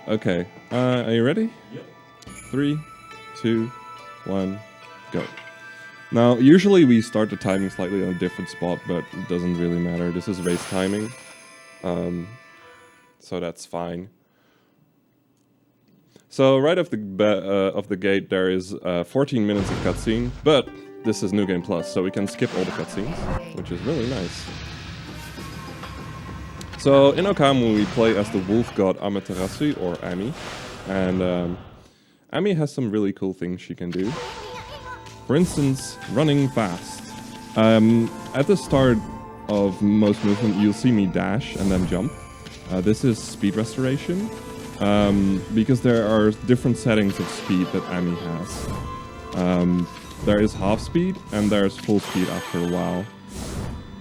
Okay, are you ready? Yep. 3, 2, 1, go. Now, usually we start the timing slightly on a different spot, but it doesn't really matter. This is race timing, so that's fine. So right off the gate, there is 14 minutes of cutscene, but this is New Game Plus, so we can skip all the cutscenes, which is really nice. So in Okami, we play as the wolf god Amaterasu, or Ami, and Ami has some really cool things she can do. For instance, running fast. At the start of most movement, you'll see me dash and then jump. This is speed restoration, because there are different settings of speed that Ami has. There is half speed and there's full speed after a while.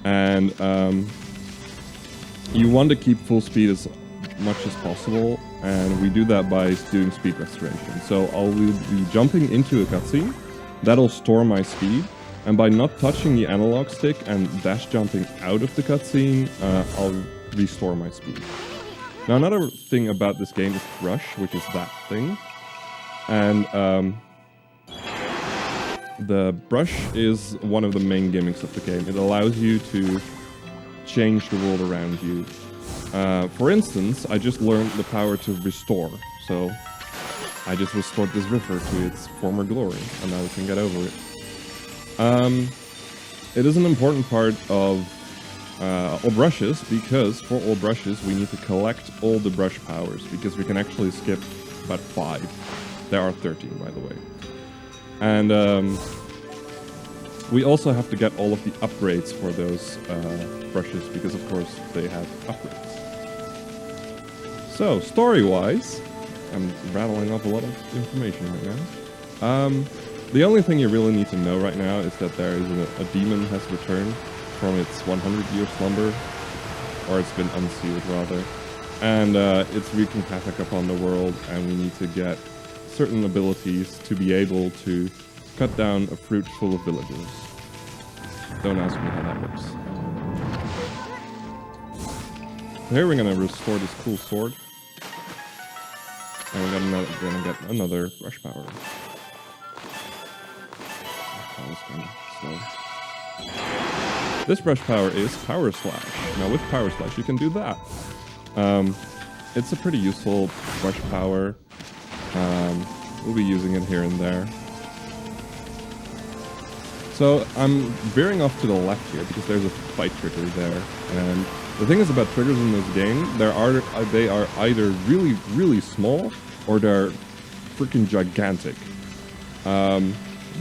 And you want to keep full speed as much as possible, and we do that by doing speed restoration. So I'll be jumping into a cutscene, that'll store my speed, and by not touching the analog stick and dash jumping out of the cutscene, I'll restore my speed. Now another thing about this game is Rush, which is that thing. And the brush is one of the main gimmicks of the game. It allows you to change the world around you. For instance, I just learned the power to restore. So I just restored this river to its former glory, and now we can get over it. It is an important part of all brushes, because for all brushes we need to collect all the brush powers, because we can actually skip about 5. There are 13, by the way. And we also have to get all of the upgrades for those brushes, because of course they have upgrades. So, story-wise, I'm rattling off a lot of information right now. The only thing you really need to know right now is that there is a demon has returned from its 100-year slumber, or it's been unsealed rather, and it's wreaking havoc upon the world, and we need to get certain abilities to be able to cut down a fruit full of villagers. Don't ask me how that works. Here we're gonna restore this cool sword, and we're gonna get another brush power. That was kind of slow. This brush power is Power Slash. Now with Power Slash you can do that. It's a pretty useful brush power. We'll be using it here and there. So I'm veering off to the left here because there's a fight trigger there. And the thing is about triggers in this game, they are either really, really small or they're freaking gigantic.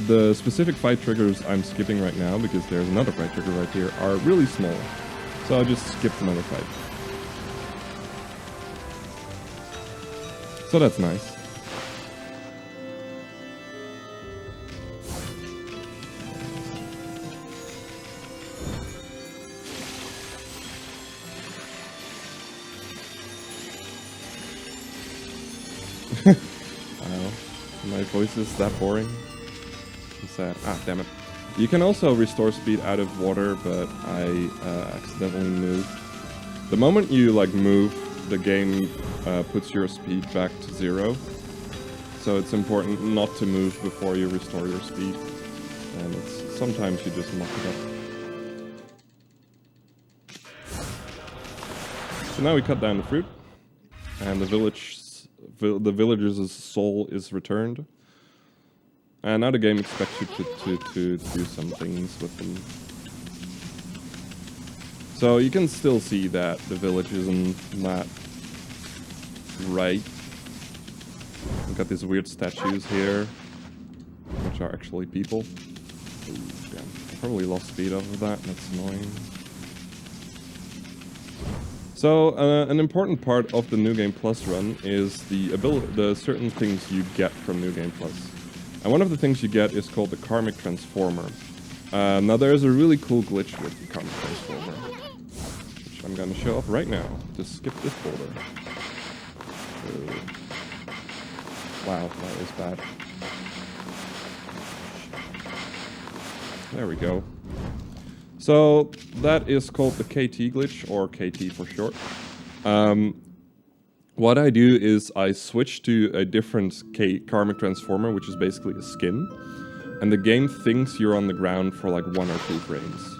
The specific fight triggers I'm skipping right now, because there's another fight trigger right here, are really small. So I'll just skip another fight. So that's nice. Wow, my voice is that boring. I'm sad. Ah, damn it. You can also restore speed out of water, but I accidentally moved. The moment you move, the game puts your speed back to 0. So it's important not to move before you restore your speed. And sometimes you just muck it up. So now we cut down the fruit, and the villagers' soul is returned. And now the game expects you to do some things with them. So you can still see that the village isn't that right. We've got these weird statues here, which are actually people. Ooh, damn. I probably lost speed off of that, that's annoying. So, an important part of the New Game Plus run is the certain things you get from New Game Plus. And one of the things you get is called the Karmic Transformer. Now there is a really cool glitch with the Karmic Transformer, which I'm going to show off right now. Just skip this folder. Wow, that was bad. There we go. So that is called the KT glitch, or KT for short. what I do is I switch to a different karmic transformer, which is basically a skin, and the game thinks you're on the ground for like 1 or 2 frames.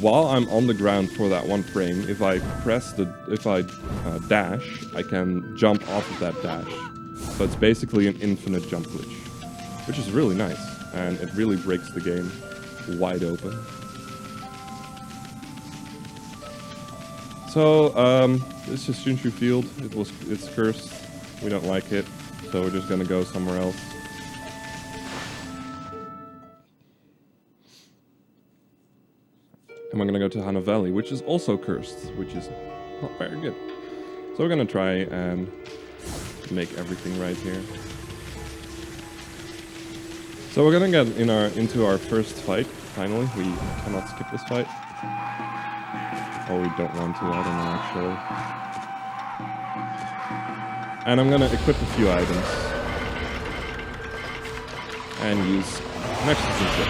While I'm on the ground for that 1 frame, if I dash, I can jump off of that dash. So it's basically an infinite jump glitch, which is really nice, and it really breaks the game wide open. So, this is Shunshu Field. It's cursed. We don't like it, so we're just gonna go somewhere else. And we're gonna go to Hana Valley, which is also cursed, which is not very good. So we're gonna try and make everything right here. So we're gonna get into our first fight. Finally, we cannot skip this fight. Or we don't want to, I don't know actually. And I'm gonna equip a few items. And use an exorcism slip.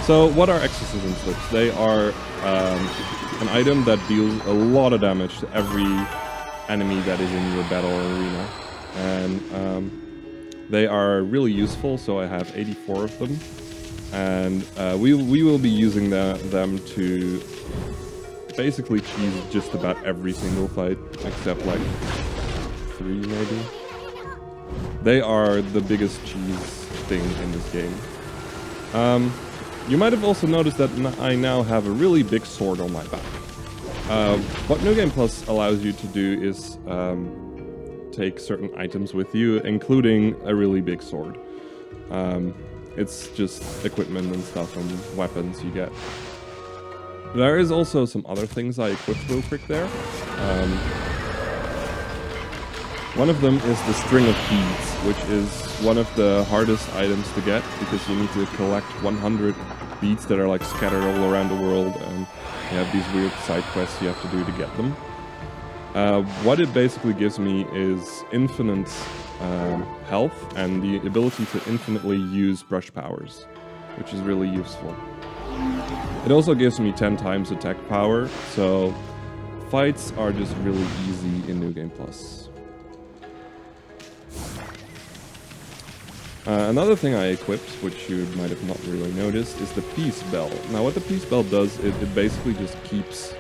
So what are exorcism slips? They are an item that deals a lot of damage to every enemy that is in your battle arena. And they are really useful, so I have 84 of them. And we will be using them to basically cheese just about every single fight, except like 3 maybe. They are the biggest cheese thing in this game. You might have also noticed that I now have a really big sword on my back. What New Game Plus allows you to do is take certain items with you, including a really big sword. It's just equipment and stuff and weapons you get. There is also some other things I equipped real quick there. One of them is the string of beads, which is one of the hardest items to get because you need to collect 100 beads that are like scattered all around the world, and you have these weird side quests you have to do to get them. What it basically gives me is infinite health and the ability to infinitely use brush powers, which is really useful. It also gives me 10 times attack power, so fights are just really easy in New Game Plus. Another thing I equipped, which you might have not really noticed, is the Peace Bell. Now what the Peace Bell does, it basically just keeps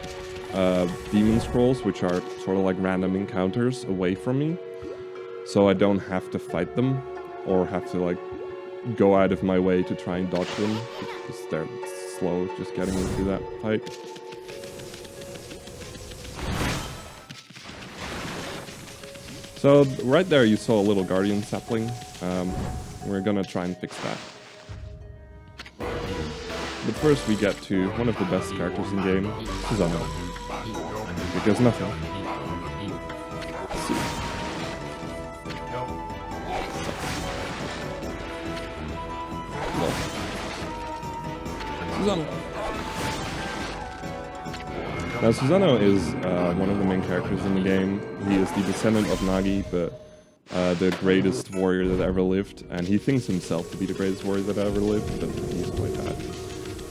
demon scrolls, which are sort of like random encounters, away from me. So I don't have to fight them, or have to like go out of my way to try and dodge them, because they're slow just getting into that fight. So right there you saw a little guardian sapling. We're gonna try and fix that. But first we get to one of the best characters in the game, Susanoo. Because nothing. Let's see. Susanoo. Now Susanoo is one of the main characters in the game. He is the descendant of Nagi, but the greatest warrior that ever lived, and he thinks himself to be the greatest warrior that ever lived, but he's quite bad.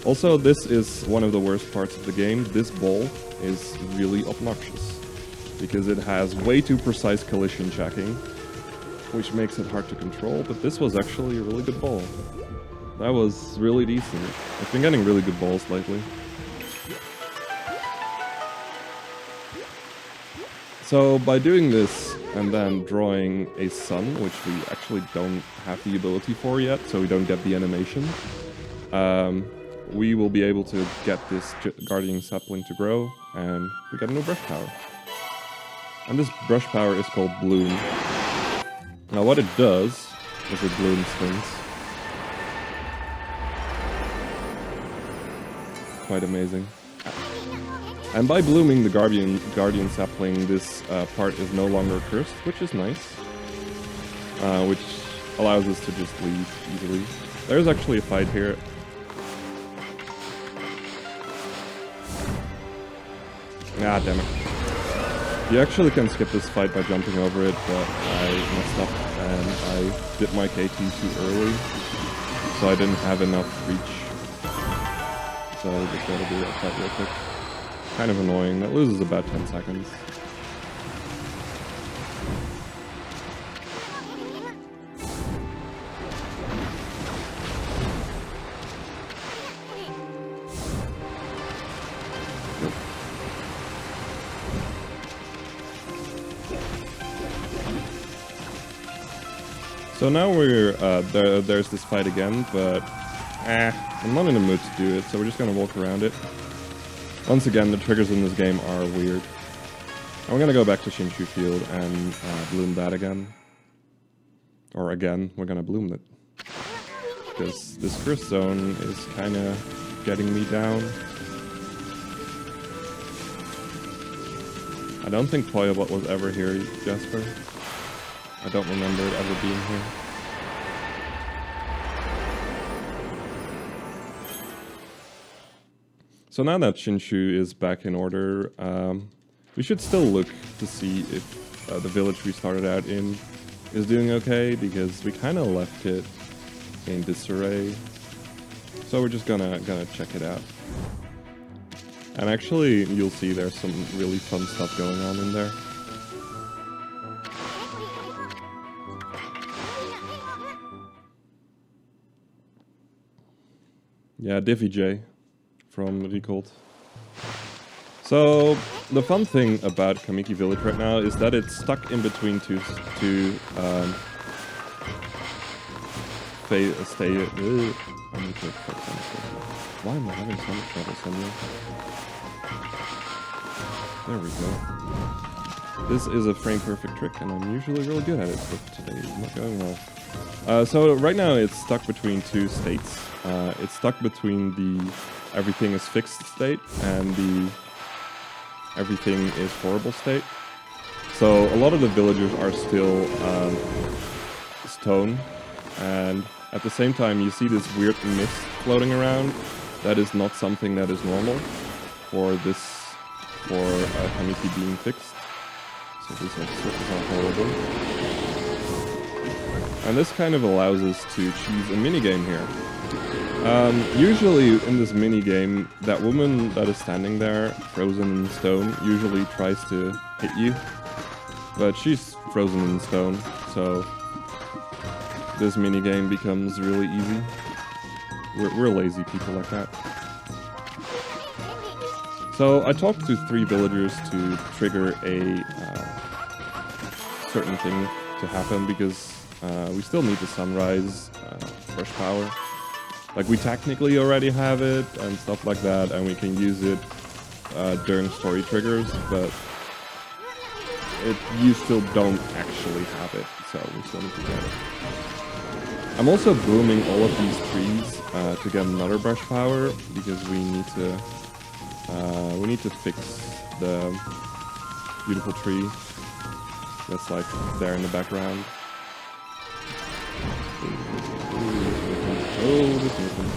Also, this is one of the worst parts of the game. This ball is really obnoxious, because it has way too precise collision checking, which makes it hard to control, but this was actually a really good ball. That was really decent. I've been getting really good balls lately. So by doing this and then drawing a sun, which we actually don't have the ability for yet, so we don't get the animation, we will be able to get this guardian sapling to grow, and we get a new brush power. And this brush power is called Bloom. Now what it does is it blooms things. Quite amazing. And by blooming the guardian sapling, this part is no longer cursed, which is nice. Which allows us to just leave easily. There's actually a fight here. Ah, damn it. You actually can skip this fight by jumping over it, but I messed up and I did my KT too early, so I didn't have enough reach. So I just gotta do that fight real quick. Kind of annoying. That loses about 10 seconds. So now we're there's this fight again, but I'm not in the mood to do it, so we're just gonna walk around it. Once again, the triggers in this game are weird. And we're gonna go back to Shinshu Field and bloom that again. Or again, we're gonna bloom it. Because this first zone is kinda getting me down. I don't think Poyabot was ever here, Jasper. I don't remember it ever being here. So now that Shinshu is back in order, we should still look to see if the village we started out in is doing okay, because we kind of left it in disarray. So we're just gonna check it out. And actually, you'll see there's some really fun stuff going on in there. Yeah, Diffie J from Recalled. So, the fun thing about Kamiki Village right now is that it's stuck in between two why am I having so much trouble suddenly? There we go. This is a frame perfect trick, and I'm usually really good at it, but today it's not going well. So right now it's stuck between two states. It's stuck between the everything is fixed state and the everything is horrible state. So a lot of the villagers are still stone, and at the same time you see this weird mist floating around. That is not something that is normal for Kamiki being fixed. So these are horrible. And this kind of allows us to choose a minigame here. Usually in this minigame, that woman that is standing there, frozen in stone, usually tries to hit you. But she's frozen in stone, so this minigame becomes really easy. We're lazy people like that. So I talked to 3 villagers to trigger a certain thing to happen, because we still need the sunrise brush power. Like, we technically already have it and stuff like that, and we can use it during story triggers, but you still don't actually have it, so we still need to get it. I'm also blooming all of these trees to get another brush power, because we need to fix the beautiful tree that's like there in the background. Oh, this movement.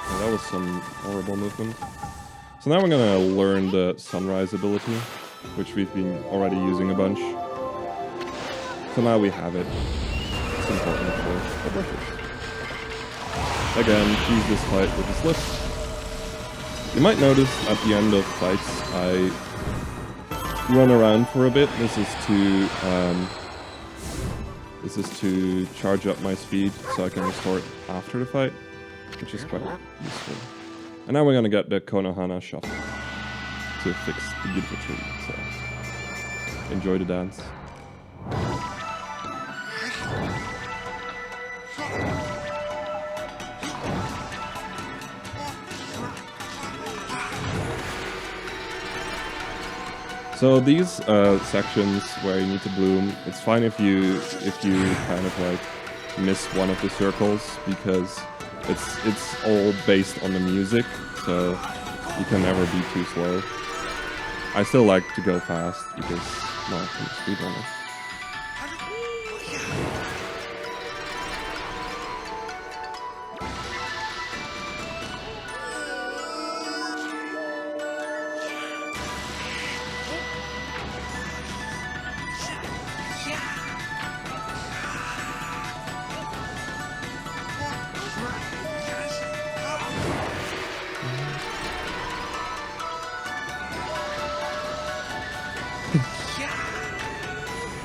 Oh, that was some horrible movement. So now we're gonna learn the sunrise ability, which we've been already using a bunch. So now we have it. It's important for the brushes. Again, choose this fight with this lift. You might notice at the end of fights I run around for a bit. This is to charge up my speed so I can restore it after the fight, which is quite useful. And now we're gonna get the Konohana shop to fix the beautiful tree. So enjoy the dance. So these sections where you need to bloom, it's fine if you kind of like miss one of the circles, because it's all based on the music, so you can never be too slow. I still like to go fast because, well, I'm a speedrunner.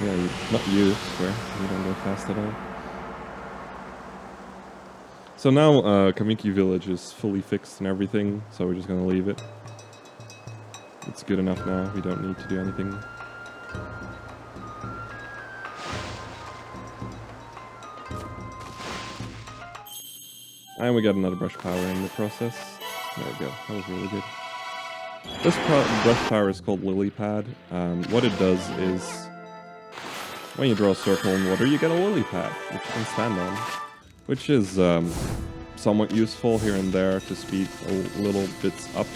Yeah, not you, swear. You don't go fast at all. So now Kamiki Village is fully fixed and everything, so we're just gonna leave it. It's good enough now, we don't need to do anything. And we got another brush power in the process. There we go, that was really good. This brush power is called Lily Pad. What it does is, when you draw a circle in water, you get a lily pad, which you can stand on. Which is somewhat useful here and there to speed a little bits up.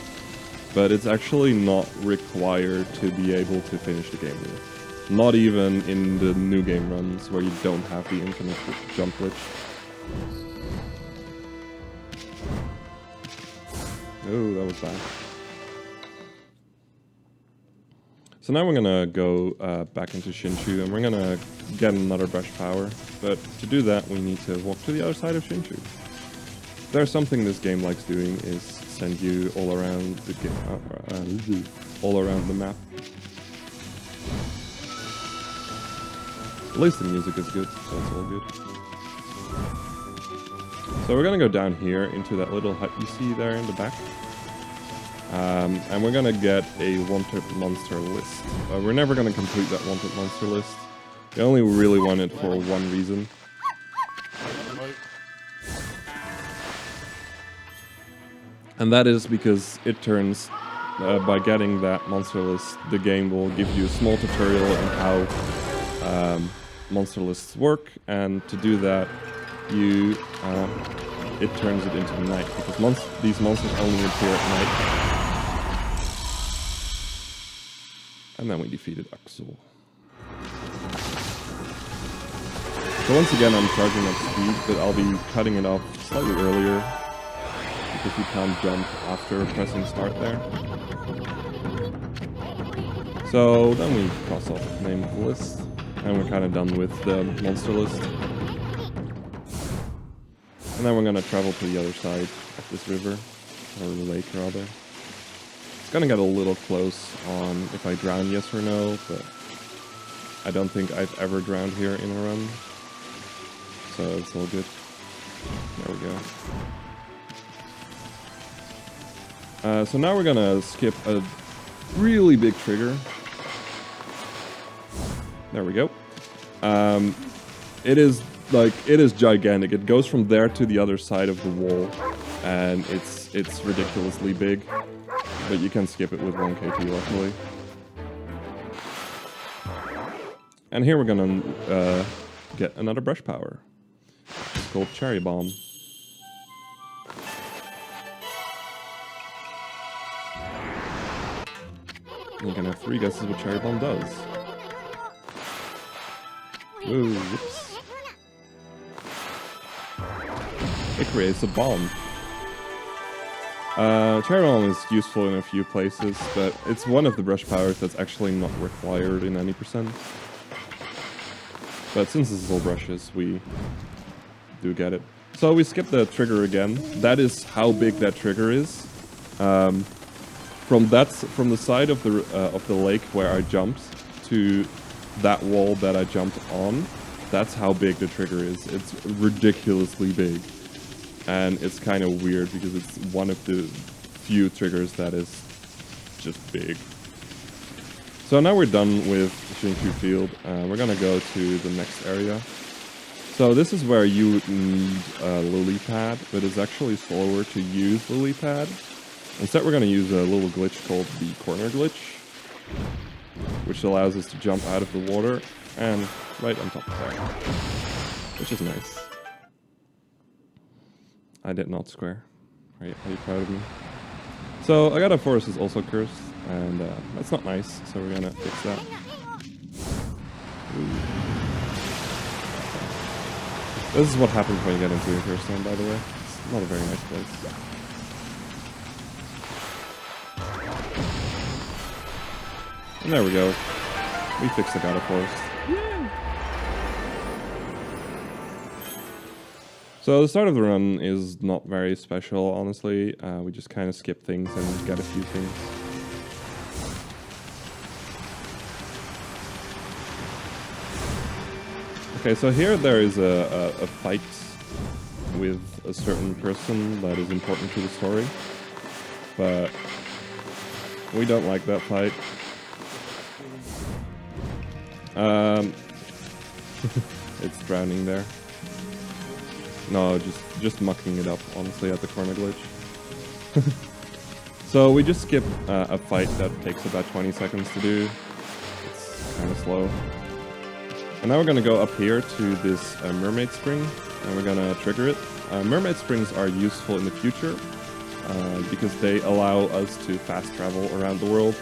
But it's actually not required to be able to finish the game with. Not even in the new game runs, where you don't have the infinite jump glitch. Oh, that was bad. So now we're gonna go back into Shinshu and we're gonna get another brush power. But to do that, we need to walk to the other side of Shinshu. There's something this game likes doing is send you all around the game, all around the map. At least the music is good, so it's all good. So we're gonna go down here into that little hut you see there in the back. And we're gonna get a wanted monster list. We're never gonna complete that wanted monster list. We only really want it for one reason. And that is because it turns, by getting that monster list, the game will give you a small tutorial on how monster lists work, and to do that, it turns it into night, because these monsters only appear at night. And then we defeated Axel. So once again, I'm charging up speed, but I'll be cutting it off slightly earlier, because you can't jump after pressing start there. So then we cross off the name of the list, and we're kind of done with the monster list. And then we're going to travel to the other side of this river, or the lake rather. It's going to get a little close on if I drown, yes or no, but I don't think I've ever drowned here in a run. So it's all good. There we go. So now we're gonna skip a really big trigger. There we go. It is gigantic. It goes from there to the other side of the wall, and it's ridiculously big. But you can skip it with 1 KT, luckily. And here we're gonna get another brush power. It's called Cherry Bomb. You can have 3 guesses what Cherry Bomb does. Ooh, whoops. It creates a bomb. Cherry Bomb is useful in a few places, but it's one of the brush powers that's actually not required in any %. But since this is all brushes, we do get it. So we skip the trigger again. That is how big that trigger is. From the side of the lake where I jumped to that wall that I jumped on, that's how big the trigger is. It's ridiculously big. And it's kind of weird because it's one of the few triggers that is just big. So now we're done with Shinshu Field. We're gonna go to the next area. So this is where you would need a lily pad, but it's actually slower to use lily pad. Instead, we're going to use a little glitch called the corner glitch, which allows us to jump out of the water and right on top of that, which is nice. I did not square. Are you proud of me? So Agata Forest is also cursed, and that's not nice, so we're going to fix that. Ooh. This is what happens when you get into a cursed zone, by the way. It's not a very nice place. And there we go. We fixed the Agata Forest. Yay! So the start of the run is not very special, honestly. We just kind of skip things and get a few things. Okay, so here there is a fight with a certain person that is important to the story. But We don't like that fight. It's drowning there. No, just mucking it up, honestly, at the corner glitch. So we just skip a fight that takes about 20 seconds to do. It's kind of slow. And now we're going to go up here to this mermaid spring, and we're going to trigger it. Mermaid springs are useful in the future because they allow us to fast travel around the world,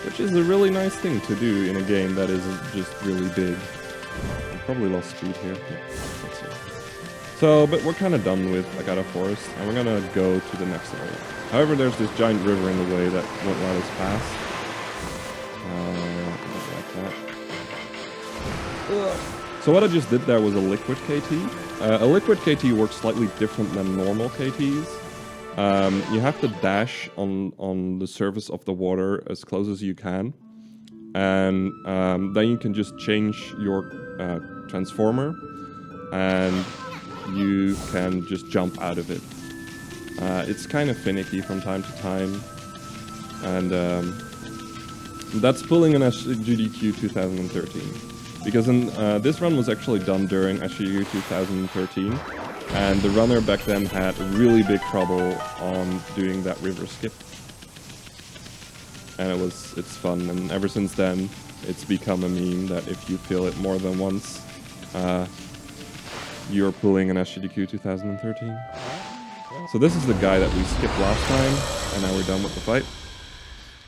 which is a really nice thing to do in a game that isn't just really big. I probably lost speed here. Yeah, let's see. So, but we're kind of done with Agata Forest, and we're going to go to the next area. However, there's this giant river in the way that won't let us pass. I don't like that. So what I just did there was a liquid KT. A liquid KT works slightly different than normal KTs. You have to dash on the surface of the water as close as you can. And then you can just change your transformer. And you can just jump out of it. It's kind of finicky from time to time. And that's pulling an SGDQ 2013. Because this run was actually done during SGDQ 2013. And the runner back then had really big trouble on doing that river skip. And it's fun, and ever since then, it's become a meme that if you feel it more than once, you're pulling an SGDQ 2013. So this is the guy that we skipped last time, and now we're done with the fight.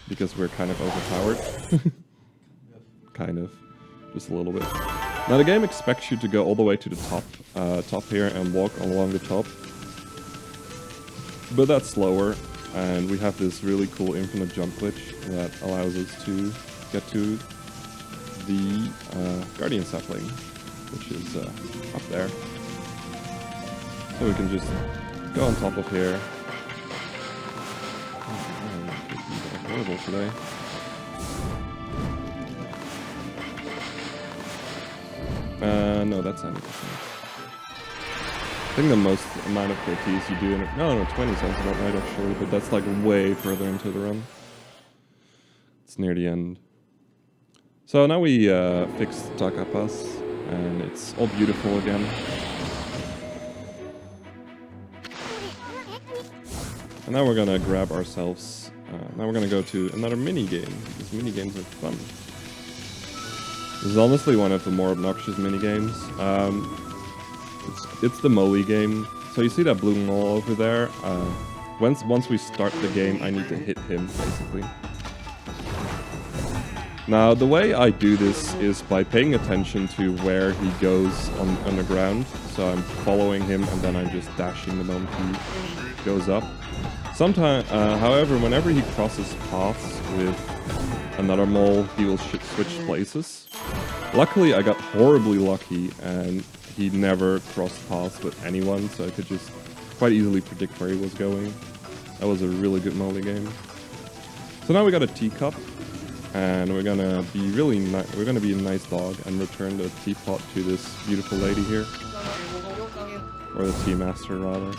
Because we're kind of overpowered. Kind of. Just a little bit. Now the game expects you to go all the way to the top here and walk along the top. But that's slower, and we have this really cool infinite jump glitch that allows us to get to the Guardian sapling, which is up there. So we can just go on top of here. Oh, horrible today. No, that's 100%. I think the most amount of KTs you do in it... No, 20 sounds about right actually, but that's like way further into the run. It's near the end. So now we fixed Takapas, and it's all beautiful again. And now we're gonna grab ourselves... now we're gonna go to another mini-game, because mini-games are fun. This is honestly one of the more obnoxious minigames. It's the Molly game. So you see that blue mole over there? Once we start the game, I need to hit him, basically. Now, the way I do this is by paying attention to where he goes on the ground. So I'm following him, and then I'm just dashing the moment he goes up. Sometimes, however, whenever he crosses paths with another mole, he will switch places. Luckily, I got horribly lucky, and he never crossed paths with anyone, so I could just quite easily predict where he was going. That was a really good Molly game. So now we got a teacup, and we're gonna be we're gonna be a nice dog and return the teapot to this beautiful lady here, or the tea master rather.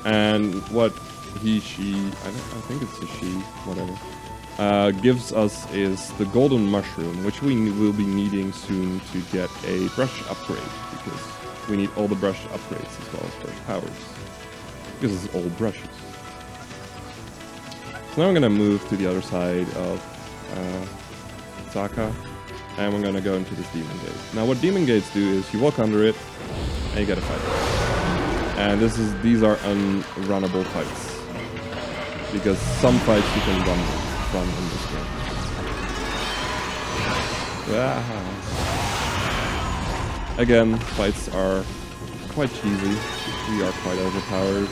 And what she, I think it's a she, whatever. Gives us is the golden mushroom, which we will be needing soon to get a brush upgrade, because we need all the brush upgrades as well as brush powers, because it's all brushes. So now I'm going to move to the other side of Saka, and we're going to go into this demon gate. Now what demon gates do is you walk under it, and you get a fight. And these are unrunnable fights, because some fights you can run in this game. Again, fights are quite cheesy. We are quite overpowered.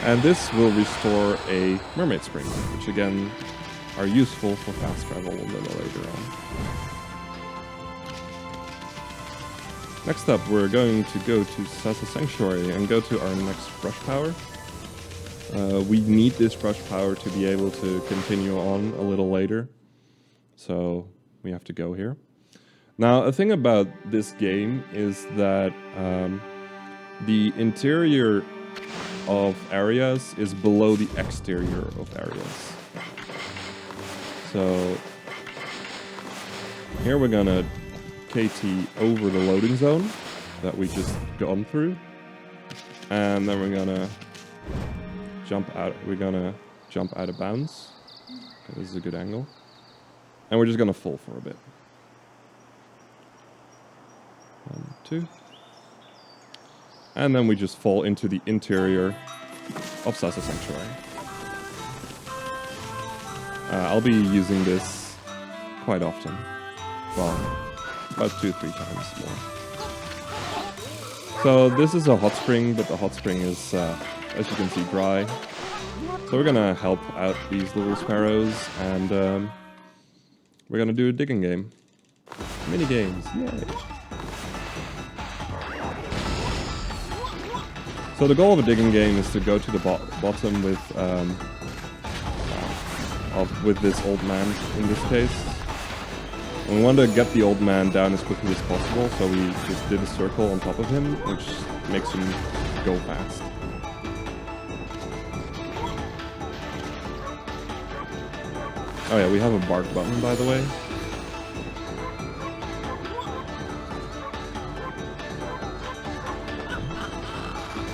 And this will restore a mermaid spring, which again are useful for fast travel a little later on. Next up, we're going to go to Sasa Sanctuary and go to our next brush power. We need this brush power to be able to continue on a little later, so we have to go here. Now, a thing about this game is that the interior of areas is below the exterior of areas. So here we're gonna KT over the loading zone that we just gone through. And then we're gonna jump out. We're gonna jump out of bounds. Okay, this is a good angle. And we're just gonna fall for a bit. 1, 2. And then we just fall into the interior of Sasa Sanctuary. I'll be using this quite often. Well, about 2-3 times more. So this is a hot spring, but the hot spring is, as you can see, dry. So we're gonna help out these little sparrows, and we're gonna do a digging game. Mini games, yay! So the goal of a digging game is to go to the bottom with this old man in this case. And we want to get the old man down as quickly as possible, so we just did a circle on top of him, which makes him go fast. Oh yeah, we have a bark button, by the way.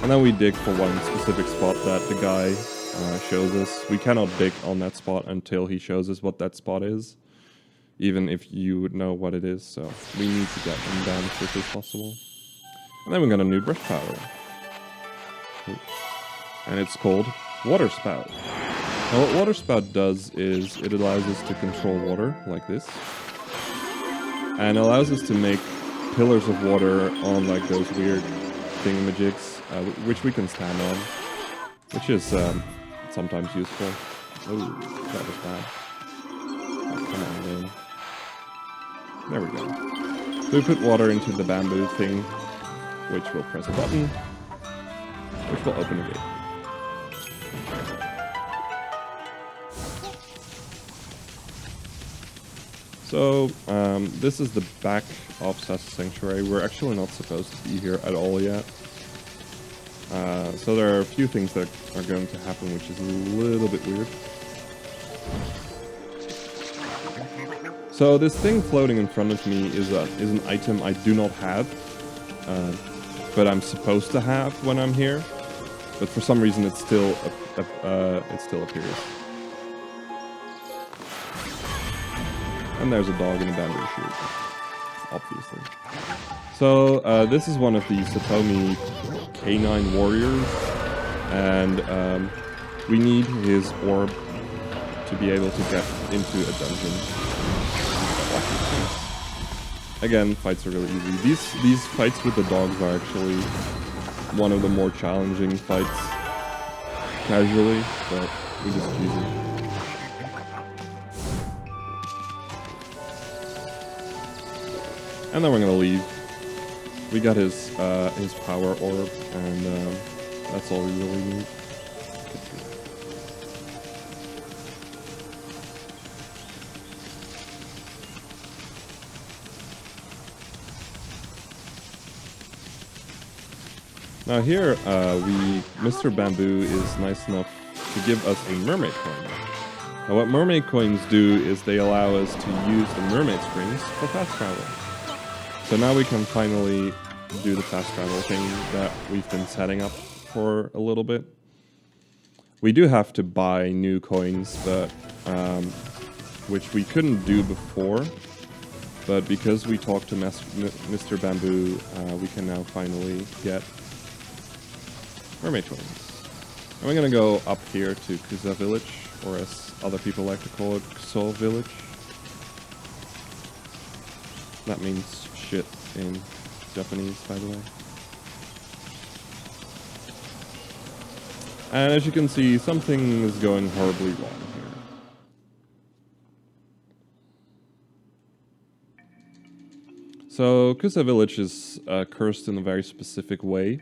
And then we dig for one specific spot that the guy shows us. We cannot dig on that spot until he shows us what that spot is, even if you would know what it is, so we need to get him down as quickly as possible. And then we got a new brush power. And it's called Water Spout. Now what Water Spout does is it allows us to control water like this. And allows us to make pillars of water on like those weird thingamajigs, which we can stand on, which is sometimes useful. Oh, that was bad. Oh, come on, game. There we go. So we put water into the bamboo thing, which will press a button, which will open a gate. So, this is the back of Sasa Sanctuary. We're actually not supposed to be here at all yet. So there are a few things that are going to happen, which is a little bit weird. So this thing floating in front of me is an item I do not have, but I'm supposed to have when I'm here. But for some reason, it still appears. And there's a dog in a bamboo shoot, obviously. So this is one of the Satomi canine warriors, and we need his orb to be able to get into a dungeon. Again, fights are really easy. These fights with the dogs are actually one of the more challenging fights casually, but we just use it. And then we're gonna leave. We got his power orb, and that's all we really need. Now here, Mr. Bamboo is nice enough to give us a mermaid coin. Now what mermaid coins do is they allow us to use the mermaid springs for fast travel. So now we can finally do the fast travel thing that we've been setting up for a little bit. We do have to buy new coins, but which we couldn't do before. But because we talked to Mr. Bamboo, we can now finally get mermaid coins. And we're gonna go up here to Kusa Village, or as other people like to call it, Kuso Village. That means shit in Japanese, by the way. And as you can see, something is going horribly wrong here. So Kusa Village is cursed in a very specific way.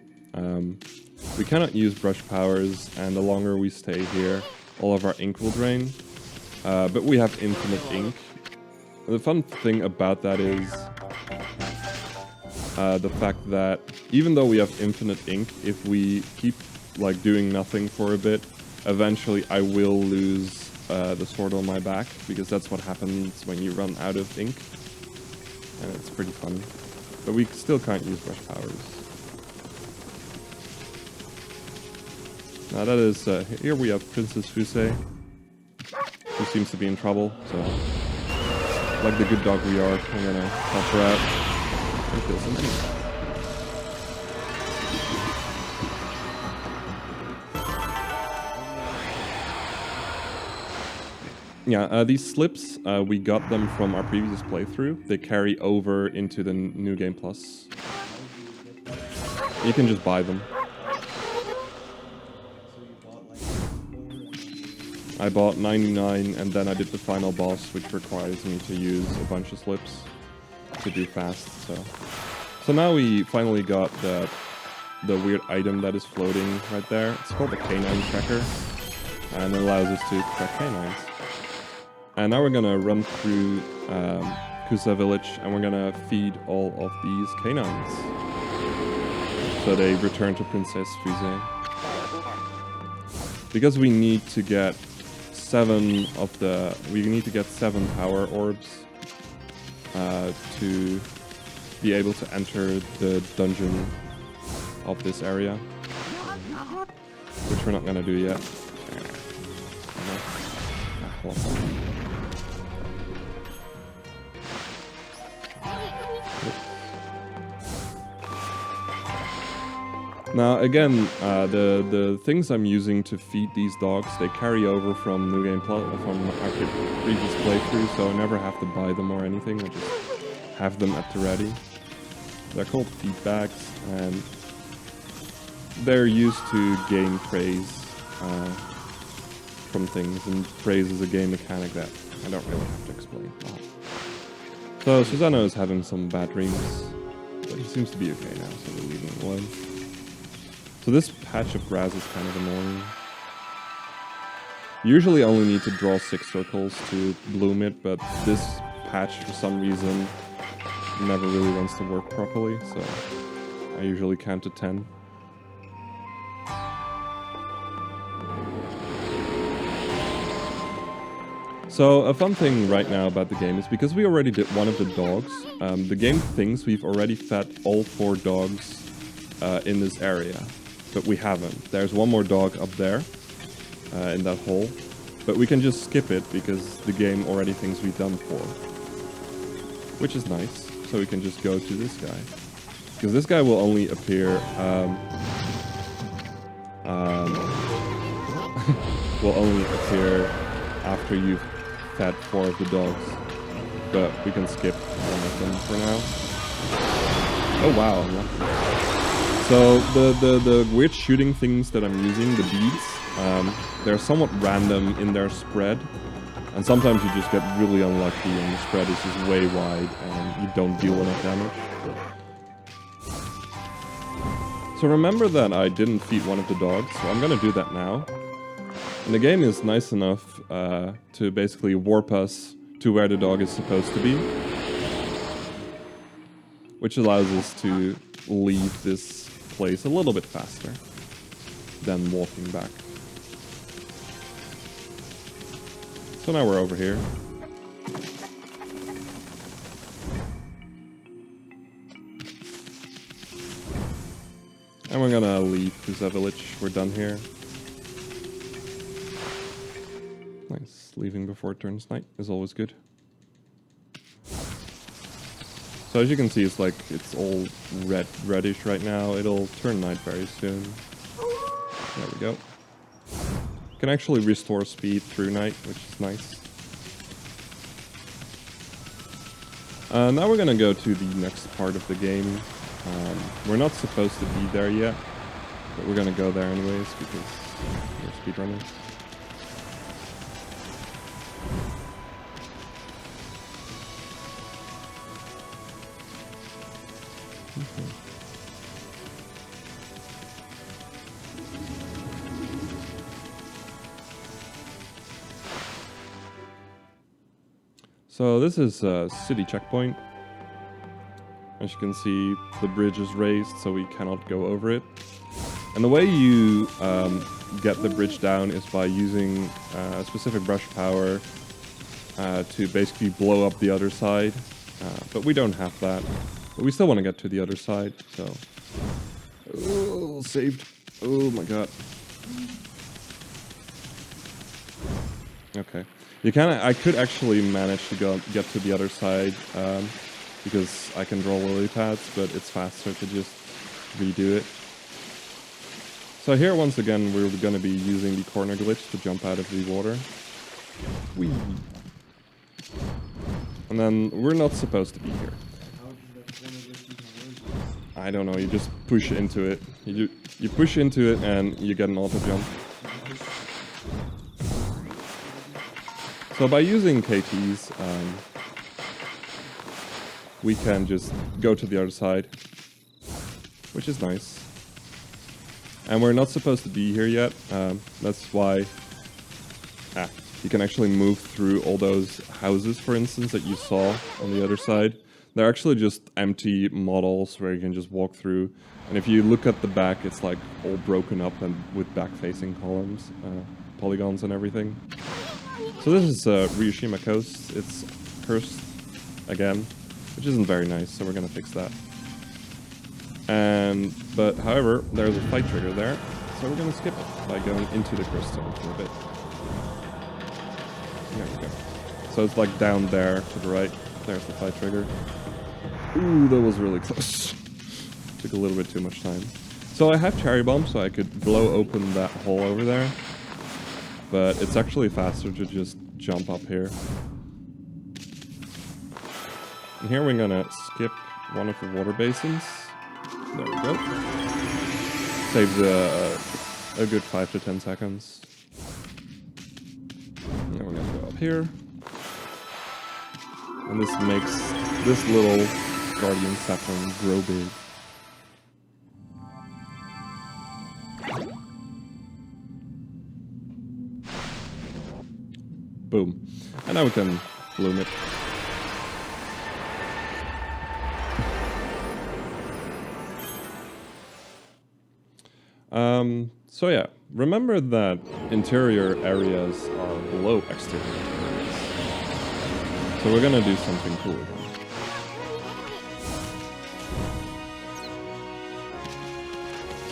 We cannot use brush powers, and the longer we stay here, all of our ink will drain. But we have infinite ink. And the fun thing about that is the fact that even though we have infinite ink, if we keep like doing nothing for a bit, eventually I will lose the sword on my back, because that's what happens when you run out of ink. And it's pretty funny. But we still can't use rush powers. Now that is, here we have Princess Fusei, who seems to be in trouble, so like the good dog we are, I'm gonna help her out and kill some enemies. Yeah, these slips, we got them from our previous playthrough. They carry over into the New Game Plus. You can just buy them. I bought 99 and then I did the final boss, which requires me to use a bunch of slips to do fast. So now we finally got the weird item that is floating right there. It's called the canine tracker, and it allows us to track canines. And now we're gonna run through Kusa village and we're gonna feed all of these canines, so they return to Princess Fusei. Because we need to get 7 power orbs to be able to enter the dungeon of this area, which we're not gonna do yet. Now again, the things I'm using to feed these dogs, they carry over from New Game Plus, from our previous playthrough, so I never have to buy them or anything. I just have them at the ready. They're called feedbacks, and they're used to gain praise from things, and praise is a game mechanic that I don't really have to explain. So Susanoo is having some bad dreams, but he seems to be okay now, so we're leaving him alone. So this patch of grass is kind of annoying. Usually I only need to draw 6 circles to bloom it, but this patch for some reason never really wants to work properly, so I usually count to 10. So a fun thing right now about the game is because we already did one of the dogs, the game thinks we've already fed all 4 dogs in this area. But we haven't. There's one more dog up there, in that hole. But we can just skip it because the game already thinks we've done 4. Which is nice. So we can just go to this guy. Because this guy will only appear, after you've fed 4 of the dogs. But we can skip one of them for now. Oh wow, I'm lucky. So the weird shooting things that I'm using, the beads, they're somewhat random in their spread, and sometimes you just get really unlucky and the spread is just way wide and you don't deal enough damage. So remember that I didn't feed one of the dogs, so I'm gonna do that now. And the game is nice enough to basically warp us to where the dog is supposed to be, which allows us to leave this place a little bit faster than walking back. So now we're over here. And we're gonna leave Kusa village. We're done here. Nice. Leaving before it turns night is always good. So as you can see, it's like, it's all reddish right now. It'll turn night very soon. There we go. Can actually restore speed through night, which is nice. Now we're gonna go to the next part of the game. We're not supposed to be there yet, but we're gonna go there anyways because we're speedrunners. So this is a city checkpoint. As you can see, the bridge is raised, so we cannot go over it. And the way you get the bridge down is by using a specific brush power to basically blow up the other side. But we don't have that. But we still want to get to the other side, so... Oh, saved. Oh my god. Okay. I could actually manage to get to the other side because I can draw lily pads, but it's faster to just redo it. So here, once again, we're going to be using the corner glitch to jump out of the water. Whee! And then we're not supposed to be here. I don't know, you just push into it. You push into it and you get an auto jump. So by using KTs, we can just go to the other side, which is nice. And we're not supposed to be here yet. That's why you can actually move through all those houses, for instance, that you saw on the other side. They're actually just empty models where you can just walk through. And if you look at the back, it's like all broken up and with back-facing columns, polygons and everything. So this is Ryushima Coast. It's cursed again, which isn't very nice, so we're gonna fix that. But however, there's a fight trigger there, so we're gonna skip it by going into the cursed zone for a bit. There we go. So it's like down there to the right. There's the fight trigger. Ooh, that was really close. Took a little bit too much time. So I have cherry bomb, so I could blow open that hole over there. But it's actually faster to just jump up here. And here we're gonna skip one of the water basins. There we go. Saves a good 5 to 10 seconds. And we're gonna go up here. And this makes this little guardian sapling grow big. Boom. And now we can bloom it. So yeah, remember that interior areas are below exterior areas. So we're gonna do something cool with them.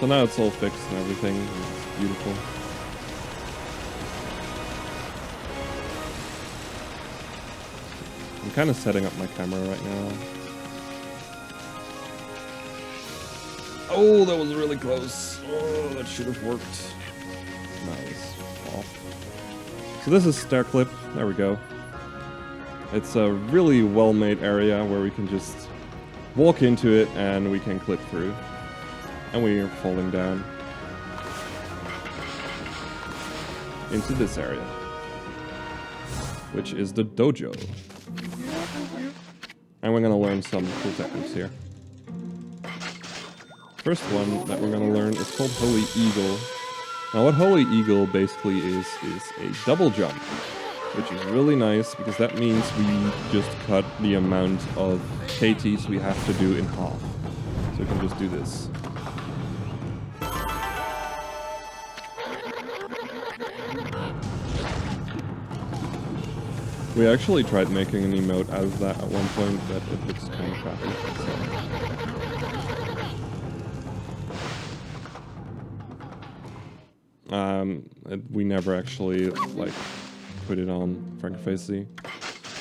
So now it's all fixed and everything. It's beautiful. I'm kind of setting up my camera right now. Oh, that was really close. Oh, that should have worked. Nice. Off. So this is stair clip. There we go. It's a really well-made area where we can just walk into it and we can clip through. And we are falling down into this area, which is the dojo. And we're gonna learn some cool techniques here. First one that we're gonna learn is called Holy Eagle. Now what Holy Eagle basically is a double jump, which is really nice because that means we just cut the amount of KTs we have to do in half. So we can just do this. We actually tried making an emote out of that at one point, but it looks kind of crappy. We never actually like put it on Frank Facey.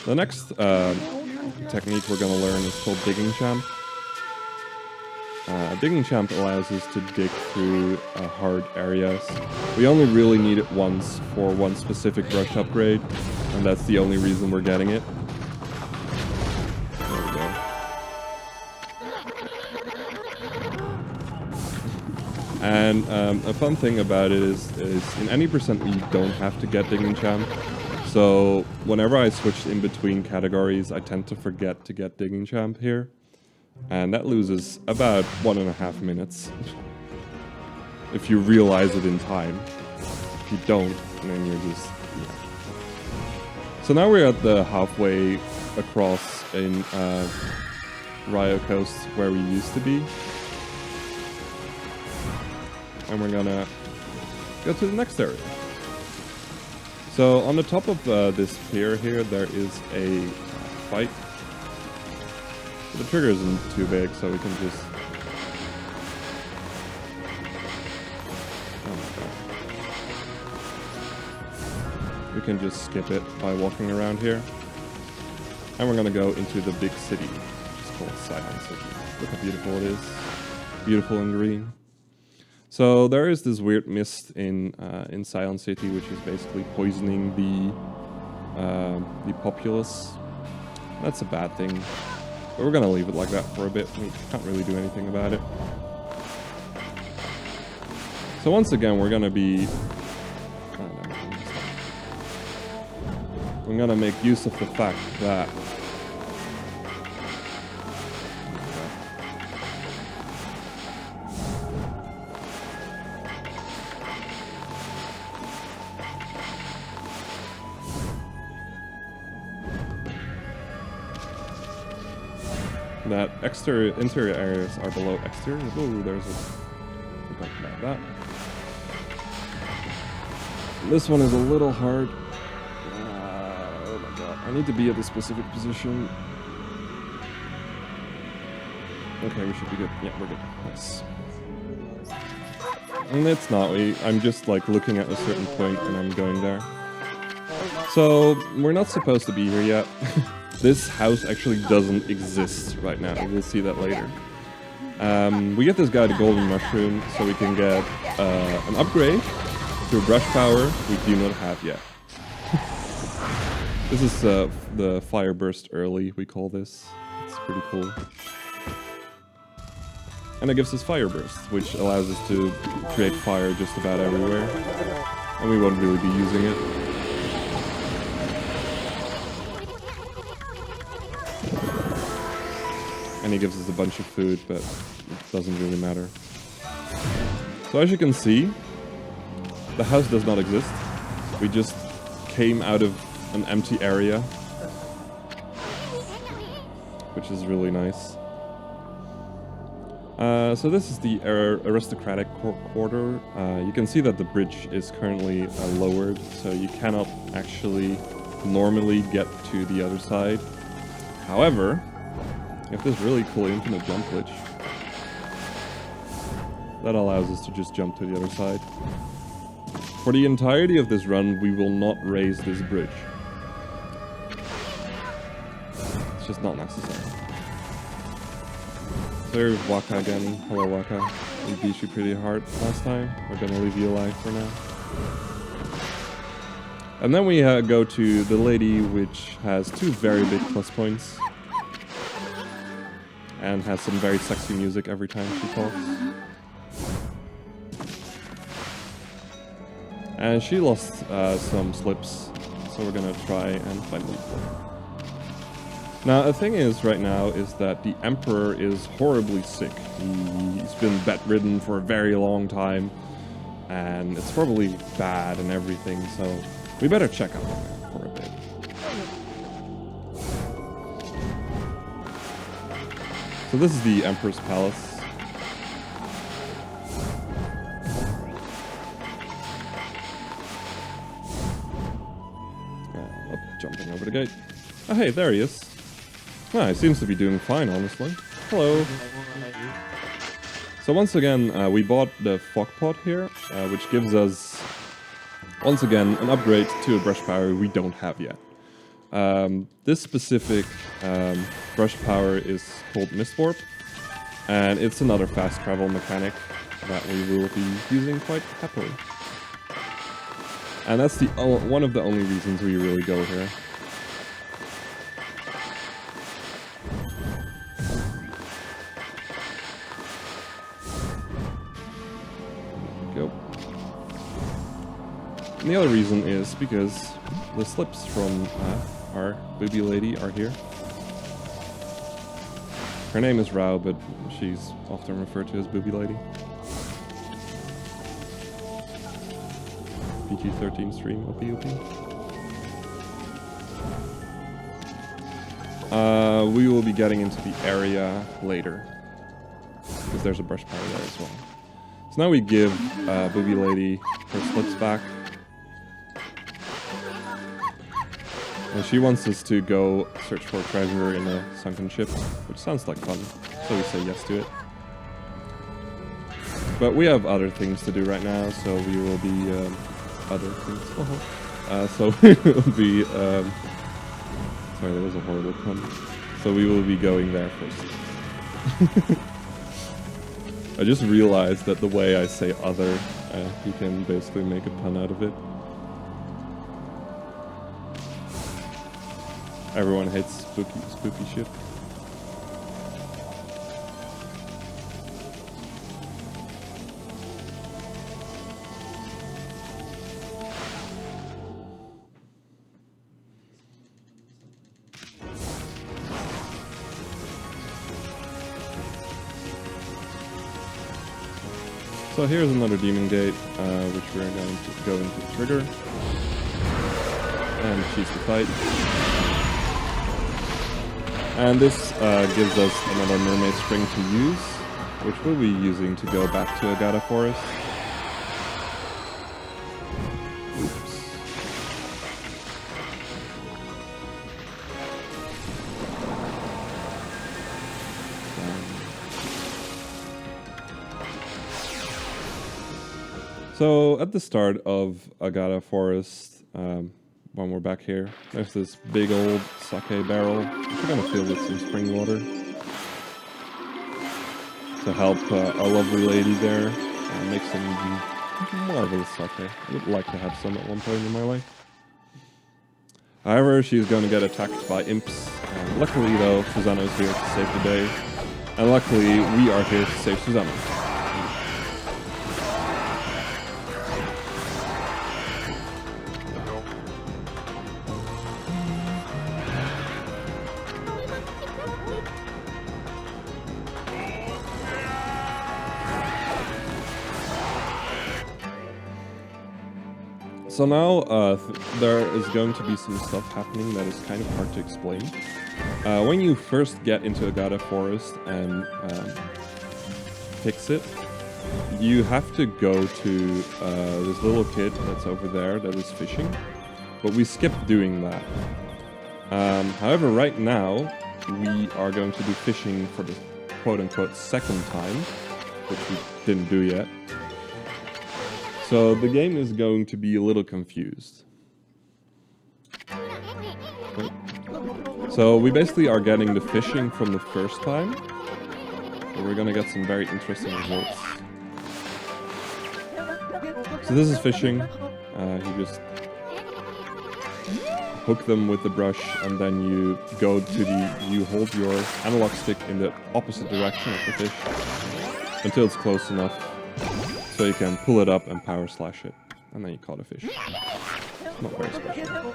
The next technique we're gonna learn is called Digging Champ. Digging Champ allows us to dig through hard areas. We only really need it once for one specific brush upgrade, and that's the only reason we're getting it. There we go. And a fun thing about it is in any percent you don't have to get Digging Champ. So whenever I switch in between categories, I tend to forget to get Digging Champ here. And that loses about 1.5 minutes. If you realize it in time. If you don't, then you're just... yeah. So now we're at the halfway across in Ryo Coast where we used to be. and we're gonna go to the next area. So on the top of this pier here, there is a fight. The trigger isn't too big, so we can just... Oh my god. We can just skip it by walking around here. And we're gonna go into the big city, which is called Silent City. Look how beautiful it is. Beautiful and green. So there is this weird mist in Silent City, which is basically poisoning the populace. That's a bad thing, but we're gonna leave it like that for a bit. We can't really do anything about it. So once again, we're gonna be... I'm gonna make use of the fact that interior areas are below exterior. Ooh, there's a... Forgot about that. This one is a little hard. Oh my god. I need to be at a specific position. Okay, we should be good. Yeah, we're good. Nice. And it's not. I'm just like looking at a certain point and I'm going there. So, we're not supposed to be here yet. This house actually doesn't exist right now. We'll see that later. We get this guy the golden mushroom so we can get an upgrade to brush power we do not have yet. This is the fire burst early, we call this. It's pretty cool. And it gives us fire burst, which allows us to create fire just about everywhere. And we won't really be using it. And he gives us a bunch of food, but it doesn't really matter. So as you can see, the house does not exist. We just came out of an empty area, which is really nice. So this is the aristocratic quarter. You can see that the bridge is currently lowered, so you cannot actually normally get to the other side. However, we have this really cool infinite jump glitch that allows us to just jump to the other side. For the entirety of this run, we will not raise this bridge. It's just not necessary. There's Waka again. Hello, Waka. We beat you pretty hard last time. We're gonna leave you alive for now. And then we go to the lady, which has 2 very big plus points. And has some very sexy music every time she talks. And she lost some slips, so we're gonna try and find them. Now, the thing is, right now, is that the Emperor is horribly sick. He's been bedridden for a very long time, and it's probably bad and everything, so we better check up on that for a bit. So this is the Emperor's Palace. Jumping over the gate. Oh hey, there he is. Ah, he seems to be doing fine, honestly. Hello. So once again, we bought the fog pot here, which gives us, once again, an upgrade to a brush power we don't have yet. This specific brush power is called Mist Warp, and it's another fast travel mechanic that we will be using quite happily. And that's the one of the only reasons we really go here. Go. And the other reason is because the slips from our booby lady are here. Her name is Rao, but she's often referred to as booby lady. PG-13 stream, OP. We will be getting into the area later, because there's a brush power there as well. So now we give Booby Lady her slips back. And she wants us to go search for treasure in a sunken ship, which sounds like fun, so we say yes to it. But we have other things to do right now, so we will be other things. So we will be. Sorry, that was a horrible pun. So we will be going there first. I just realized that the way I say other, you can basically make a pun out of it. Everyone hates spooky shit. So here's another demon gate, which we're going to go into trigger. And choose to fight. And this gives us another mermaid string to use, which we'll be using to go back to Agata Forest. Oops. So at the start of Agata Forest, when we're back here, there's this big old sake barrel, which we're gonna fill with some spring water to help our lovely lady there make some marvelous sake. I would like to have some at one point in my life. However, she's gonna get attacked by imps, and luckily though, Susanna is here to save the day, and luckily we are here to save Susanna. So now there is going to be some stuff happening that is kind of hard to explain. When you first get into Agata Forest and fix it, you have to go to this little kid that's over there that is fishing, but we skipped doing that. However, right now we are going to do fishing for the quote-unquote second time, which we didn't do yet. So the game is going to be a little confused. Okay. So we basically are getting the fishing from the first time, and we're gonna get some very interesting results. So this is fishing. You just hook them with the brush, and then you go to you hold your analog stick in the opposite direction of the fish until it's close enough. So you can pull it up and power slash it, and then you caught a fish. Not very special.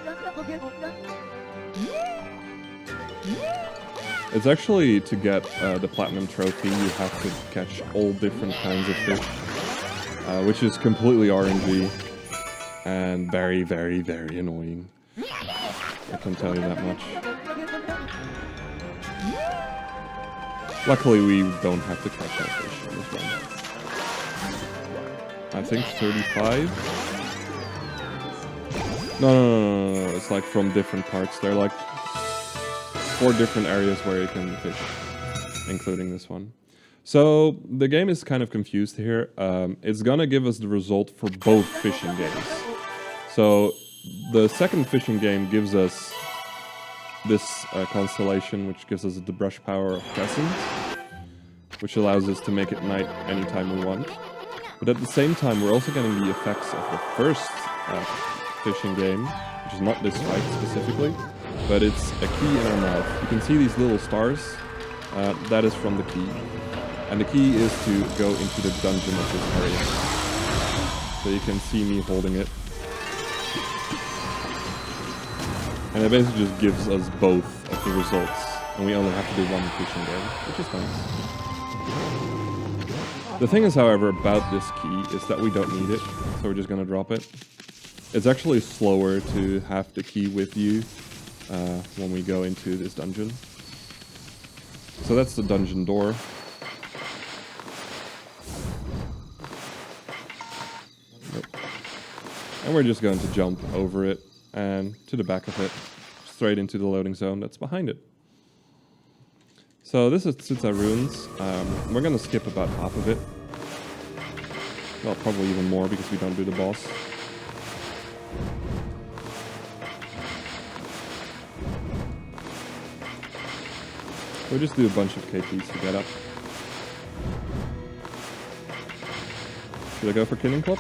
It's actually, to get the platinum trophy, you have to catch all different kinds of fish, which is completely RNG, and very, very, very annoying. I can tell you that much. Luckily, we don't have to catch that fish in this one. I think 35? No, it's like from different parts. There are like 4 different areas where you can fish, including this one. So the game is kind of confused here. It's gonna give us the result for both fishing games. So the second fishing game gives us this constellation, which gives us the brush power of Crescent, which allows us to make it night anytime we want. But at the same time, we're also getting the effects of the first fishing game, which is not this fight specifically, but it's a key in our mouth. You can see these little stars. That is from the key. And the key is to go into the dungeon of this area. So you can see me holding it. And it basically just gives us both of the results. And we only have to do one fishing game, which is nice. The thing is, however, about this key is that we don't need it, so we're just gonna drop it. It's actually slower to have the key with you when we go into this dungeon. So that's the dungeon door. And we're just going to jump over it and to the back of it, straight into the loading zone that's behind it. So this is Tsuta Ruins. We're going to skip about half of it. Well, probably even more because we don't do the boss. We'll just do a bunch of KPs to get up. Should I go for Kinnin11?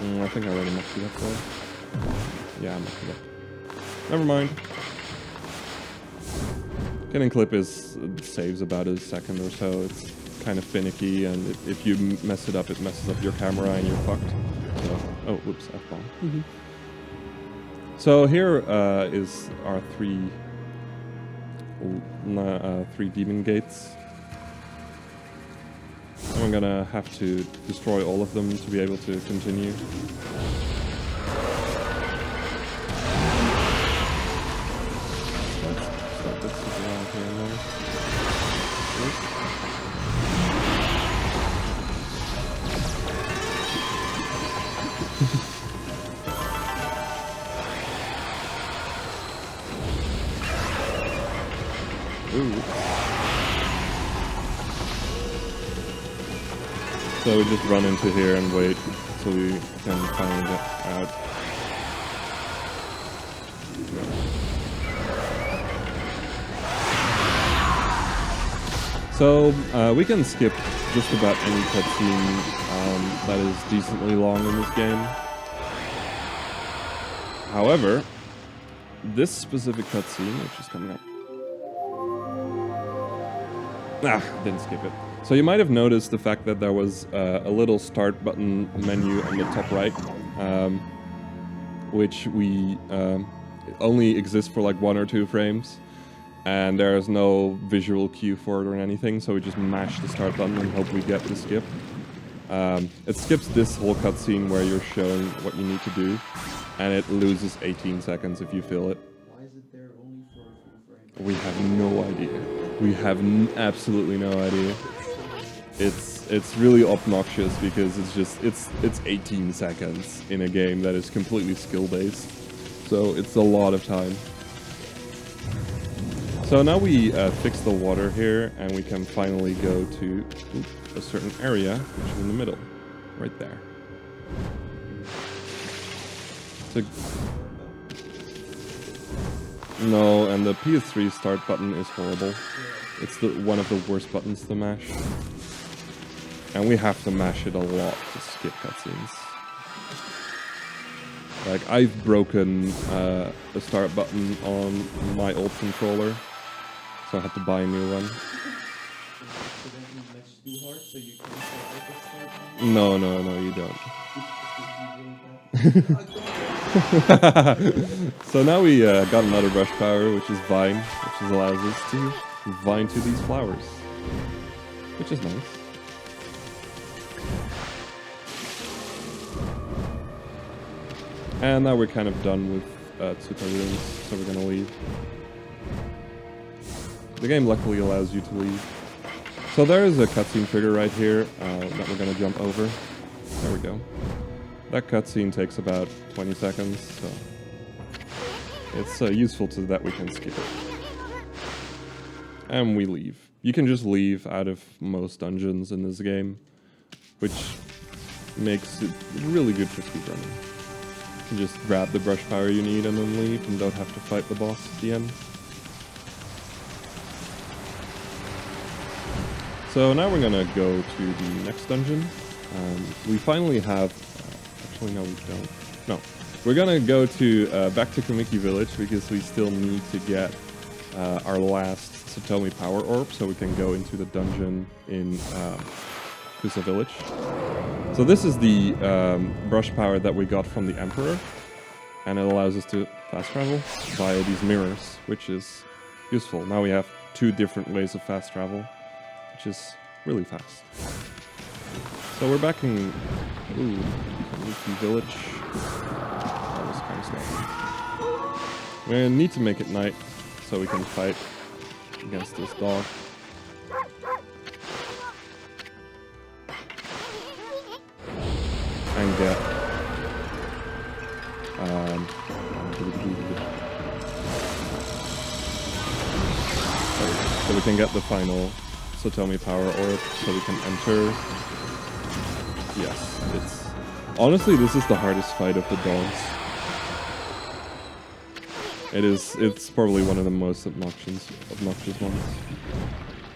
I think I already knocked it up though. Yeah, I knocked it up. Never mind. Kinnin11 saves about a second or so. It's kind of finicky, and if you mess it up, it messes up your camera and you're fucked. So, oh, whoops, F-bomb. So here is our three demon gates. And we're gonna have to destroy all of them to be able to continue. Let's start this around here and there. Ooh. So we just run into here and wait until we can finally get out. So we can skip just about any cutscene that is decently long in this game. However, this specific cutscene, which is coming up. Didn't skip it. So you might have noticed the fact that there was a little start button menu on the top right, which we only exists for like 1 or 2 frames, and there is no visual cue for it or anything, so we just mash the start button and hope we get the skip. It skips this whole cutscene where you're showing what you need to do, and it loses 18 seconds if you fill it. Why is it there only for a few frames? We have no idea. We have absolutely no idea. It's really obnoxious because it's 18 seconds in a game that is completely skill based, so it's a lot of time. So now we fix the water here, and we can finally go to a certain area, which is in the middle, right there. So no, and the PS3 start button is horrible. It's one of the worst buttons to mash. And we have to mash it a lot to skip cutscenes. Like, I've broken the start button on my old controller, so I had to buy a new one. So then you mash too hard, so you can't start the start button? No, you don't. So now we got another brush power, which is Vine, which allows us to vine to these flowers, which is nice. And now we're kind of done with Tsuta Ruins, so we're gonna leave. The game luckily allows you to leave. So there is a cutscene trigger right here that we're gonna jump over. There we go. That cutscene takes about 20 seconds, so it's useful to that we can skip it. And we leave. You can just leave out of most dungeons in this game, which makes it really good for speedrunning. You can just grab the brush power you need and then leave, and don't have to fight the boss at the end. So now we're gonna go to the next dungeon. We finally have... actually, no, we don't. No. We're gonna go to back to Kamiki Village because we still need to get our last Satomi Power Orb so we can go into the dungeon in Kusa Village. So this is the brush power that we got from the Emperor, and it allows us to fast travel via these mirrors, which is useful. Now we have 2 different ways of fast travel, which is really fast. So we're back in Kamiki Village. That was kind of slow. We need to make it night so we can fight against this dog. get so we can get the final Satomi power orb, so we can enter. Yes, it's honestly this is the hardest fight of the dogs. It's probably one of the most obnoxious ones.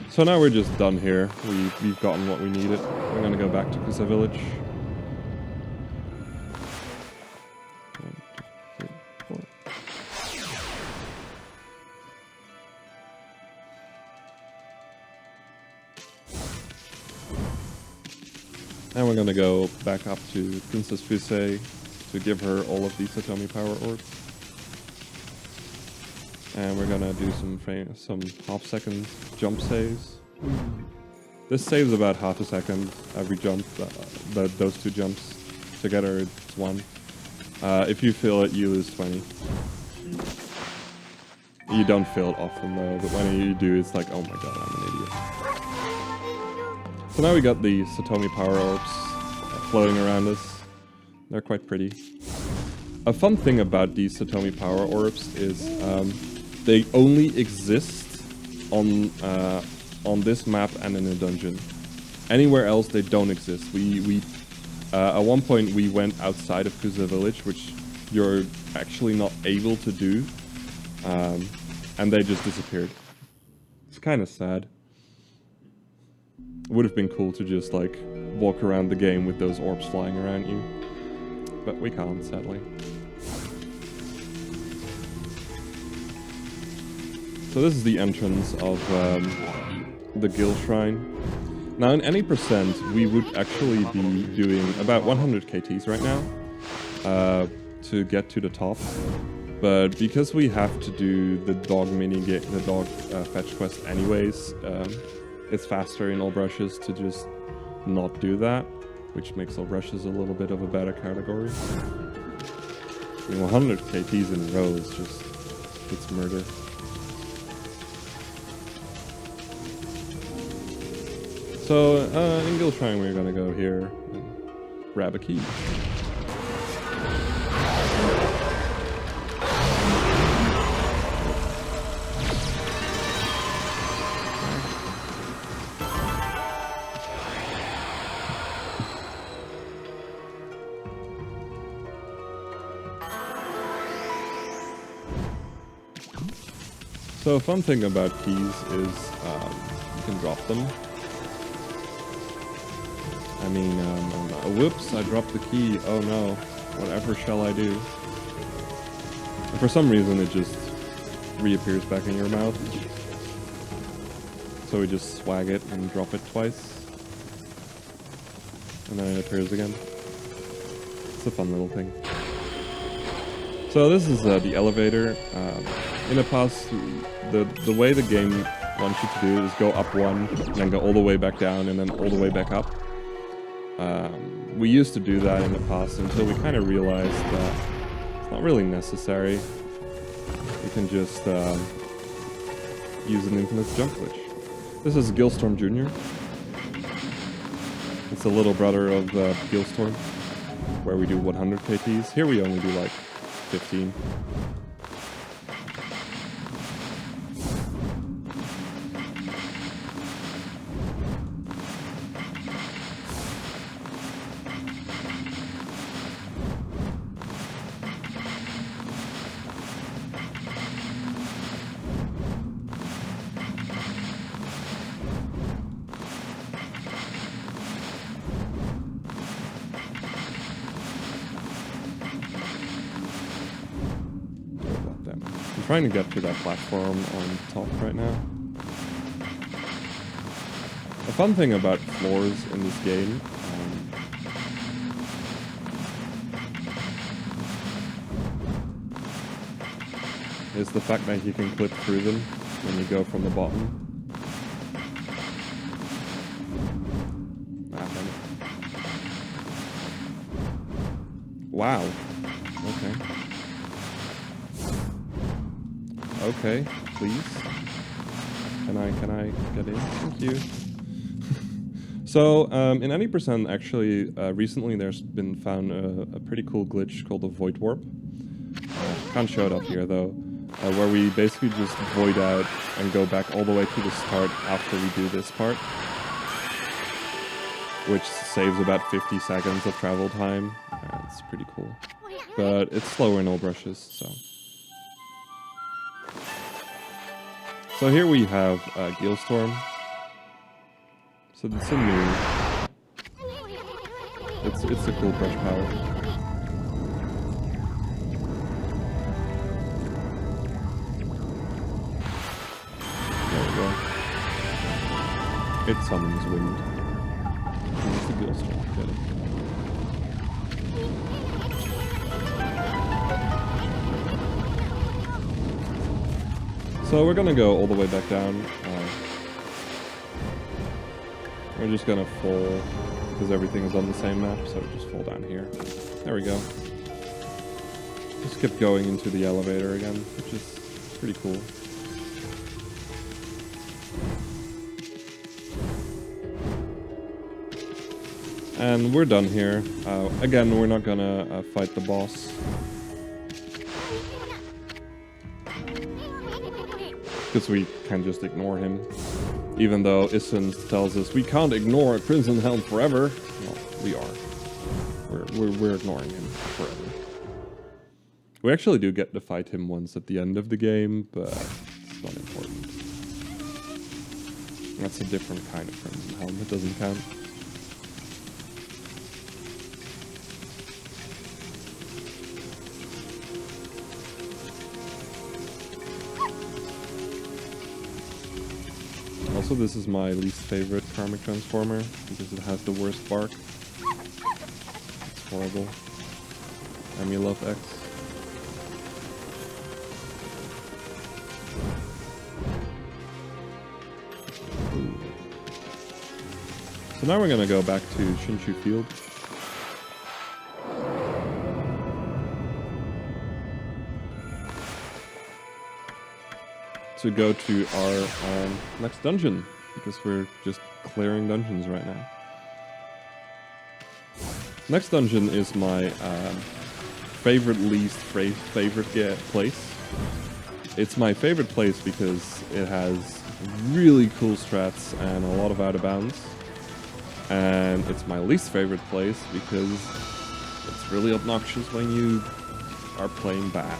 So now we're just done here. We've gotten what we needed. We're gonna go back to Kusa Village. 1, 2, 3, 4. And we're gonna go back up to Princess Fusei to give her all of these Satomi power orbs. And we're gonna do some half-second jump saves. This saves about half a second every jump. Those two jumps together, it's 1. If you fail it, you lose 20. You don't fail it often though, but when you do, it's like, oh my god, I'm an idiot. So now we got the Satomi power orbs floating around us. They're quite pretty. A fun thing about these Satomi power orbs is they only exist on this map and in a dungeon. Anywhere else, they don't exist. At one point we went outside of Kusa Village, which you're actually not able to do, and they just disappeared. It's kind of sad. It would have been cool to just like walk around the game with those orbs flying around you, but we can't, sadly. So this is the entrance of the Guild Shrine. Now in any percent, we would actually be doing about 100 KTs right now to get to the top. But because we have to do the dog fetch quest anyways, it's faster in all brushes to just not do that, which makes all brushes a little bit of a better category. I mean, 100 KTs in a row is just, it's murder. So, in Guild Shrine we're gonna go here and grab a key. So a fun thing about keys is you can drop them. I mean, whoops, I dropped the key. Oh no, whatever shall I do? And for some reason it just reappears back in your mouth. So we just swag it and drop it twice. And then it appears again. It's a fun little thing. So this is the elevator. In the past, the way the game wants you to do is go up one, and then go all the way back down, and then all the way back up. We used to do that in the past until we kind of realized that it's not really necessary. You can just use an infinite jump glitch. This is Gilstorm Jr. It's the little brother of Gilstorm, where we do 100 KTs. Here we only do like 15. I'm trying to get to that platform on top right now. A fun thing about floors in this game is the fact that you can clip through them when you go from the bottom. Wow. Okay. Okay, please. Can I get in? Thank you. So in any percent, actually, recently there's been found a pretty cool glitch called the void warp. Can't show it up here though, where we basically just void out and go back all the way to the start after we do this part, which saves about 50 seconds of travel time. It's pretty cool, but it's slower in all brushes. So here we have Gilstorm. So it's a new. It's a cool brush power. There we go. It summons wind. It's a Gilstorm. Get it. So we're gonna go all the way back down. We're just gonna fall, because everything is on the same map, so just fall down here. There we go. Just keep going into the elevator again, which is pretty cool. And we're done here. Again, we're not gonna fight the boss, because we can just ignore him. Even though Essence tells us we can't ignore a Crimson Helm forever. Well, we are. We're ignoring him forever. We actually do get to fight him once at the end of the game, but it's not important. That's a different kind of Crimson Helm. It doesn't count. Also, this is my least favorite Karmic Transformer, because it has the worst bark. It's horrible. Amy love X. Ooh. So now we're gonna go back to Shinshu Field. To go to our next dungeon, because we're just clearing dungeons right now. Next dungeon is my favorite place. It's my favorite place because it has really cool strats and a lot of out of bounds. And it's my least favorite place because it's really obnoxious when you are playing bad.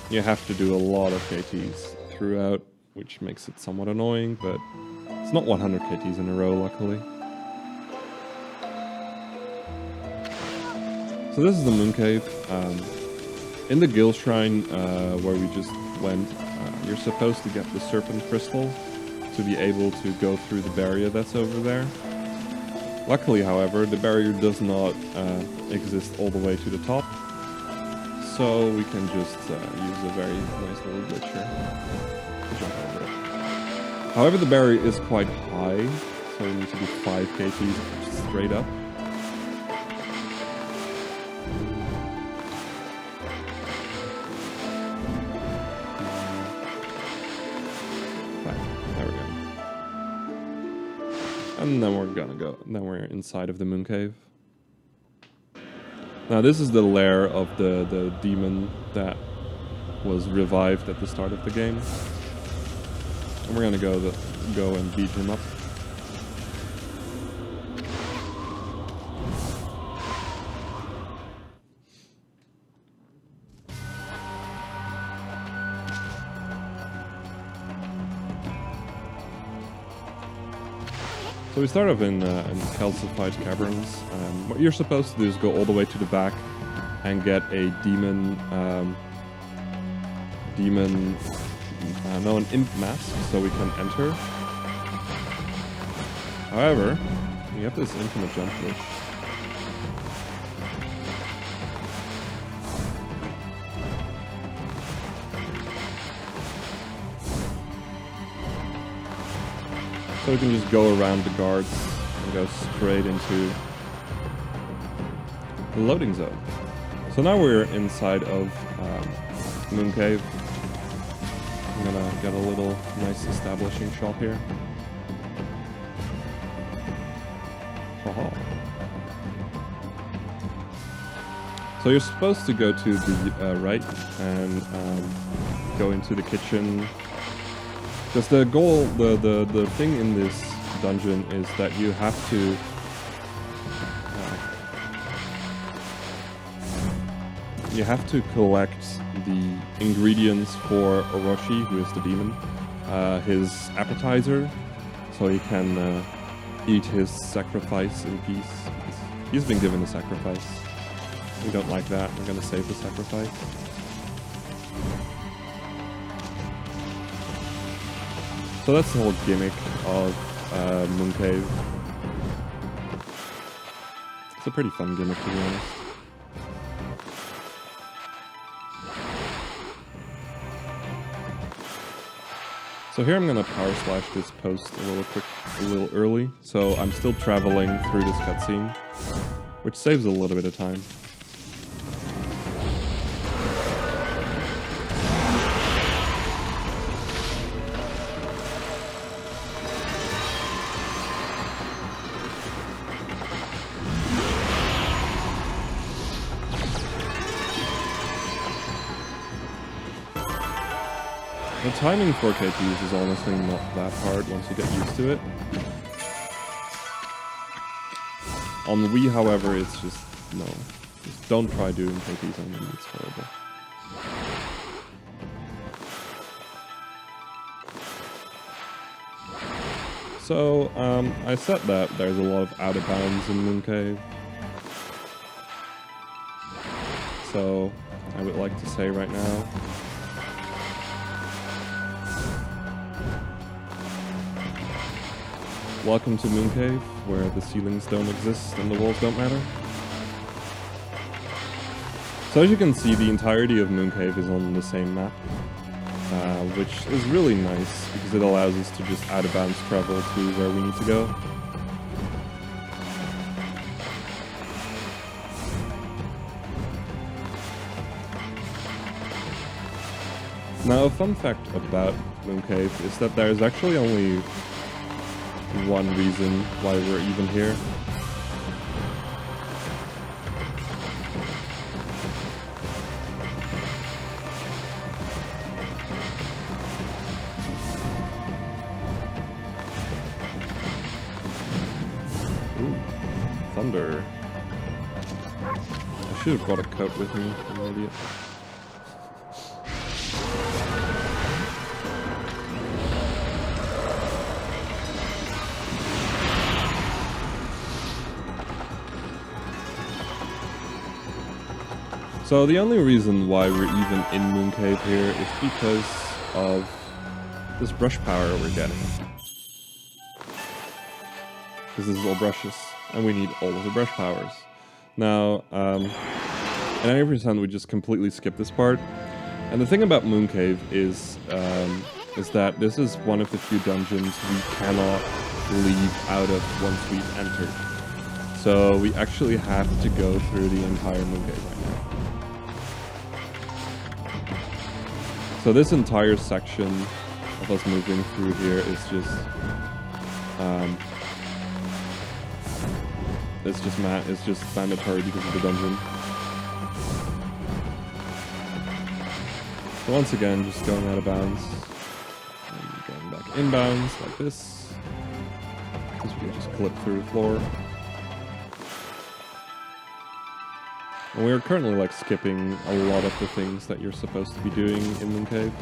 You have to do a lot of KTs throughout, which makes it somewhat annoying, but it's not 100 KTs in a row, luckily. So this is the Moon Cave. In the Gil Shrine, where we just went, you're supposed to get the Serpent Crystal to be able to go through the barrier that's over there. Luckily, however, the barrier does not exist all the way to the top. So we can just use a very nice little glitch here to jump over it. However, the barrier is quite high, so we need to do 5 KTs straight up. There we go. And then we're gonna go. Then we're inside of the Moon Cave. Now this is the lair of the demon that was revived at the start of the game. And we're gonna go and beat him up. So we start off in calcified caverns. What you're supposed to do is go all the way to the back and get a an imp mask, so we can enter. However, we have this infinite jump glitch. So we can just go around the guards and go straight into the loading zone. So now we're inside of Moon Cave. I'm gonna get a little nice establishing shot here. So you're supposed to go to the right and go into the kitchen. Because the goal, the thing in this dungeon is that you have to collect the ingredients for Orochi, who is the demon, his appetizer, so he can eat his sacrifice in peace. He's been given a sacrifice. We don't like that. We're gonna save the sacrifice. So that's the whole gimmick of Moon Cave. It's a pretty fun gimmick, to be honest. So here I'm gonna power slash this post a little early, so I'm still traveling through this cutscene, which saves a little bit of time. The timing for KPs is honestly not that hard once you get used to it. On the Wii, however, it's just, no. Just don't try doing KPs on the Wii, it's horrible. So, I said that there's a lot of out of bounds in Moon Cave. So, I would like to say right now, welcome to Moon Cave, where the ceilings don't exist and the walls don't matter. So as you can see, the entirety of Moon Cave is on the same map, which is really nice because it allows us to just out of bounds travel to where we need to go. Now, a fun fact about Moon Cave is that there is actually only one reason why we're even here. Ooh, thunder. I should have brought a coat with me, I'm an idiot. So the only reason why we're even in Moon Cave here is because of this brush power we're getting. Because this is all brushes, and we need all of the brush powers. Now, in 90% we just completely skip this part. And the thing about Moon Cave is that this is one of the few dungeons we cannot leave out of once we've entered. So we actually have to go through the entire Moon Cave right now. So this entire section of us moving through here is just, it's just mandatory because of the dungeon. So once again, just going out of bounds, and going back inbounds like this, because we can just clip through the floor. And we are currently like skipping a lot of the things that you're supposed to be doing in Moon Cave.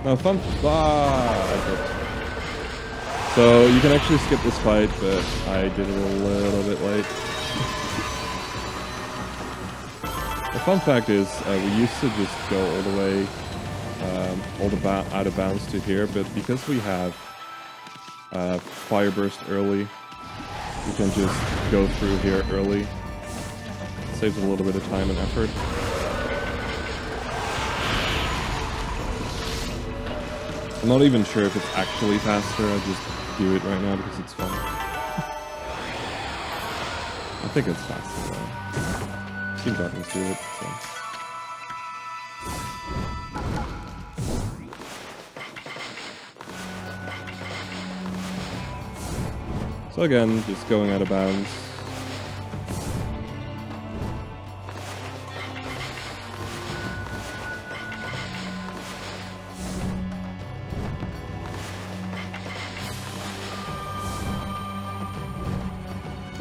Now so you can actually skip this fight, but I did it a little bit late. The fun fact is, we used to just go all the way, out of bounds to here, but because we have Fire Burst early, we can just go through here early. It saves a little bit of time and effort. I'm not even sure if it's actually faster, I just do it right now because it's fun. I think it's faster though. been gotten through it, so. So again, just going out of bounds.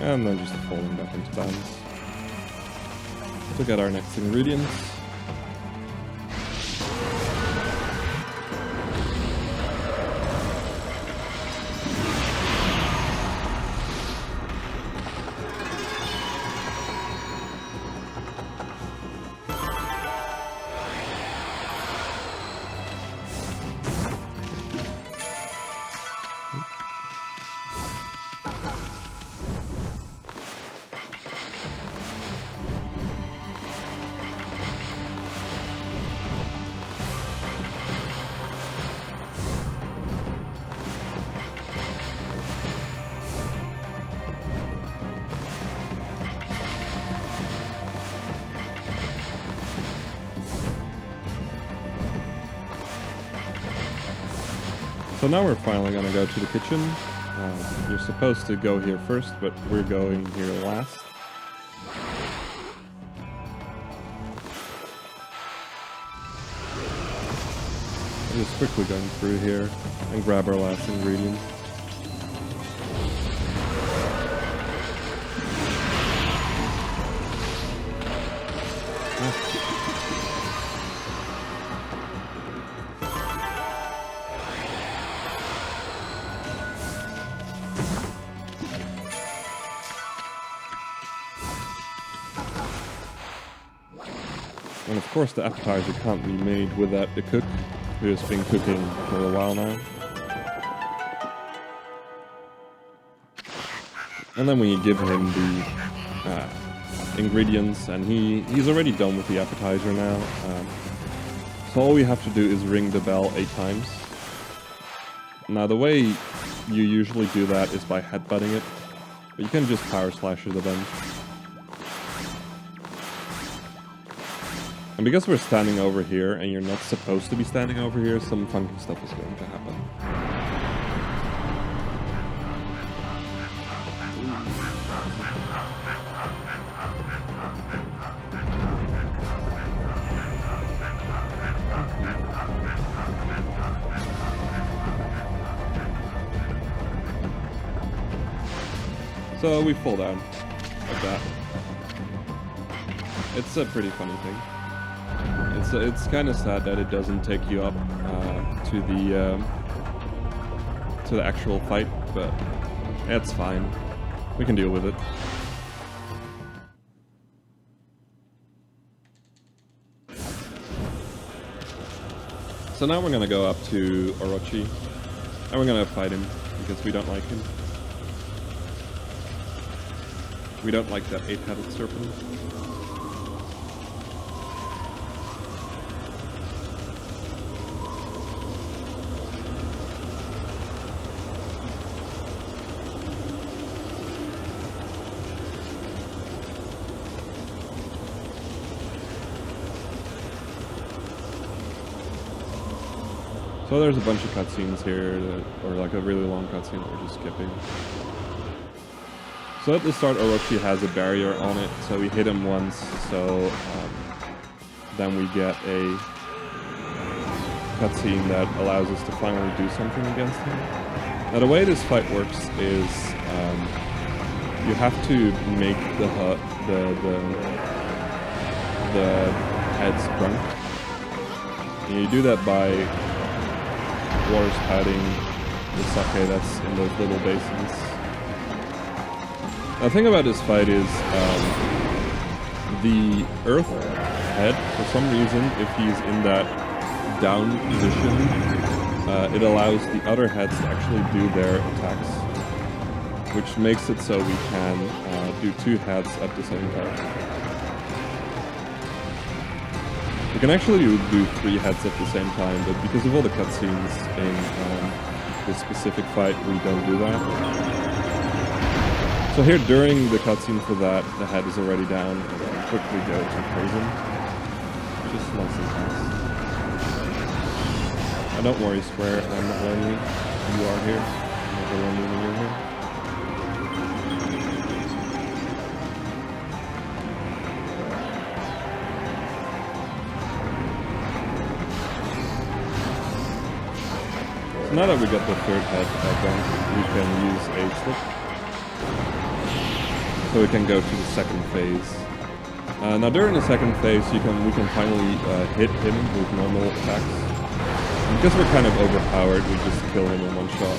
And then just falling back into bounds. To get our next ingredients. So now we're finally gonna go to the kitchen. You're supposed to go here first, but we're going here last. We're just quickly going through here and grab our last ingredient. And of course the appetizer can't be made without the cook, who has been cooking for a while now. And then when you give him the ingredients, and he's already done with the appetizer now, so all we have to do is ring the bell 8 times. Now the way you usually do that is by headbutting it, but you can just power slash the bench. And because we're standing over here, and you're not supposed to be standing over here, some funky stuff is going to happen. So we fall down like that. It's a pretty funny thing. It's kind of sad that it doesn't take you up to the actual fight, but it's fine. We can deal with it. So now we're gonna go up to Orochi, and we're gonna fight him because we don't like him. We don't like that 8-headed serpent. So there's a bunch of cutscenes here, or like a really long cutscene that we're just skipping. So at the start, Orochi has a barrier on it, so we hit him once, so then we get a cutscene that allows us to finally do something against him. Now the way this fight works is you have to make the heads drunk. And you do that by water spouting the sake that's in those little basins. The thing about this fight is the earth head, for some reason, if he's in that down position, it allows the other heads to actually do their attacks, which makes it so we can do 2 heads at the same time. We can actually do 3 heads at the same time, but because of all the cutscenes in this specific fight, we don't do that. So here during the cutscene for that, the head is already down, and then quickly go to prison. Just nice and fast. Don't worry, Square, I'm not lonely. You are here. I'm never lonely when you're here. So now that we got the third head done, we can use a slip. So we can go to the second phase. Now during the second phase, we can finally hit him with normal attacks. And because we're kind of overpowered, we just kill him in one shot.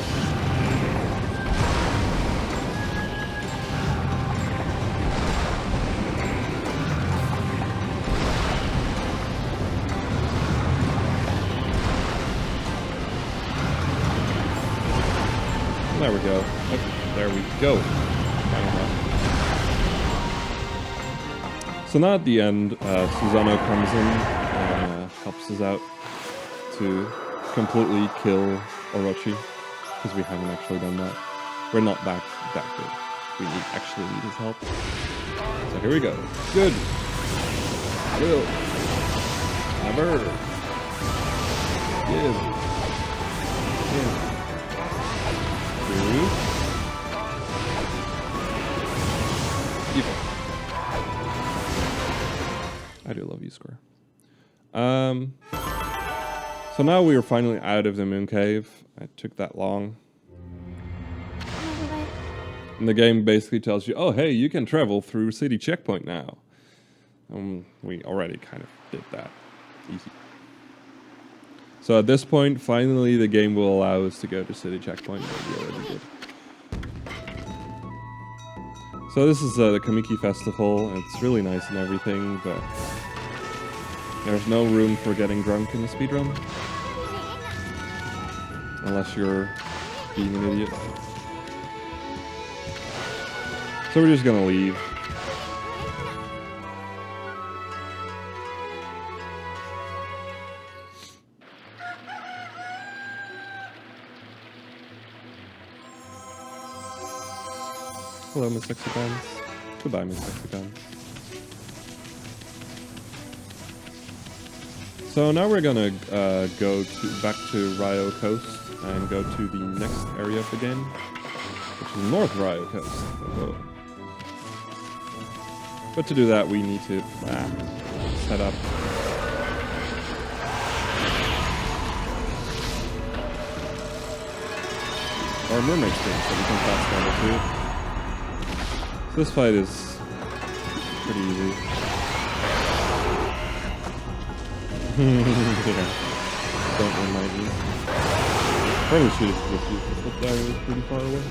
There we go. Oh, there we go. So now at the end, Susano comes in and helps us out to completely kill Orochi, because we haven't actually done that. We're not that good. We actually need his help. So here we go. Good. Will. Never. Give. Give. Two. Evil. I do love you, Square. So now we are finally out of the moon cave. It took that long. And the game basically tells you, oh hey, you can travel through city checkpoint now. We already kind of did that. Easy. So at this point, finally the game will allow us to go to city checkpoint, but we already did. So this is the Kamiki Festival. It's really nice and everything, but there's no room for getting drunk in the speedrun. Unless you're being an idiot. So we're just gonna leave. Hello, Miss Sexy Pants. Goodbye, Miss Sexy Pants. So now we're gonna go back to Ryo Coast and go to the next area of the game, which is North Ryo Coast. Whoa. But to do that, we need to set up. Our mermaid stage, so we can fast travel too. So this fight is pretty easy. Yeah. Don't remind me. Probably should have just used the flip dagger, it was pretty far away.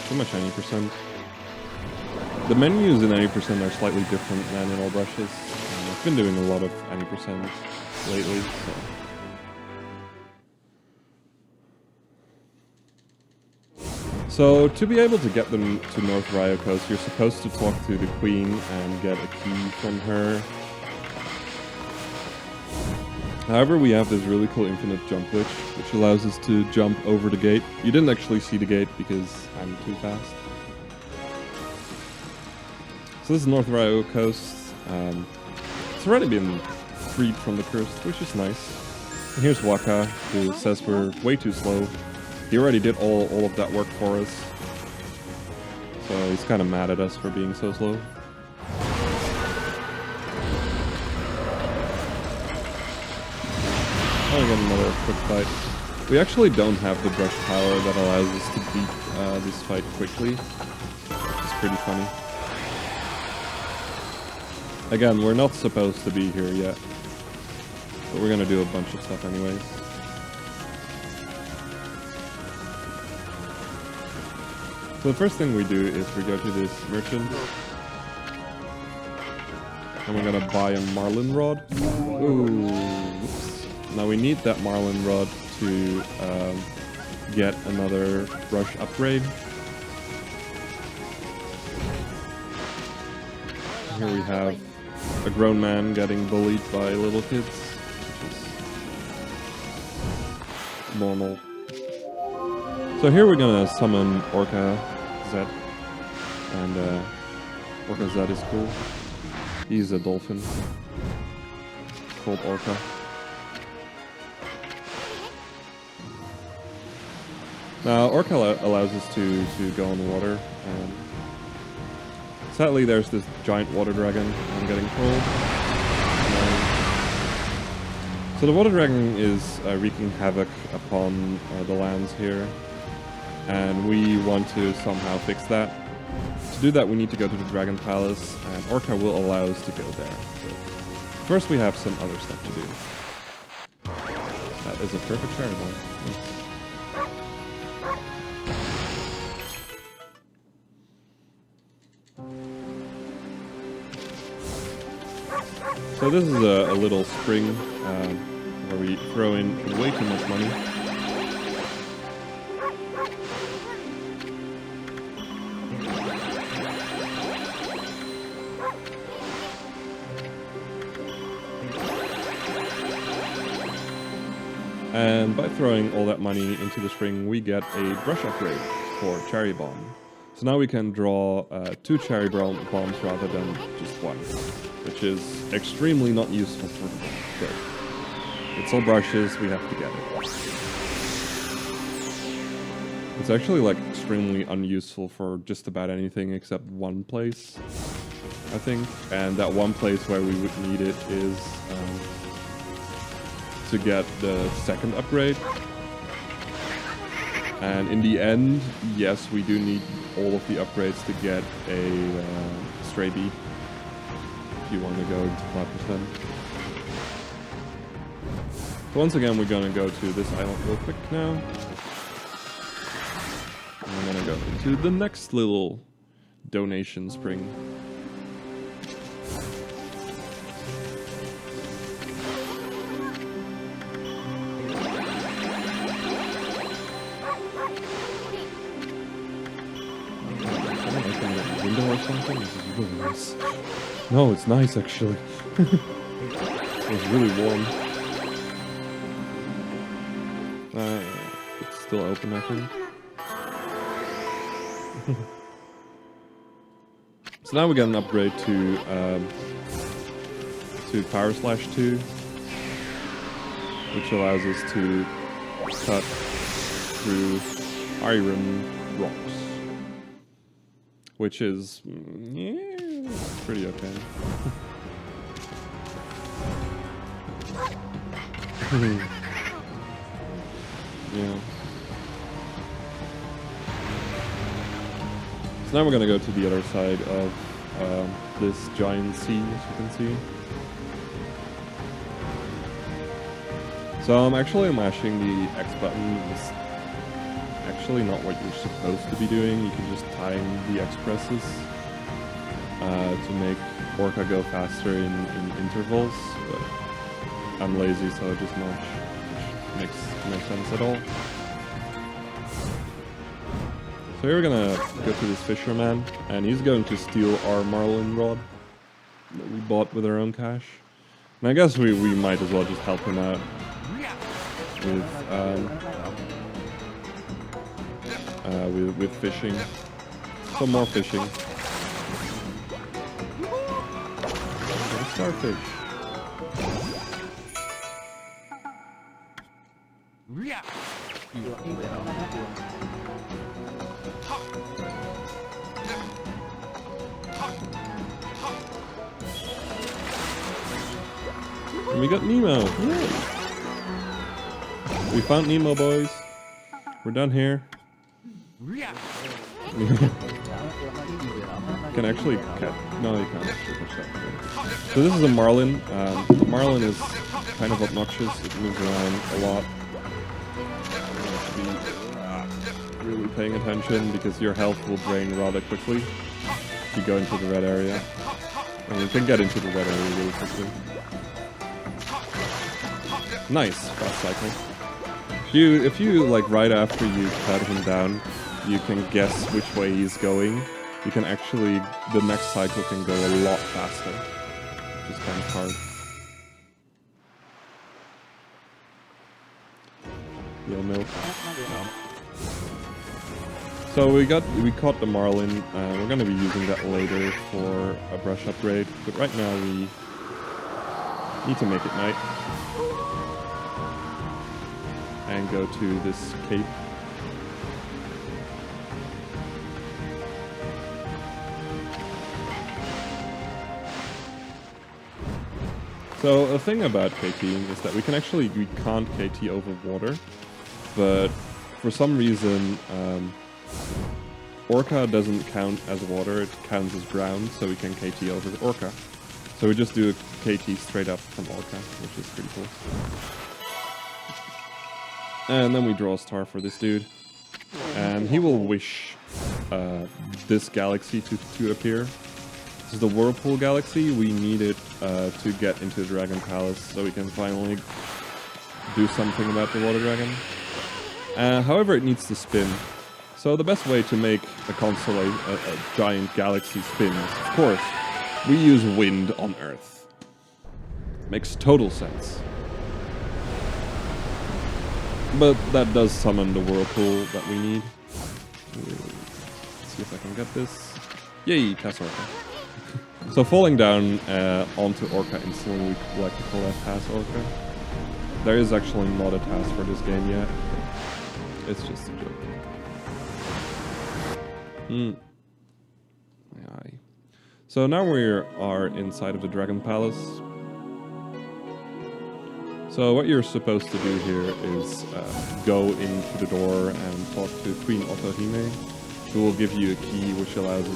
Too much 90%. The menus in 90% are slightly different than in all brushes. I've been doing a lot of 90% lately, so. So, to be able to get them to North Ryo Coast, you're supposed to talk to the Queen and get a key from her. However, we have this really cool infinite jump glitch, which allows us to jump over the gate. You didn't actually see the gate because I'm too fast. So this is North Ryo Coast. It's already been freed from the curse, which is nice. And here's Waka, who says we're way too slow. He already did all of that work for us. So he's kind of mad at us for being so slow. Oh, we got another quick fight. We actually don't have the brush power that allows us to beat this fight quickly. Which is pretty funny. Again, we're not supposed to be here yet. But we're gonna do a bunch of stuff anyways. So the first thing we do is we go to this merchant. And we're gonna buy a Marlin Rod. Ooh, whoops. Now we need that Marlin Rod to get another brush upgrade. Here we have a grown man getting bullied by little kids, which is normal. So here we're gonna summon Orca Z, and Orca Z is cool. He's a dolphin called Orca. Now Orca allows us to go on the water. Sadly, there's this giant water dragon I'm getting pulled. So the water dragon is wreaking havoc upon the lands here, and we want to somehow fix that. To do that, we need to go to the Dragon Palace, and Orca will allow us to go there. So first, we have some other stuff to do. That is a perfect cherry bomb. Yes. So this is a little spring where we throw in way too much money. And by throwing all that money into the spring, we get a brush upgrade for Cherry Bomb. So now we can draw 2 Cherry Bombs rather than just 1, which is extremely not useful for the build. It's all brushes, we have to get it. It's actually like extremely unuseful for just about anything except one place, I think. And that one place where we would need it is to get the second upgrade. And in the end, yes, we do need all of the upgrades to get a stray bee. If you want to go into 5%. So once again, we're gonna go to this island real quick now. And I'm gonna go into the next little donation spring. Window or something? This is really nice. No, it's nice actually. It's really warm. It's still open, I think. So now we get an upgrade to Power Slash 2, which allows us to cut through iron rocks, which is yeah, pretty okay. Yeah. So now we're gonna go to the other side of this giant sea, as you can see. So I'm actually mashing the X button. It's actually not what you're supposed to be doing. You can just time the X presses to make Orca go faster in intervals, but I'm lazy, so I just mash, which makes no sense at all. So here we're gonna go to this fisherman, and he's going to steal our marlin rod that we bought with our own cash. And I guess we might as well just help him out with fishing. Some more fishing. Starfish. And we got Nemo. Yay. We found Nemo, boys. We're done here. Can actually catch. No, you can't actually catch that. So this is a marlin. The marlin is kind of obnoxious. It moves around a lot. You have to be really paying attention because your health will drain rather quickly if you go into the red area. And you can get into the red area really quickly. Nice, fast cycle. If you like right after you cut him down, you can guess which way he's going. You can actually, the next cycle can go a lot faster. which is kind of hard. Real milk. No. So we caught the marlin. We're gonna be using that later for a brush upgrade, but right now we need to make it night and go to this cape. So the thing about KTing is that we can't KT over water, but for some reason Orca doesn't count as water, it counts as ground, so we can KT over the Orca. So we just do a KT straight up from Orca, which is pretty cool. And then we draw a star for this dude, and he will wish this galaxy to appear. This is the Whirlpool Galaxy. We need it to get into the Dragon Palace so we can finally do something about the Water Dragon. However, it needs to spin. So the best way to make a giant galaxy spin is, of course, we use wind on Earth. Makes total sense. But that does summon the Whirlpool that we need. Let's see if I can get this. Yay, Task Orca. So falling down onto Orca instantly, we like to call that Task Orca. There is actually not a task for this game yet. It's just a joke. Aye. So now we are inside of the Dragon Palace. So what you're supposed to do here is go into the door and talk to Queen Otohime, who will give you a key which allows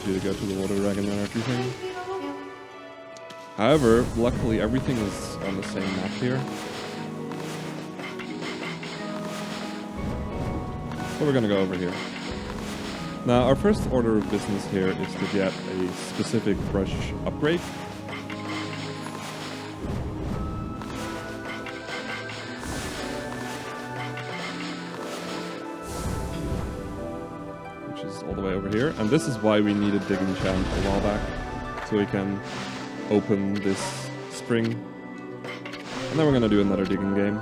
you to go to the Water Dragon and everything. However, luckily everything is on the same map here. So we're gonna go over here. Now our first order of business here is to get a specific brush upgrade. All the way over here, and this is why we needed Digging Champ a while back, so we can open this spring, and then we're gonna do another digging game.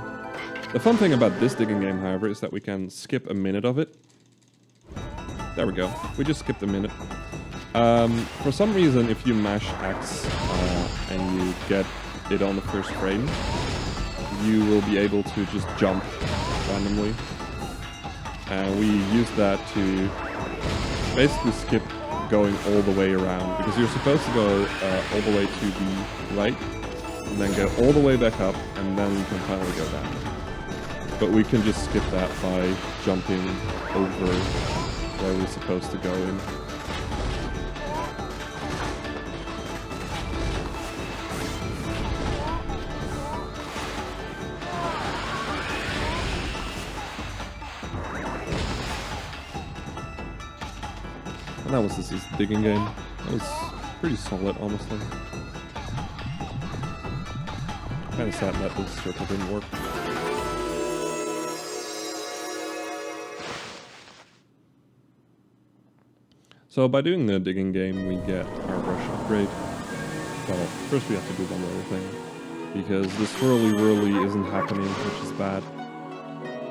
The fun thing about this digging game, however, is that we can skip a minute of it. There we go, we just skipped a minute. For some reason, if you mash X and you get it on the first frame, you will be able to just jump randomly, and we use that to basically skip going all the way around, because you're supposed to go all the way to the right and then go all the way back up, and then you can finally go down. But we can just skip that by jumping over where we're supposed to go in. That was this digging game. That was pretty solid, honestly. Kind of sad that this circle didn't work. So by doing the digging game, we get our brush upgrade. Well, first we have to do one little thing, because this swirly-whirly isn't happening, which is bad.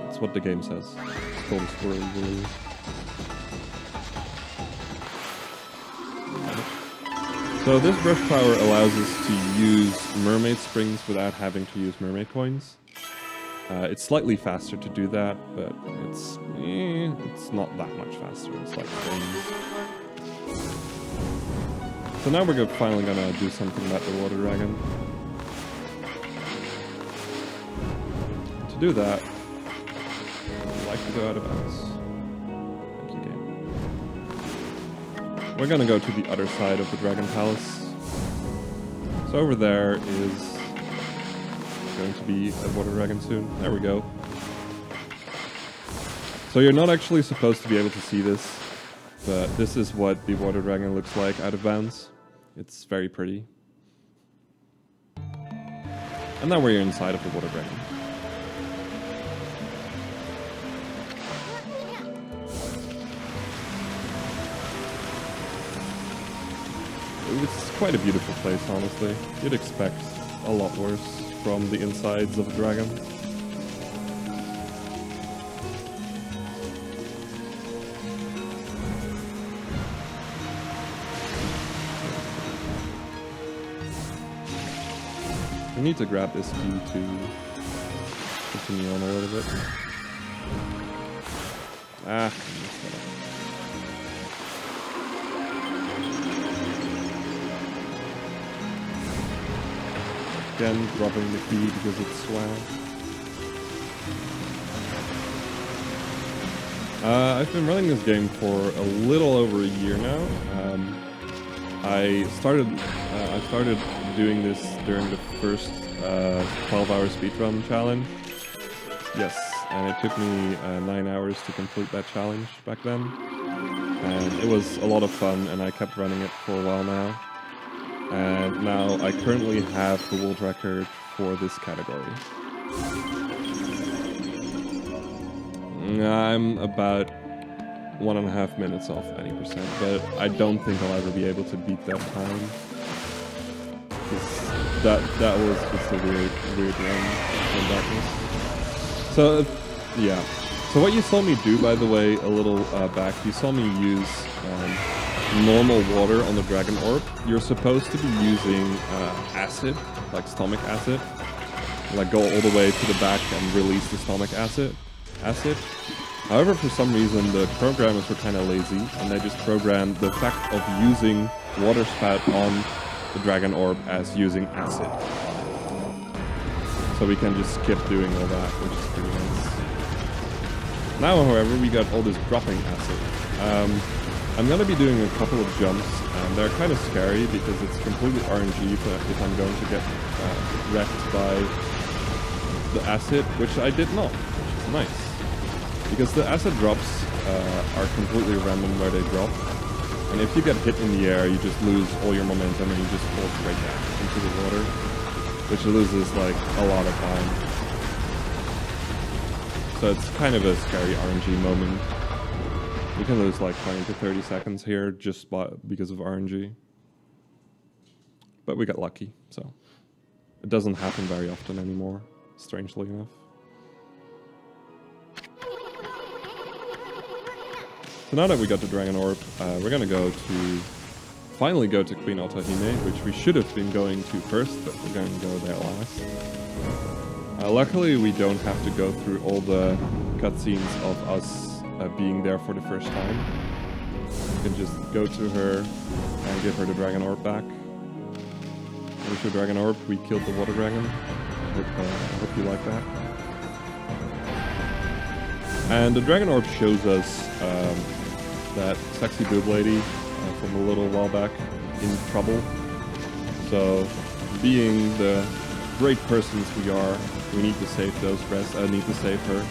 That's what the game says. It's called swirly-whirly. So this brush power allows us to use mermaid springs without having to use mermaid coins. It's slightly faster to do that, but it's not that much faster. It's like frames. So now we're finally gonna do something about the Water Dragon. To do that, I'd like to go out of bounds. We're gonna go to the other side of the Dragon Palace. So over there is going to be a Water Dragon soon. There we go. So you're not actually supposed to be able to see this, but this is what the Water Dragon looks like out of bounds. It's very pretty. And now we're inside of the Water Dragon. it's quite a beautiful place, honestly. You'd expect a lot worse from the insides of a dragon. We need to grab this key to continue on a little bit. Ah, again, dropping the key because it's swag. I've been running this game for a little over a year now. I started doing this during the first 12-hour speedrun challenge. Yes, and it took me 9 hours to complete that challenge back then. And it was a lot of fun, and I kept running it for a while now. And now I currently have the world record for this category. I'm about 1.5 minutes off any percent, but I don't think I'll ever be able to beat that time. That was just a weird run in darkness. So yeah. So what you saw me do, by the way, a little back, you saw me use normal water on the dragon orb. You're supposed to be using acid, like stomach acid, like go all the way to the back and release the stomach acid. However, for some reason, the programmers were kind of lazy, and they just programmed the fact of using water spout on the dragon orb as using acid. So we can just skip doing all that, which is pretty nice. Now, however, we got all this dropping acid. I'm going to be doing a couple of jumps, and they're kind of scary because it's completely RNG if I'm going to get wrecked by the acid, which I did not, which is nice. Because the acid drops are completely random where they drop. And if you get hit in the air, you just lose all your momentum and you just fall straight down into the water. Which loses like a lot of time. So it's kind of a scary RNG moment. You can lose like 20 to 30 seconds here just because of RNG. But we got lucky, so. It doesn't happen very often anymore, strangely enough. So now that we got the Dragon Orb, we're gonna finally go to Queen Otahime, which we should have been going to first, but we're going to go there last. Luckily, we don't have to go through all the cutscenes of us being there for the first time. We can just go to her and give her the Dragon Orb back. Here's your Dragon Orb. We killed the Water Dragon. Hope you like that. And the Dragon Orb shows us that sexy boob lady from a little while back in trouble. So, being the great persons we are, we need to save those breasts. I need to save her.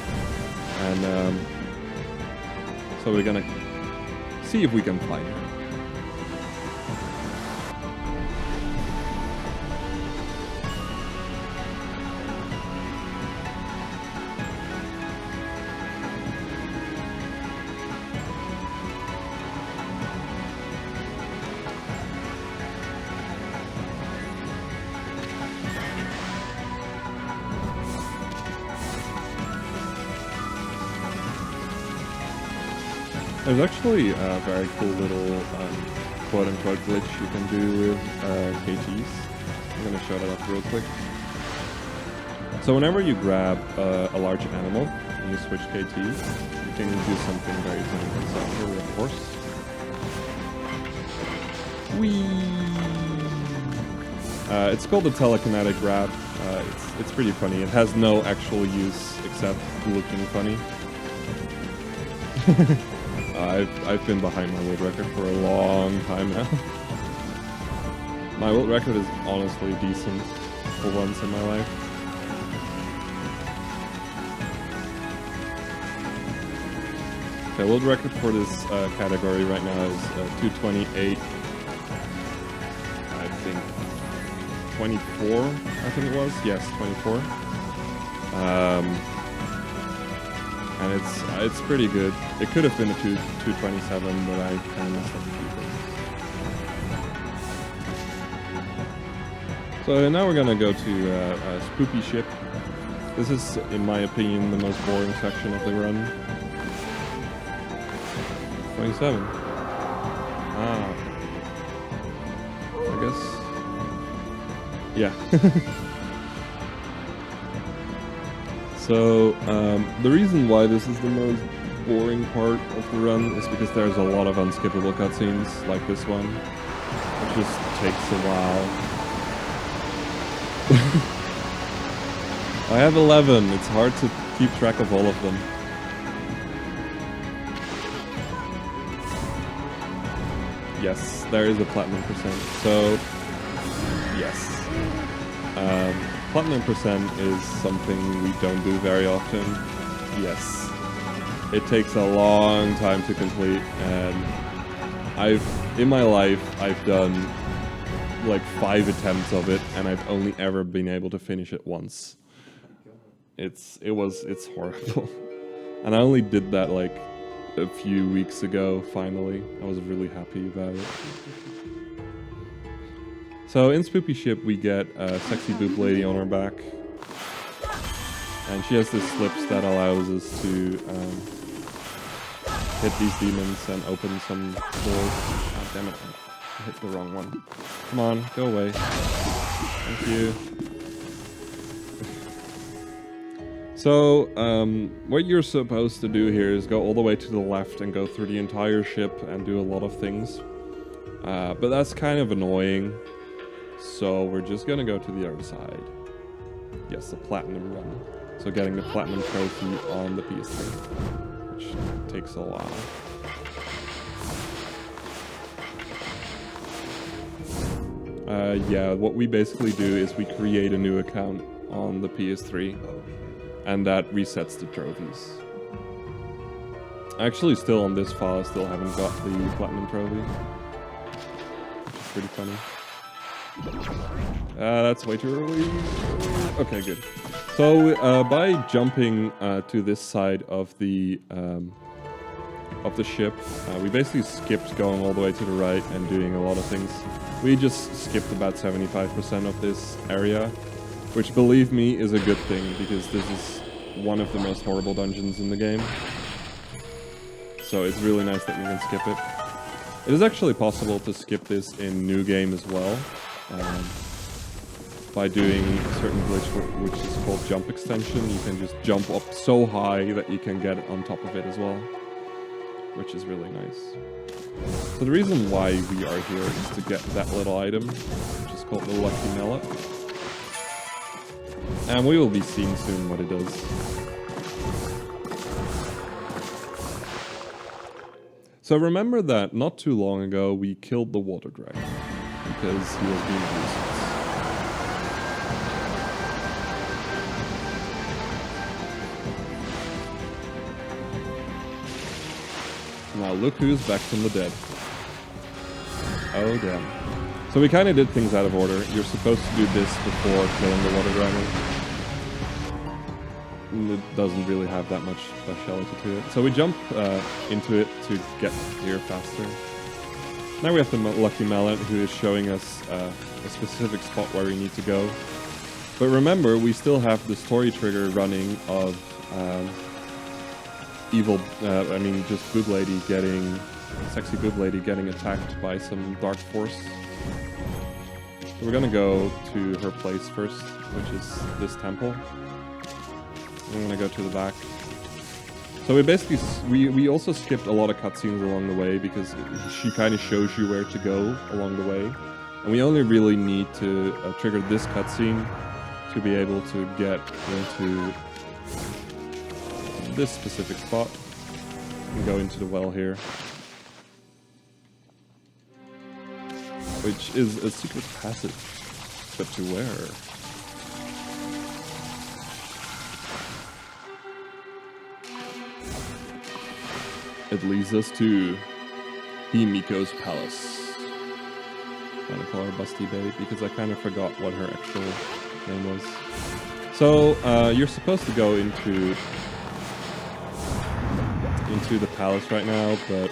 And so we're gonna see if we can find her. There's actually a very cool little quote-unquote glitch you can do with KTs. I'm going to show that up real quick. So whenever you grab a large animal and you switch KTs, you can do something very funny. So here we have a horse. Whee! It's called the telekinetic grab. It's pretty funny. It has no actual use except looking funny. I've been behind my world record for a long time now. My world record is honestly decent for once in my life. Okay, world record for this category right now is 228. I think 24. I think it was. Yes, 24. And it's pretty good. It could have been a 227, but I kind of messed up a few So now we're gonna go to a spoopy ship. This is, in my opinion, the most boring section of the run. 27. Ah. I guess. Yeah. So, the reason why this is the most boring part of the run is because there's a lot of unskippable cutscenes, like this one. It just takes a while. I have 11, it's hard to keep track of all of them. Yes, there is a platinum percent, so yes. Platinum percent is something we don't do very often. Yes. It takes a long time to complete, and in my life, I've done like 5 attempts of it, and I've only ever been able to finish it once. It's horrible. And I only did that like a few weeks ago, finally. I was really happy about it. So in Spoopy Ship we get a sexy boob lady on our back. And she has this slips that allows us to hit these demons and open some doors. Ah, damn it. I hit the wrong one. Come on, go away. Thank you. So, what you're supposed to do here is go all the way to the left and go through the entire ship and do a lot of things. But that's kind of annoying. So we're just gonna go to the other side. Yes, the platinum run. So getting the platinum trophy on the PS3, which takes a while. Yeah, what we basically do is we create a new account on the PS3, and that resets the trophies. Actually, still on this file, I still haven't got the platinum trophy, which is pretty funny. That's way too early. Okay, good. So by jumping to this side of the ship, we basically skipped going all the way to the right and doing a lot of things. We just skipped about 75% of this area, which, believe me, is a good thing, because this is one of the most horrible dungeons in the game. So it's really nice that we can skip it. It is actually possible to skip this in New Game as well, by doing a certain glitch which is called jump extension. You can just jump up so high that you can get on top of it as well, which is really nice. So the reason why we are here is to get that little item, which is called the Lucky Mallet. And we will be seeing soon what it does. So remember that not too long ago we killed the water dragon because he was being useless. Now look who's back from the dead. Oh damn. So we kind of did things out of order. You're supposed to do this before killing the water dragon. It doesn't really have that much speciality to it. So we jump into it to get here faster. Now we have the Lucky Mallet, who is showing us a specific spot where we need to go. But remember, we still have the story trigger running of just sexy boob lady getting attacked by some dark force. So we're gonna go to her place first, which is this temple. I'm gonna go to the back. So we basically, we also skipped a lot of cutscenes along the way because she kind of shows you where to go along the way. And we only really need to trigger this cutscene to be able to get into this specific spot and go into the well here. Which is a secret passage, but to where? It leads us to Himiko's palace. I'm gonna call her Busty Babe because I kind of forgot what her actual name was. So you're supposed to go into the palace right now, but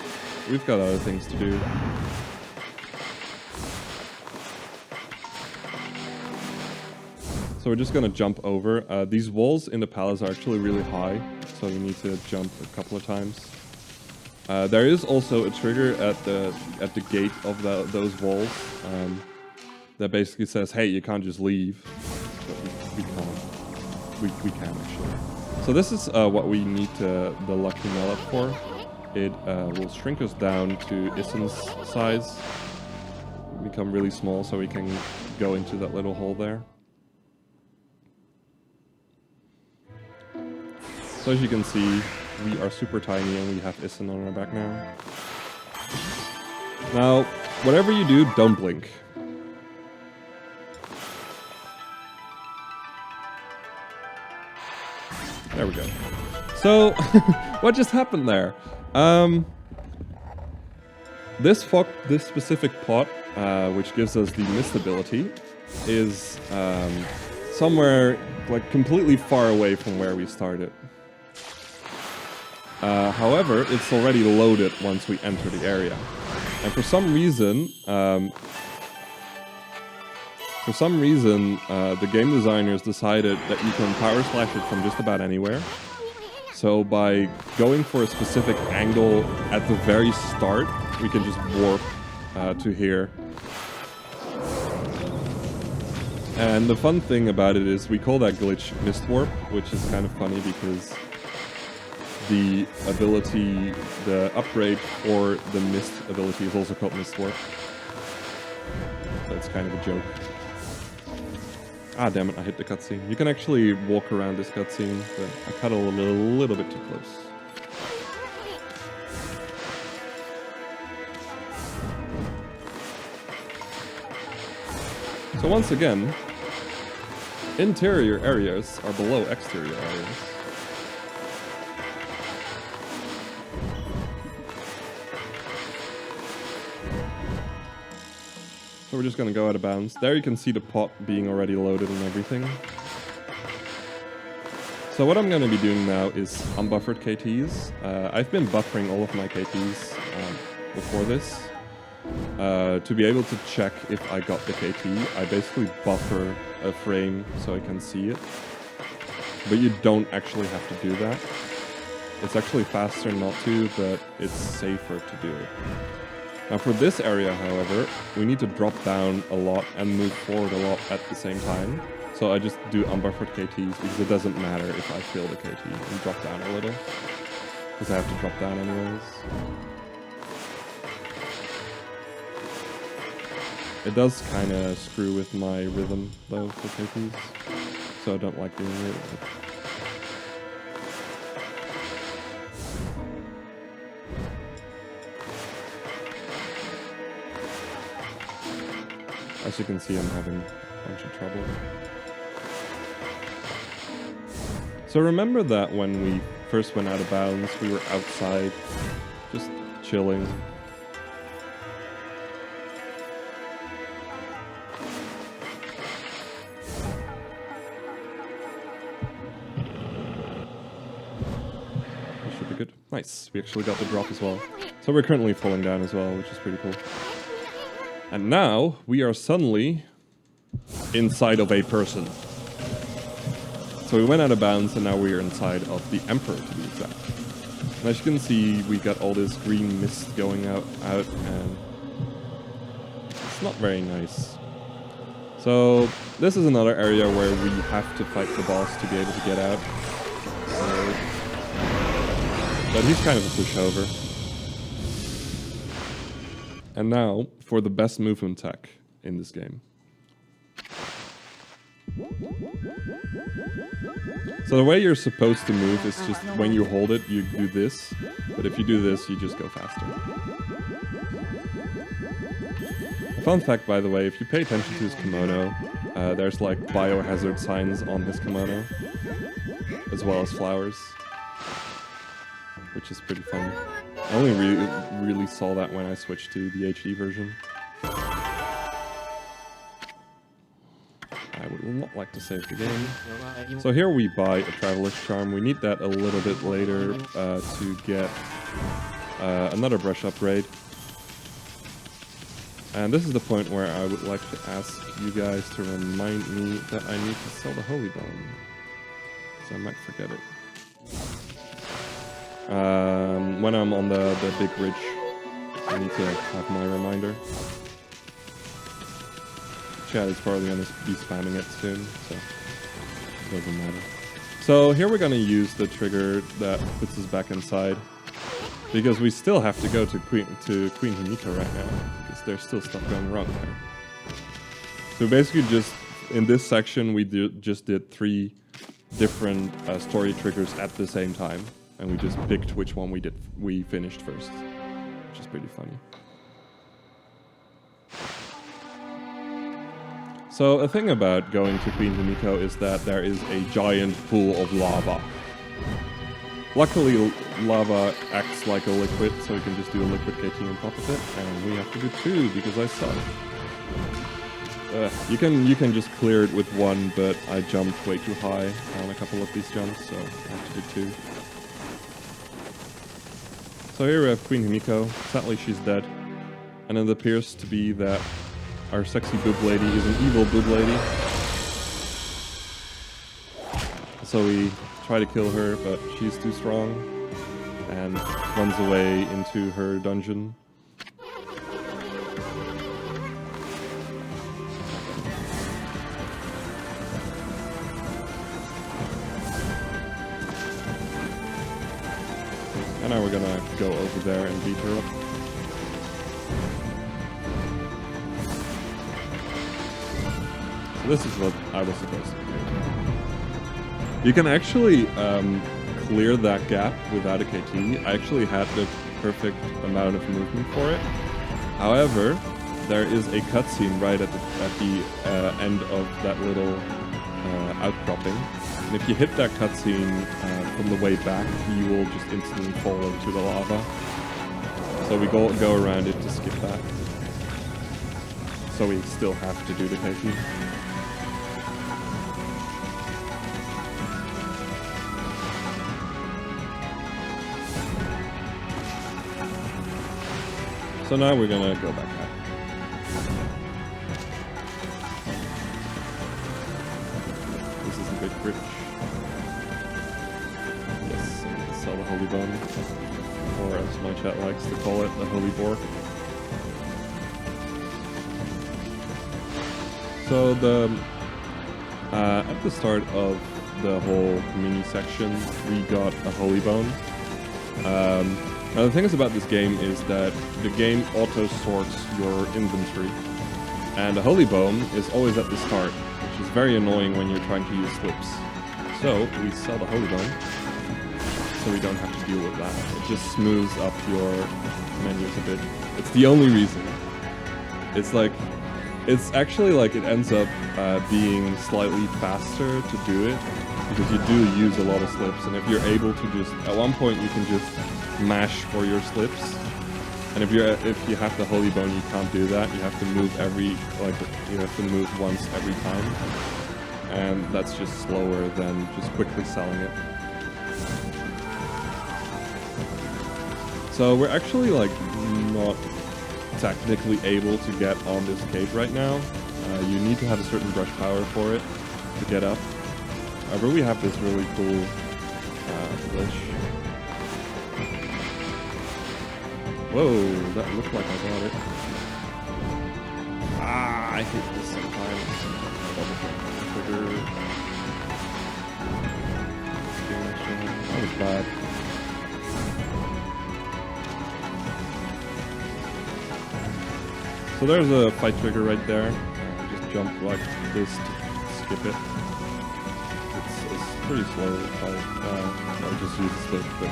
we've got other things to do. So we're just gonna jump over. These walls in the palace are actually really high, so we need to jump a couple of times. There is also a trigger at the gate of those walls that basically says, "Hey, you can't just leave." But we can't. We can actually. So this is what we need the lucky mallet for. It will shrink us down to Issen's size, become really small, so we can go into that little hole there. So as you can see, we are super tiny and we have Issen on our back now. Now, whatever you do, don't blink. There we go. So, what just happened there? This specific pot, which gives us the mist ability, is somewhere like completely far away from where we started. However, it's already loaded once we enter the area. And for some reason, the game designers decided that you can power slash it from just about anywhere. So by going for a specific angle at the very start, we can just warp to here. And the fun thing about it is we call that glitch mist warp, which is kind of funny because the ability, the upgrade for the mist ability is also called mist warp. So it's kind of a joke. Ah, damn it, I hit the cutscene. You can actually walk around this cutscene, but I cut a little bit too close. So once again, interior areas are below exterior areas. So we're just going to go out of bounds. There you can see the pot being already loaded and everything. So what I'm going to be doing now is unbuffered KTs. I've been buffering all of my KTs before this. To be able to check if I got the KT, I basically buffer a frame so I can see it. But you don't actually have to do that. It's actually faster not to, but it's safer to do it. Now for this area, however, we need to drop down a lot and move forward a lot at the same time. So I just do unbuffered KTs because it doesn't matter if I fill the KT and drop down a little. Because I have to drop down anyways. It does kind of screw with my rhythm though for KTs. So I don't like doing it. As you can see, I'm having a bunch of trouble. So remember that when we first went out of bounds, we were outside, just chilling. That should be good. Nice, we actually got the drop as well. So we're currently falling down as well, which is pretty cool. And now, we are suddenly inside of a person. So we went out of bounds and now we are inside of the Emperor to be exact. And as you can see, we got all this green mist going out and it's not very nice. So this is another area where we have to fight the boss to be able to get out. But he's kind of a pushover. And now, for the best movement tech in this game. So the way you're supposed to move is just when you hold it, you do this. But if you do this, you just go faster. Fun fact, by the way, if you pay attention to his kimono, there's like biohazard signs on his kimono, as well as flowers, which is pretty fun. I only really saw that when I switched to the HD version. I would not like to save the game. So here we buy a Traveler's Charm. We need that a little bit later to get another brush upgrade. And this is the point where I would like to ask you guys to remind me that I need to sell the Holy Bone. So I might forget it. When I'm on the big bridge, I need to have my reminder. Chat is probably going to be spamming it soon, so it doesn't matter. So here we're going to use the trigger that puts us back inside, because we still have to go to Queen Himiko right now, because there's still stuff going wrong there. So basically just, in this section, we just did 3 different story triggers at the same time, and we just picked which one we finished first, which is pretty funny. So a thing about going to Queen Himiko is that there is a giant pool of lava. Luckily, lava acts like a liquid, so we can just do a liquid KT on top of it, and we have to do 2 because I suck. You can just clear it with 1, but I jumped way too high on a couple of these jumps, so I have to do 2. So here we have Queen Himiko. Sadly, she's dead, and it appears to be that our sexy boob lady is an evil boob lady. So we try to kill her, but she's too strong and runs away into her dungeon. And now we're gonna go over there and beat her up. So this is what I was supposed to do. You can actually clear that gap without a KT. I actually had the perfect amount of movement for it. However, there is a cutscene right at the end of that little outcropping. And if you hit that cutscene from the way back, you will just instantly fall into the lava. So we go around it to skip that. So we still have to do the KT. So now we're gonna go back out. This is a big bridge. Yes, and sell the Holy Bone, or as my chat likes to call it, the Holy Bork. So at the start of the whole mini section, we got a Holy Bone. Now the thing is about this game is that the game auto-sorts your inventory, and the Holy Bone is always at the start, which is very annoying when you're trying to use slips. So we sell the Holy Bone, so we don't have to deal with that. It just smooths up your menus a bit. It's the only reason. It's actually like it ends up being slightly faster to do it, because you do use a lot of slips, and if you're able to just, at one point you can just mash for your slips, and if you have the Holy Bone, you can't do that. You have to move you have to move once every time, and that's just slower than just quickly selling it. So we're actually like not technically able to get on this cave right now. You need to have a certain brush power for it to get up. However, we have this really cool glitch. Whoa, that looked like I got it. Ah, I hate this sometimes. Trigger. That was bad. So there's a fight trigger right there. Just jump like this to skip it. It's pretty slow fight. I'll just use the slip, but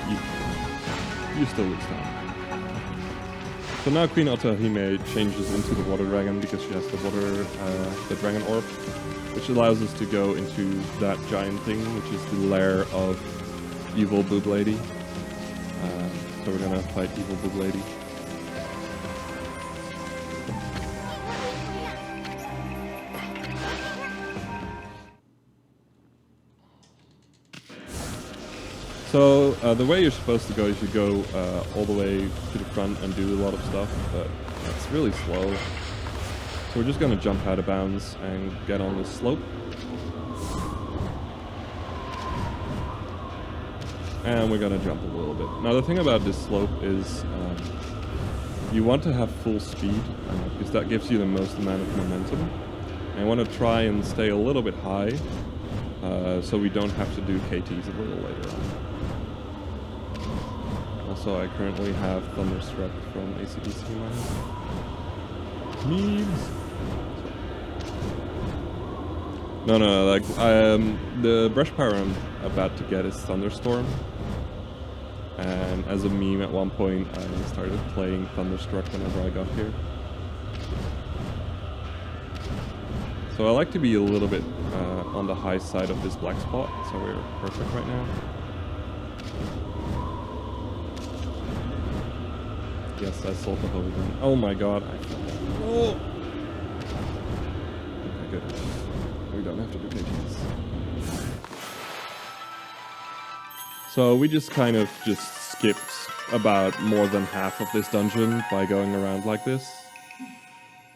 you still lose time. So now Queen Otahime changes into the water dragon because she has the dragon orb, which allows us to go into that giant thing, which is the lair of evil boob lady. So we're gonna fight evil boob lady. So the way you're supposed to go is you go all the way to the front and do a lot of stuff, but it's really slow. So we're just gonna jump out of bounds and get on this slope. And we're gonna jump a little bit. Now the thing about this slope is you want to have full speed because that gives you the most amount of momentum. And I want to try and stay a little bit high so we don't have to do KTs a little later on. Also, I currently have Thunderstruck from ACDC in my head. Memes! No, like, the brush power I'm about to get is Thunderstorm. And as a meme at one point, I started playing Thunderstruck whenever I got here. So I like to be a little bit on the high side of this black spot, so we're perfect right now. Yes, I sold the holy gun. Oh my god, I fell. Oh! Okay, good. We don't have to do KTs. So we just kind of skipped about more than half of this dungeon by going around like this.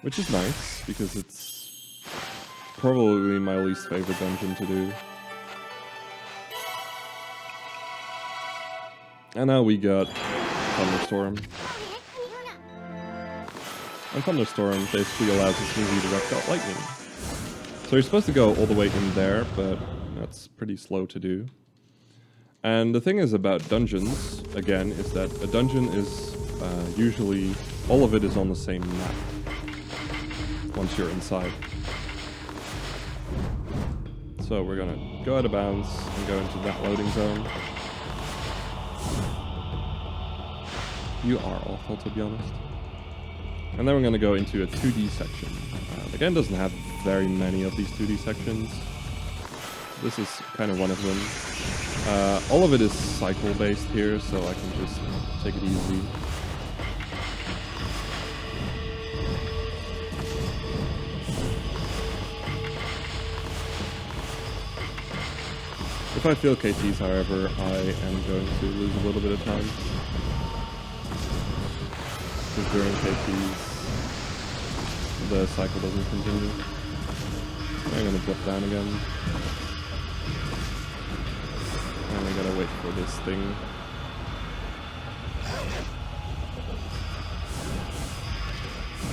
Which is nice, because it's probably my least favorite dungeon to do. And now we got Thunderstorm. And Thunderstorm basically allows us to redirect out lightning. So you're supposed to go all the way in there, but that's pretty slow to do. And the thing is about dungeons, again, is that a dungeon is usually, all of it is on the same map once you're inside. So we're gonna go out of bounds and go into that loading zone. You are awful, to be honest. And then we're going to go into a 2D section. The game doesn't have very many of these 2D sections. This is kind of one of them. All of it is cycle based here, so I can just take it easy. If I feel KTs, however, I am going to lose a little bit of time. Because during KTs, the cycle doesn't continue. I'm gonna drop down again. And I gotta wait for this thing.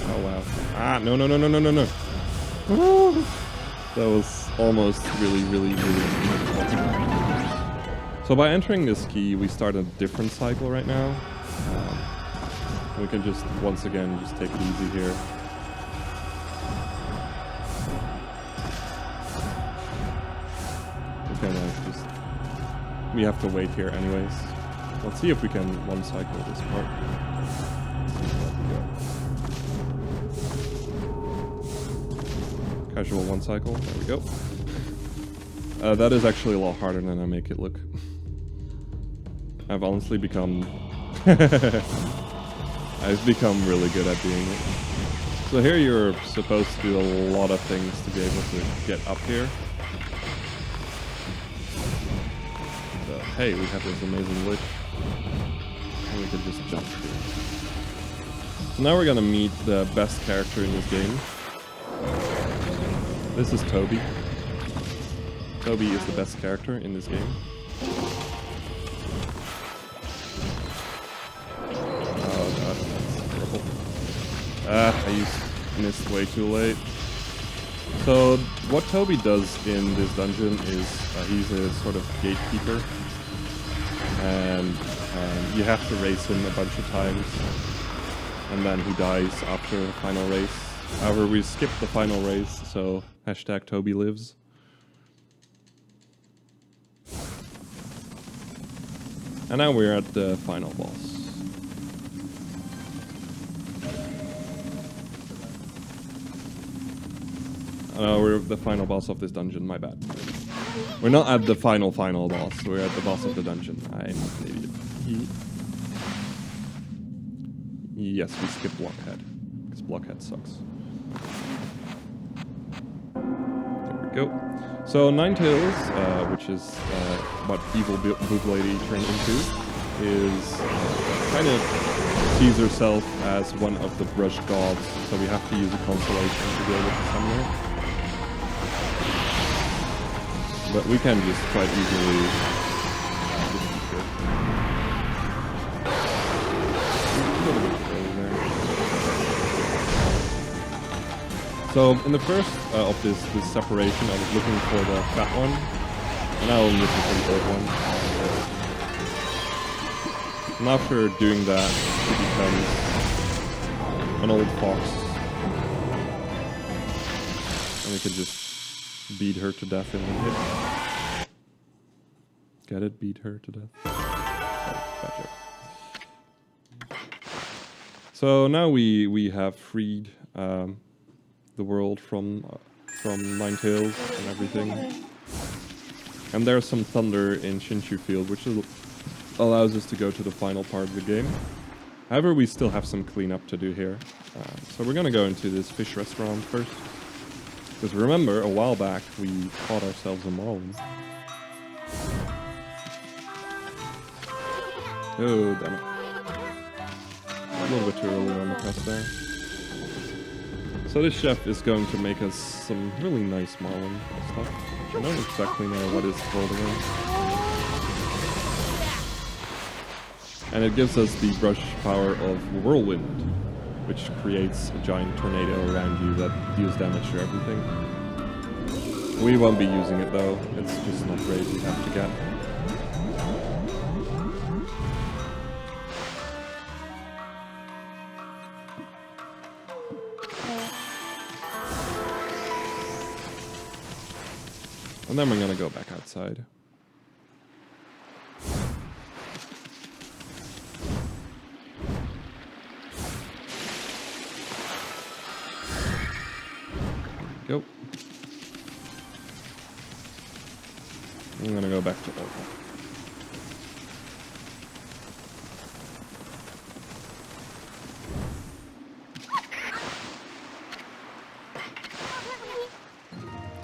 Oh wow. Ah, no. That was almost really. So by entering this key, we start a different cycle right now. We can just, once again, just take it easy here. Okay, no, just... we have to wait here anyways. Let's see if we can one-cycle this part. Casual one-cycle, there we go. That is actually a lot harder than I make it look. I've honestly become... I've become really good at doing it. So here you're supposed to do a lot of things to be able to get up here. But hey, we have this amazing glitch. And we can just jump here. So now we're gonna meet the best character in this game. This is Toby. Toby is the best character in this game. I missed way too late. So what Toby does in this dungeon is he's a sort of gatekeeper, and you have to race him a bunch of times, and then he dies after the final race. However, we skipped the final race, so hashtag Toby lives. And now we're at the final boss. We're the final boss of this dungeon, my bad. We're not at the final boss, we're at the boss of the dungeon. I'm an idiot. Yes, we skipped Blockhead, because Blockhead sucks. There we go. So Ninetales, which is what Evil Boob Lady turned into, is kind of sees herself as one of the brush gods, so we have to use a constellation to be able to summon her. But we can just quite easily defeat her. A little bit early there. So in the first of this separation, I was looking for the fat one, and now I'm looking for the old one. And after doing that, she becomes an old fox. And we could just beat her to death in one hit. Get it? Beat her to death. Sorry, bad joke. So now we have freed the world from Ninetales and everything. And there's some thunder in Shinshu Field, which allows us to go to the final part of the game. However, we still have some cleanup to do here. So we're gonna go into this fish restaurant first. Because remember, a while back, we caught ourselves a marlin. Oh, damn it. A little bit too early on the press there. So this chef is going to make us some really nice marlin stuff. I don't exactly know what it's called again. And it gives us the brush power of Whirlwind, which creates a giant tornado around you that deals damage to everything. We won't be using it though, it's just not great enough to get. And then we're gonna go back outside. Go. I'm gonna go back to Okami.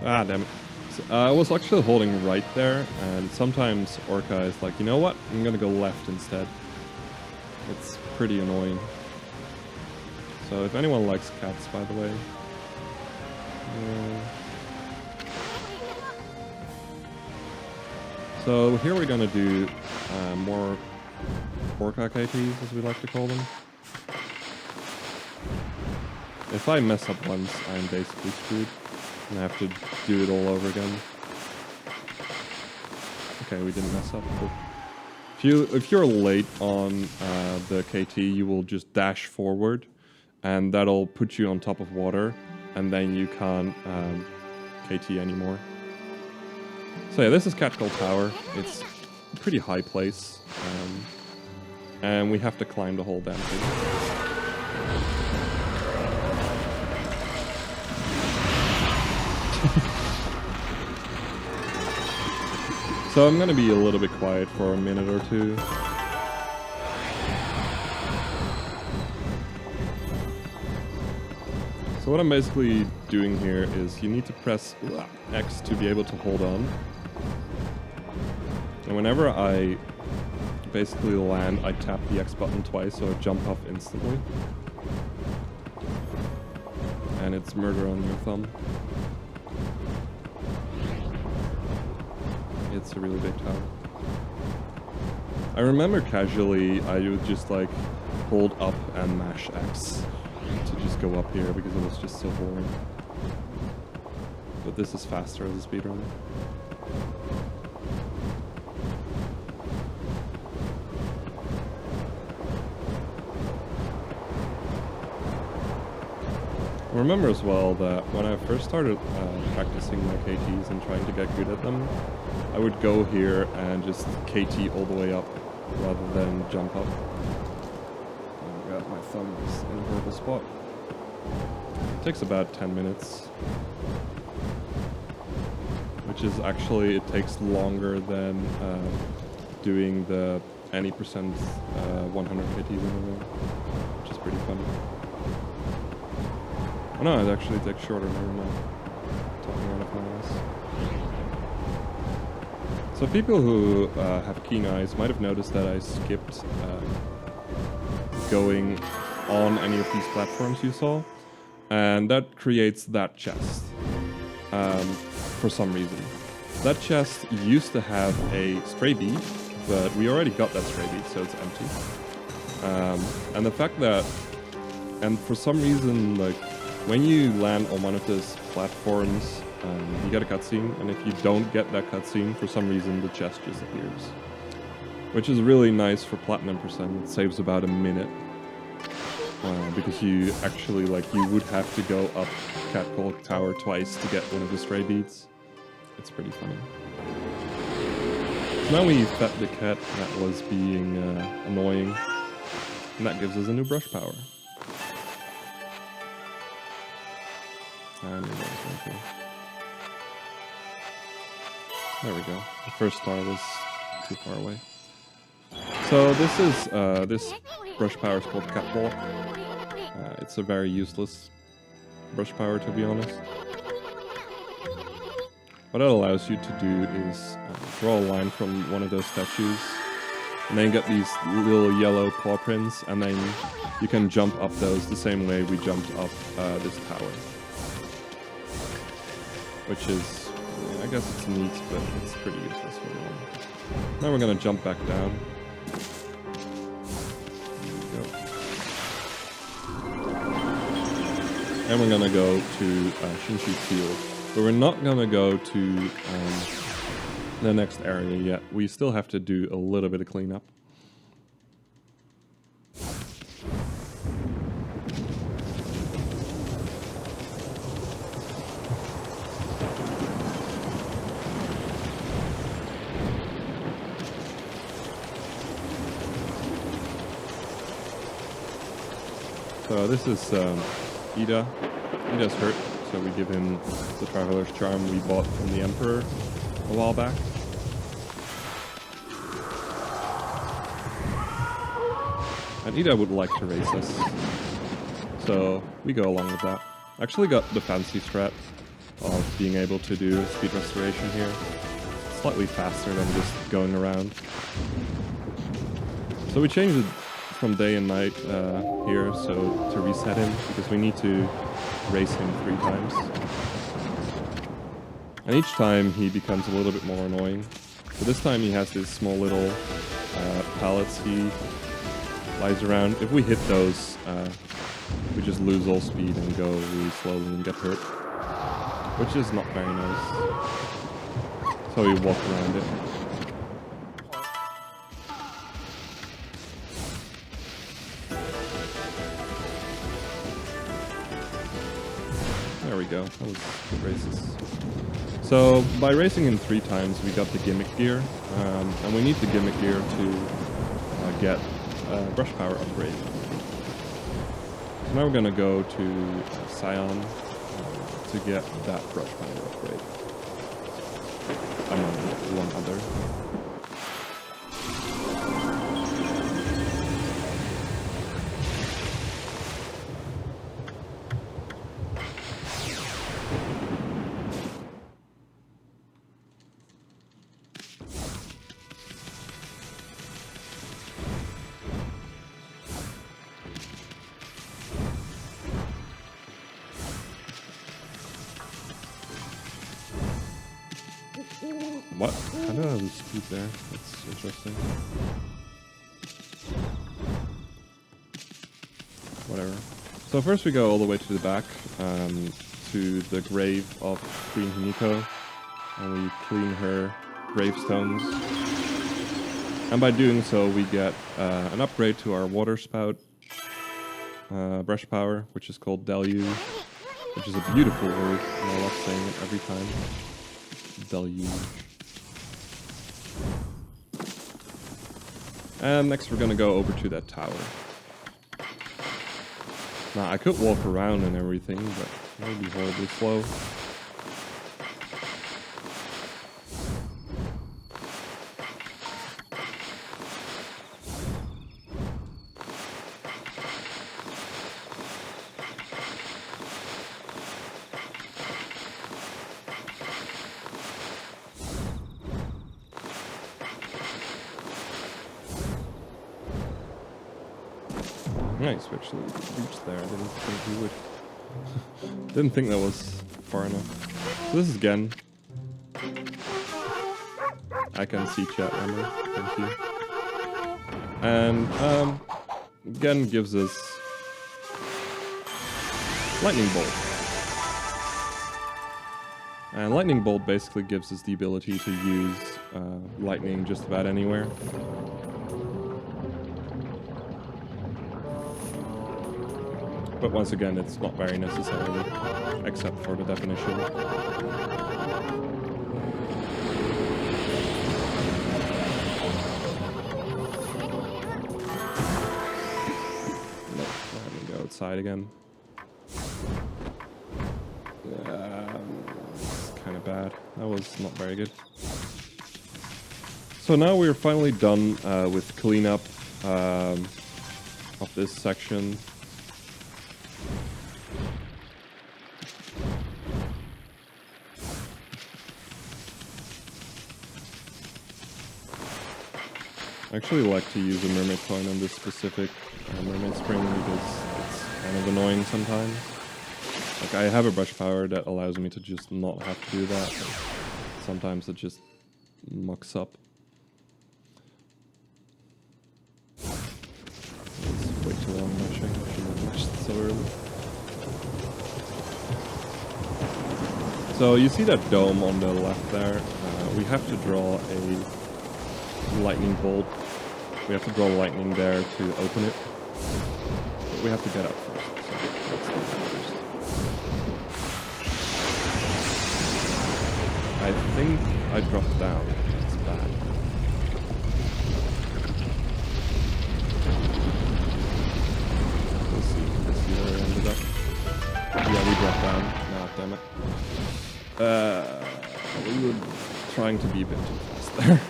Ah, damn it. So, I was actually holding right there, and sometimes Orca is like, you know what? I'm gonna go left instead. It's pretty annoying. So if anyone likes cats, by the way. So here we're gonna do more Orca KTs, as we like to call them. If I mess up once, I'm basically screwed. And I have to do it all over again. Okay, we didn't mess up. Cool. If you're late on the KT, you will just dash forward, and that'll put you on top of water, and then you can't KT anymore. So yeah, this is Catcall Tower. It's a pretty high place, and we have to climb the whole damn thing. So I'm gonna be a little bit quiet for a minute or two. So what I'm basically doing here is you need to press X to be able to hold on. And whenever I basically land, I tap the X button twice so I jump off instantly. And it's murder on your thumb. It's a really big tower. I remember casually I would just like hold up and mash X to just go up here because it was just so boring. But this is faster as a speedrunner. Remember as well that when I first started practicing my KTs and trying to get good at them, I would go here and just KT all the way up rather than jump up. Oh my god, my thumb is in a horrible spot. It takes about 10 minutes. Which is actually, it takes longer than doing the any percent 100 KTs in a row, which is pretty funny. Oh no, it actually takes shorter, never mind. Talking out of my ass. So people who have keen eyes might have noticed that I skipped going on any of these platforms you saw, and that creates that chest for some reason. That chest used to have a stray bead, but we already got that stray bead, so it's empty. And the fact that, and for some reason, like when you land on one of those platforms, you get a cutscene, and if you don't get that cutscene, for some reason the chest disappears. Which is really nice for platinum percent. It saves about a minute. Because you actually, like, you would have to go up Catcall Tower twice to get one of the stray beads. It's pretty funny. So now we fed the cat that was being annoying, and that gives us a new brush power. And there we go. The first star was too far away. So this is this brush power is called Catwalk. It's a very useless brush power, to be honest. What it allows you to do is draw a line from one of those statues, and then get these little yellow paw prints, and then you can jump up those the same way we jumped up this tower. Which is, I guess it's neat, but it's pretty useless for the moment. Now we're gonna jump back down. There we go. And we're gonna go to Shinshu Field. But we're not gonna go to the next area yet. We still have to do a little bit of cleanup. So this is Ida. Ida's hurt, so we give him the Traveler's Charm we bought from the Emperor a while back. And Ida would like to race us, so we go along with that. Actually got the fancy strat of being able to do speed restoration here. Slightly faster than just going around. So we changed it from day and night here, so to reset him, because we need to race him 3 times. And each time he becomes a little bit more annoying. So this time he has these small little pallets he flies around. If we hit those, we just lose all speed and go really slowly and get hurt. Which is not very nice. So we walk around it. There we go, that was good races. So by racing him 3 times we got the gimmick gear, and we need the gimmick gear to get brush power upgrade. So now we're gonna go to Scion to get that brush power upgrade. Among one other. What? I don't know the speed there. That's interesting. Whatever. So first we go all the way to the back, to the grave of Queen Himiko, and we clean her gravestones. And by doing so we get an upgrade to our water spout brush power, which is called Deluge, which is a beautiful word, and I love saying it every time. Deluge. And next we're gonna go over to that tower. Now I could walk around and everything, but that would be horribly slow. Nice, we actually reached there. I didn't think we would. Didn't think that was far enough. So this is Gen. I can see chat, Emma. Thank you. And Gen gives us Lightning Bolt. And Lightning Bolt basically gives us the ability to use lightning just about anywhere. But once again, it's not very necessary, except for the definition. Nope, let me go outside again. Kind of bad. That was not very good. So now we're finally done with cleanup of this section. I actually like to use a mermaid coin on this specific mermaid spring because it's kind of annoying sometimes. Like, I have a brush power that allows me to just not have to do that. Sometimes it just mucks up. It's way too long brushing. I shouldn't have brushed so early. So you see that dome on the left there? We have to draw a lightning bolt. We have to draw lightning there to open it. But we have to get up first. So let's do that first. I think I dropped down. That's bad. We'll see. Let's see where I ended up. Yeah, we dropped down. Nah, damn it. We were trying to be a bit too fast there.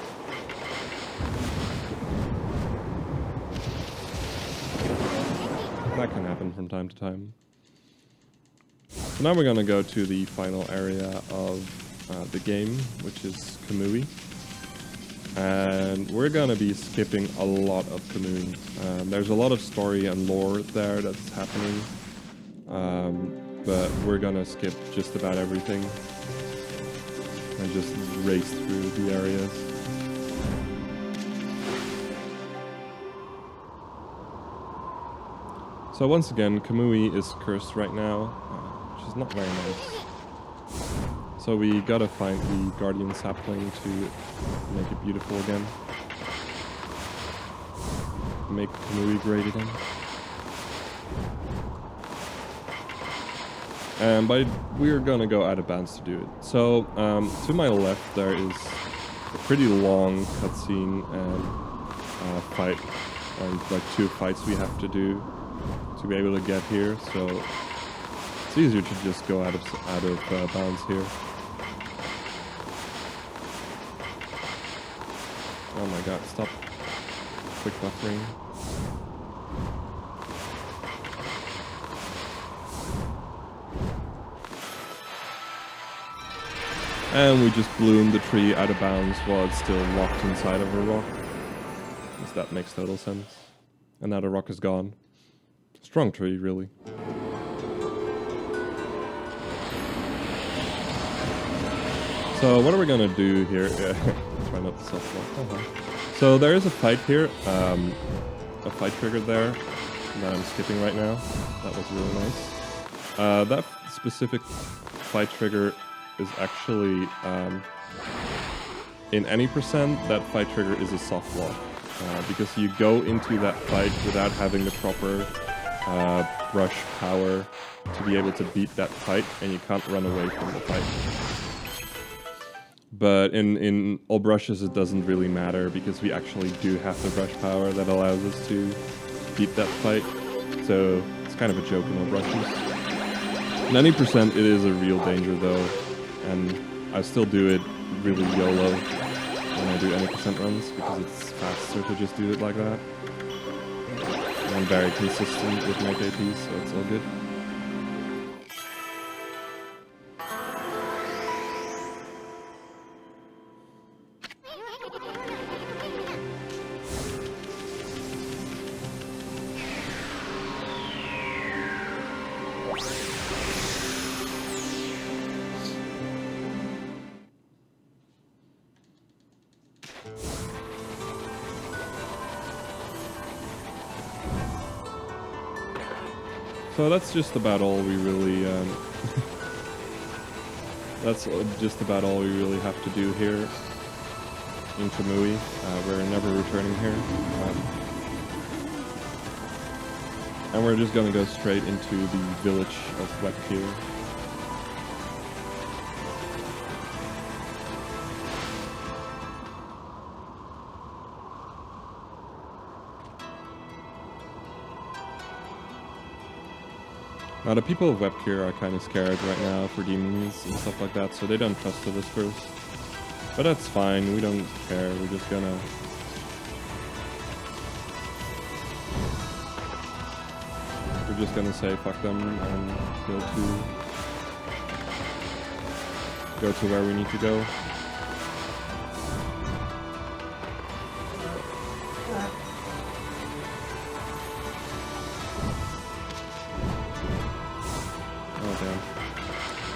That can happen from time to time. So now we're gonna go to the final area of the game, which is Kamui. And we're gonna be skipping a lot of Kamui. There's a lot of story and lore there that's happening. But we're gonna skip just about everything. And just race through the areas. So once again, Kamui is cursed right now, which is not very nice. So we gotta find the Guardian Sapling to make it beautiful again. Make Kamui great again. But we're gonna go out of bounds to do it. So to my left there is a pretty long cutscene and fight, and like 2 fights we have to do to be able to get here. So it's easier to just go out of bounds here. Oh my god! Stop! Quick buffering. And we just bloomed the tree out of bounds while it's still locked inside of a rock. Because that makes total sense. And now the rock is gone. Strong tree, really. So what are we gonna do here? Try not to soft lock. So there is a fight here. A fight trigger there that I'm skipping right now. That was really nice. That specific fight trigger is actually, in any percent, that fight trigger is a soft lock. Because you go into that fight without having the proper brush power to be able to beat that fight, and you can't run away from the fight. But in all brushes it doesn't really matter, because we actually do have the brush power that allows us to beat that fight. So it's kind of a joke in all brushes. 90% it is a real danger though. And I still do it really YOLO when I do any percent runs, because it's faster to just do it like that. And I'm very consistent with my KP, so it's all good. So that's just about all we really that's just about all we really have to do here in Kamui. We're never returning here. And we're just gonna go straight into the village of Webtier. Now the people of Webtier are kind of scared right now for demons and stuff like that, so they don't trust us first. But that's fine, we don't care, we're just gonna... We're just gonna say fuck them and go to where we need to go. Oh damn.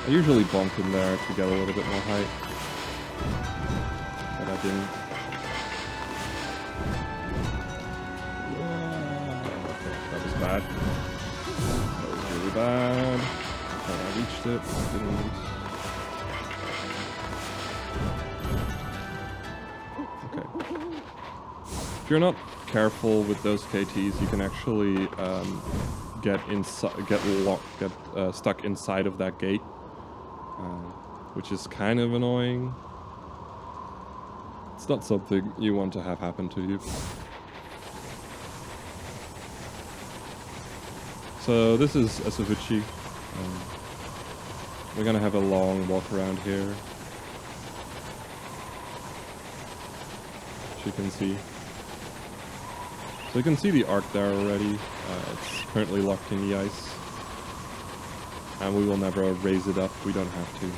I usually bonk in there to get a little bit more height. But I didn't. Okay, that was bad. That was really bad. Thought I reached it, but I didn't. Okay. If you're not careful with those KTs, you can actually get stuck inside of that gate, which is kind of annoying. It's not something you want to have happen to you. So this is Asuhuchi. We're gonna have a long walk around here, as you can see. So you can see the arc there already. It's currently locked in the ice. And we will never raise it up, we don't have to.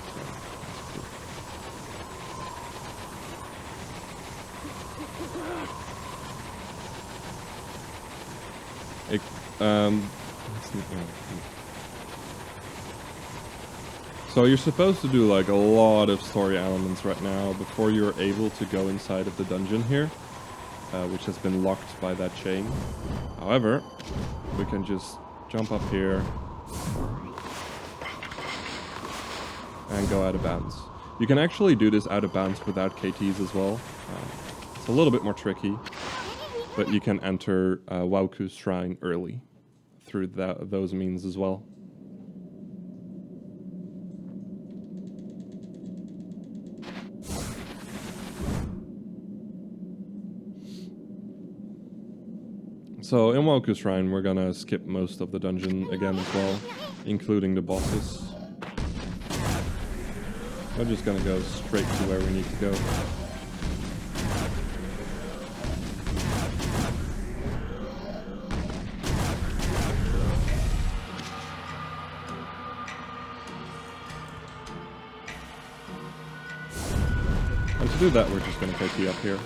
So that's cool. So you're supposed to do like a lot of story elements right now before you're able to go inside of the dungeon here. Which has been locked by that chain. However, we can just jump up here and go out of bounds. You can actually do this out of bounds without KTs as well. It's a little bit more tricky, but you can enter Wauku's shrine early through those means as well. So in Wauku's Shrine, we're gonna skip most of the dungeon again as well, including the bosses. We're just gonna go straight to where we need to go. And to do that, we're just gonna KT up here.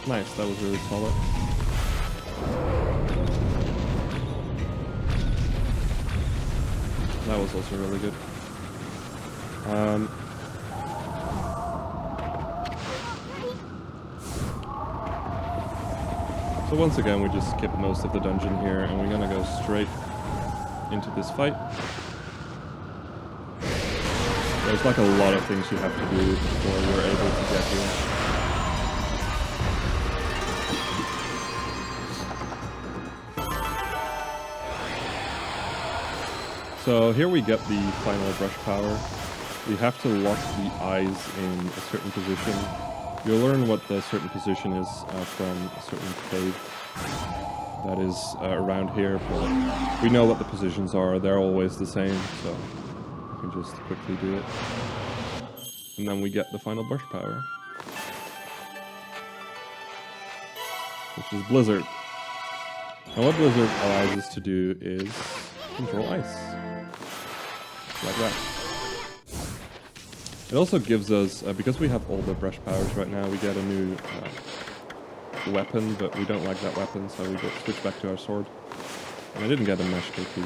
Nice, that was really solid. That was also really good. So once again, we just skip most of the dungeon here, and we're gonna go straight into this fight. There's like a lot of things you have to do before you're able to get here. So here we get the final brush power. We have to lock the eyes in a certain position. You'll learn what the certain position is from a certain cave that is around here, but we know what the positions are. They're always the same, so we can just quickly do it. And then we get the final brush power. which is Blizzard. And what Blizzard allows us to do is control ice. Like that. It also gives us, because we have all the brush powers right now, we get a new weapon, but we don't like that weapon, so we switch back to our sword. And I didn't get a mesh KT.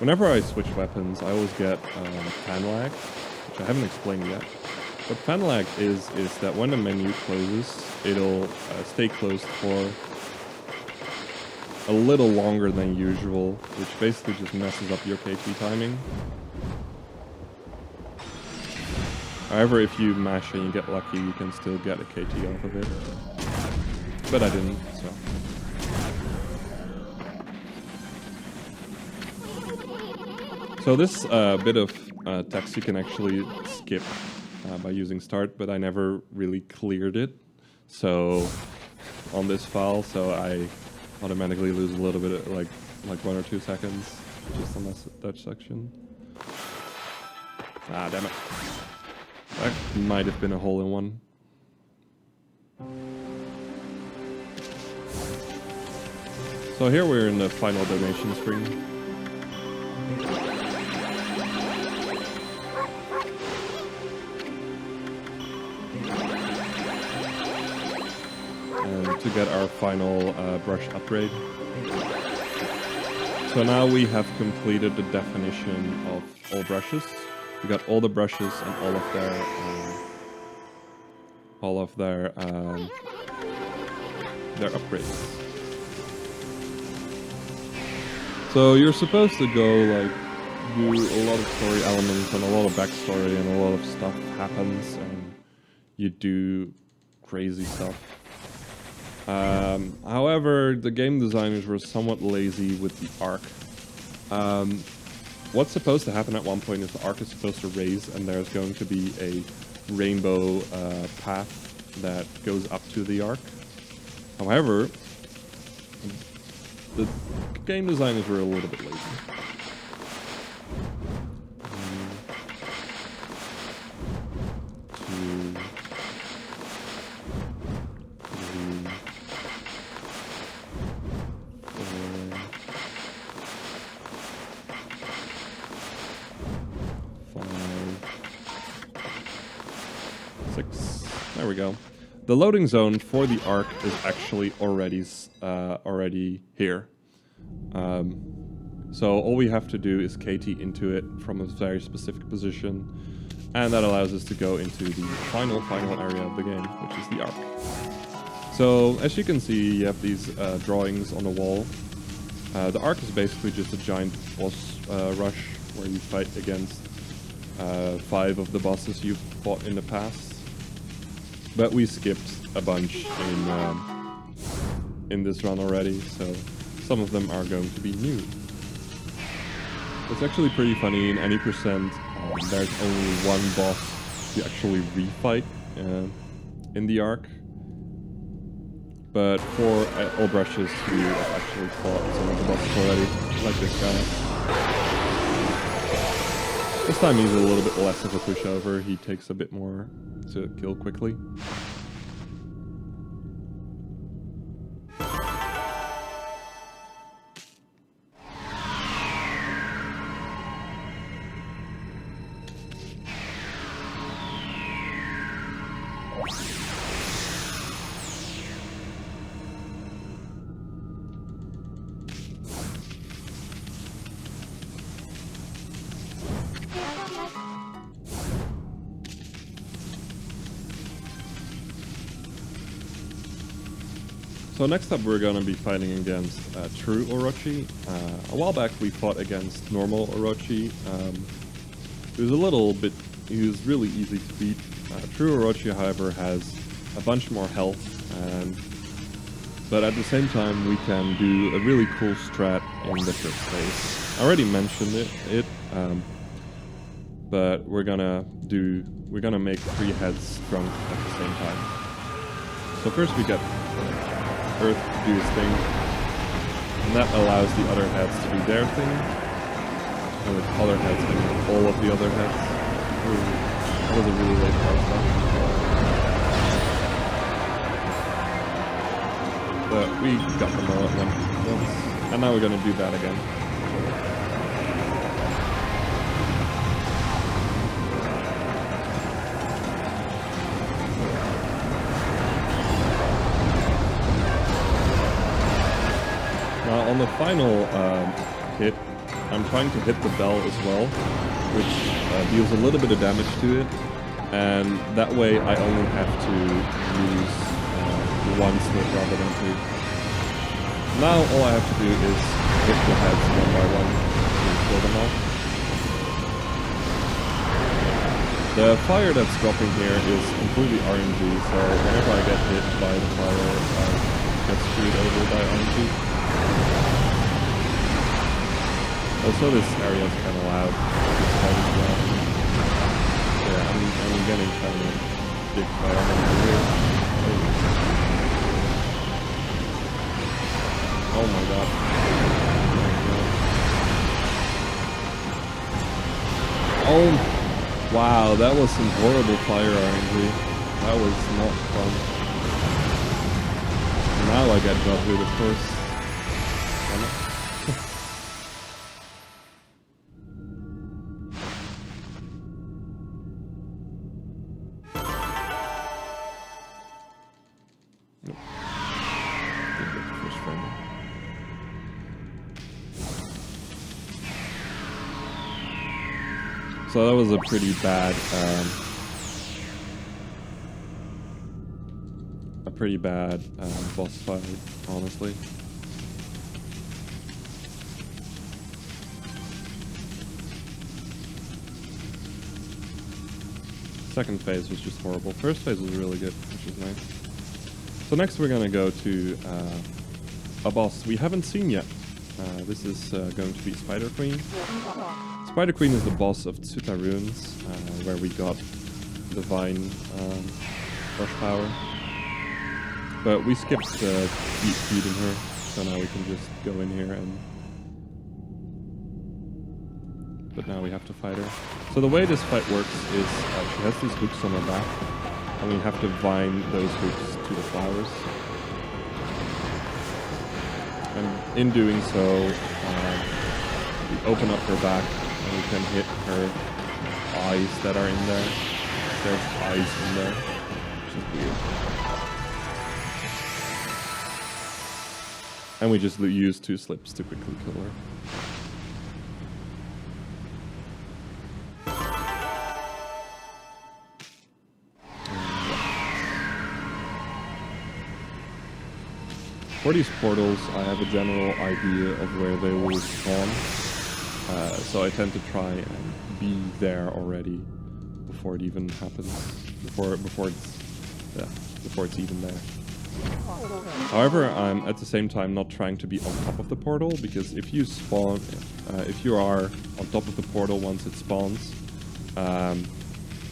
Whenever I switch weapons, I always get fan lag, which I haven't explained yet. What fan lag is that when the menu closes, it'll stay closed for a little longer than usual, which basically just messes up your KT timing. However, if you mash and you get lucky, you can still get a KT off of it. But I didn't, so. So this bit of text you can actually skip by using start, but I never really cleared it. So on this file, so I automatically lose a little bit of like 1 or 2 seconds just on that section. Ah, damn it. That might have been a hole in one. So here we're in the final donation screen. And to get our final brush upgrade. So now we have completed the definition of all brushes. We got all the brushes and all of their upgrades. So you're supposed to go like do a lot of story elements and a lot of backstory and a lot of stuff happens and you do crazy stuff. However, the game designers were somewhat lazy with the arc. What's supposed to happen at one point is the arc is supposed to raise and there's going to be a rainbow path that goes up to the arc. However, the game designers were a little bit lazy. 2, 3, 4, 5, 6. There we go. The loading zone for the arc is actually already here. So all we have to do is KT into it from a very specific position, and that allows us to go into the final area of the game, which is the arc. So as you can see, you have these drawings on the wall. The arc is basically just a giant boss rush where you fight against 5 of the bosses you've fought in the past. But we skipped a bunch in this run already, so some of them are going to be new. It's actually pretty funny. In any percent, there's only one boss you actually refight in the arc. But for all brushes, you have actually fought some of the bosses already, like this guy. This time he's a little bit less of a pushover. He takes a bit more to kill quickly. So next up we're going to be fighting against True Orochi. A while back we fought against normal Orochi. He was really easy to beat. True Orochi, however, has a bunch more health, but at the same time we can do a really cool strat in the trip space. I already mentioned it, but we're gonna make 3 heads drunk at the same time. So first we get Earth to do his thing, and that allows the other heads to do their thing, and with other heads I mean all of the other heads. Ooh, that was a really late part. But we got them all at once. And now we're gonna do that again. Now on the final hit, I'm trying to hit the bell as well, which deals a little bit of damage to it, and that way I only have to use one slip rather than two. Now all I have to do is hit the heads one by one to kill them all. The fire that's dropping here is completely RNG, so whenever I get hit by the fire, I get screwed over by RNG. Also, this area is kind of loud. Yeah, I'm getting kind of big fire over here. Oh my god. Oh, wow, that was some horrible fire RNG. That was not fun. Now I get got rid of course. So that was a pretty bad, boss fight, honestly. Second phase was just horrible. First phase was really good, which is nice. So next we're gonna go to a boss we haven't seen yet. This is going to be Spider Queen. Spider Queen is the boss of Tsuta Ruins, where we got Divine Rush Power. But we skipped beating her, so now we can just go in here and... But now we have to fight her. So the way this fight works is she has these hooks on her back, and we have to vine those hooks to the flowers. And in doing so, we open up her back, and we can hit her eyes that are in there. There's eyes in there, which is weird. And we just use 2 slips to quickly kill her. For these portals, I have a general idea of where they will spawn, so I tend to try and be there already before it even happens, before it's even there. However, I'm at the same time not trying to be on top of the portal, because if you spawn, if you are on top of the portal once it spawns,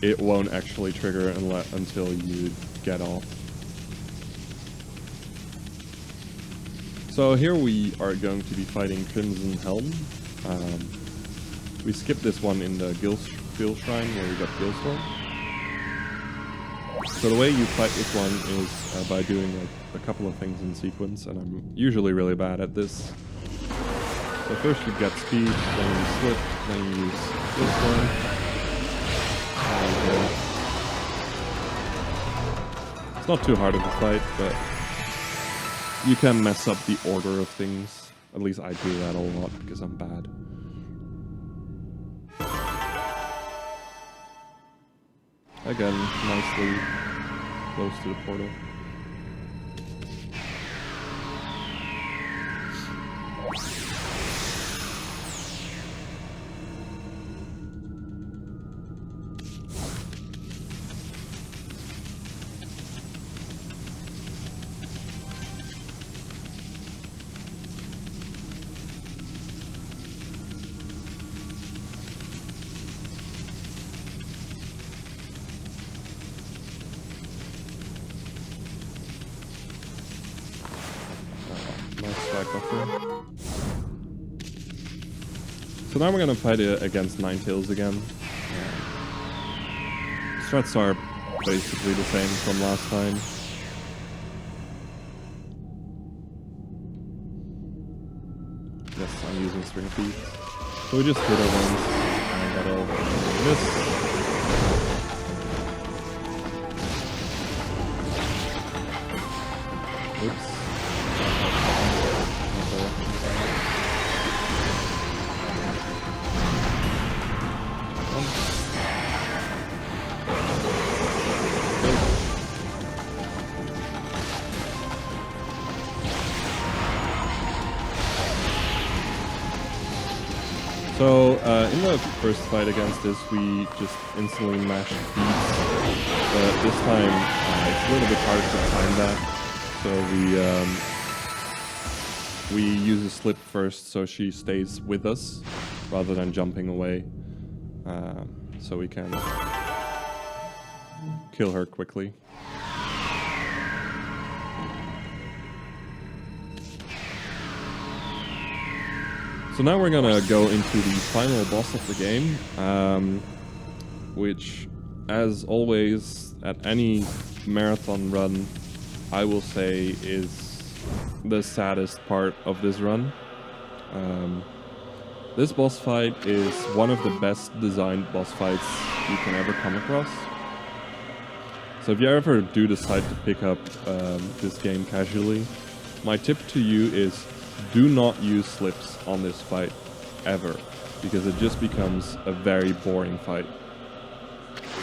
it won't actually trigger until you get off. So here we are going to be fighting Crimson Helm. We skipped this one in the Guild Shrine where we got Guildstorm. So the way you fight this one is by doing like a couple of things in sequence, and I'm usually really bad at this. So first you get speed, then you slip, then you use Guildstorm. It's not too hard of a fight, but you can mess up the order of things. At least I do that a lot because I'm bad. Again, nicely close to the portal. So now we're gonna fight against Ninetales again. Strats are basically the same from last time. answering feeds. So we just hit her once, and that'll miss. Oops. So, in the first fight against this, we just instantly mashed beats, but this time it's a little bit harder to time that. So we use a slip first, so she stays with us rather than jumping away, so we can kill her quickly. So now we're gonna go into the final boss of the game, which, as always, at any marathon run, I will say is the saddest part of this run. This boss fight is one of the best designed boss fights you can ever come across. So if you ever do decide to pick up this game casually, my tip to you is do not use slips on this fight, ever, because it just becomes a very boring fight.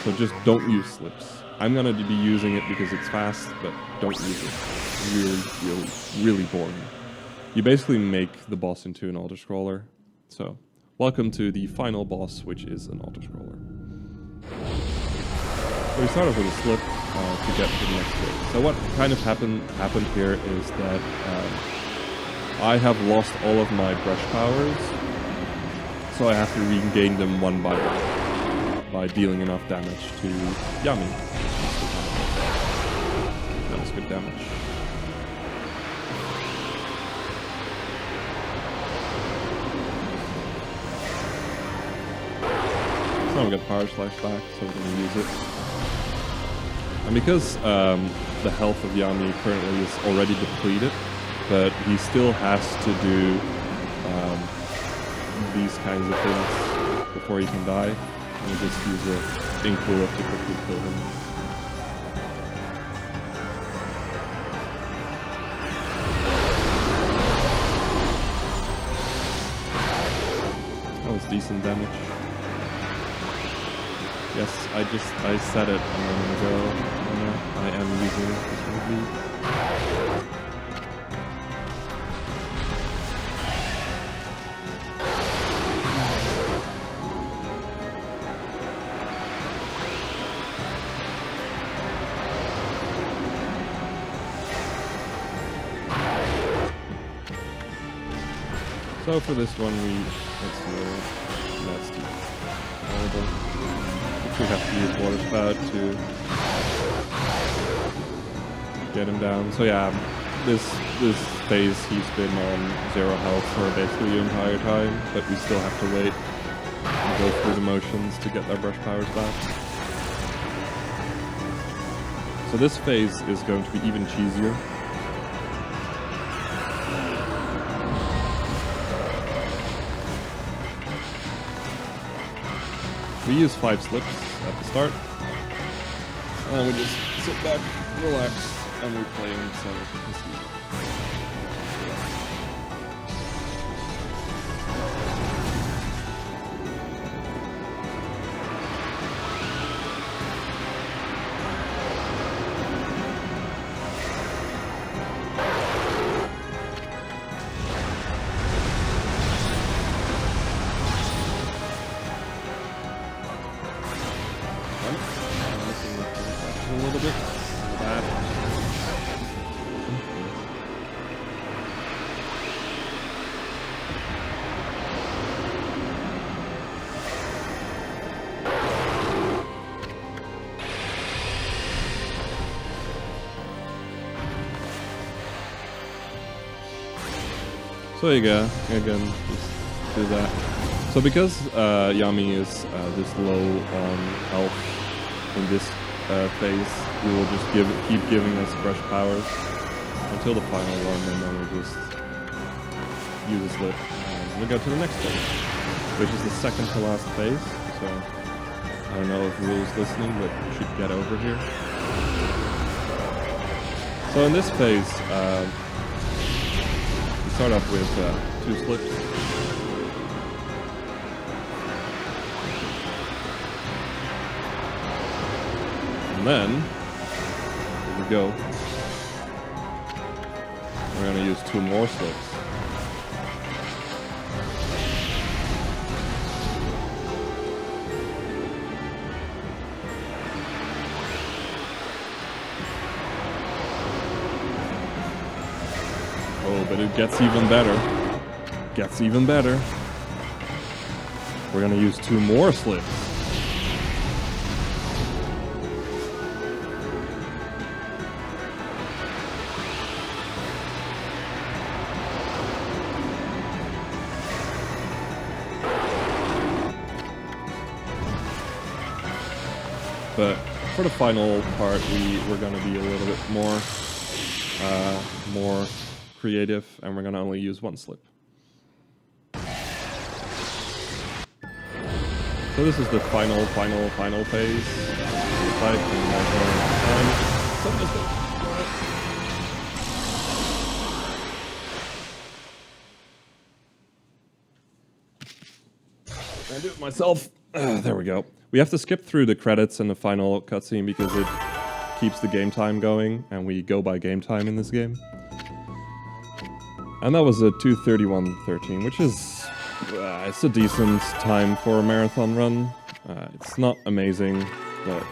So just don't use slips. I'm gonna be using it because it's fast, but don't use it. Really boring. You basically make the boss into an auto-scroller. So, welcome to the final boss, which is an auto-scroller. So we start off with a slip to get to the next phase. So what kind of happened here is that I have lost all of my brush powers, so I have to regain them one by one by dealing enough damage to Yami. That was good damage. So now we got Power Slash back, so we're going to use it. And because the health of Yami currently is already depleted, but he still has to do these kinds of things before he can die. And we just use a ink bullet to quickly kill him. That was decent damage. Yes, I said it a moment ago. I am using this movie. So for this one, let's do nasty. Horrible. We have to use water spout to get him down. So yeah, this phase he's been on 0 health for basically the entire time, but we still have to wait and go through the motions to get our brush powers back. So this phase is going to be even cheesier. We use 5 slips at the start, and we just sit back, relax, and we play inside of the casino. A little bit. Bad. So there you go. Again, just do that. So because Yami is this low on health in this phase, we will just keep giving us brush powers until the final one, and then we'll just use a slip and And we go to the next phase, which is the second to last phase. So I don't know if Rule's listening, but you should get over here. So in this phase, we start off with 2 slips. And then, here we go. We're going to use 2 more slips. Oh, but it gets even better. Gets even better. We're going to use 2 more slips. But for the final part, we're going to be a little bit more creative, and we're going to only use 1 slip. So this is the final phase. Fight I do it myself. There we go. We have to skip through the credits and the final cutscene because it keeps the game time going, and we go by game time in this game. And that was a 2:31:13, which is it's a decent time for a marathon run. It's not amazing, but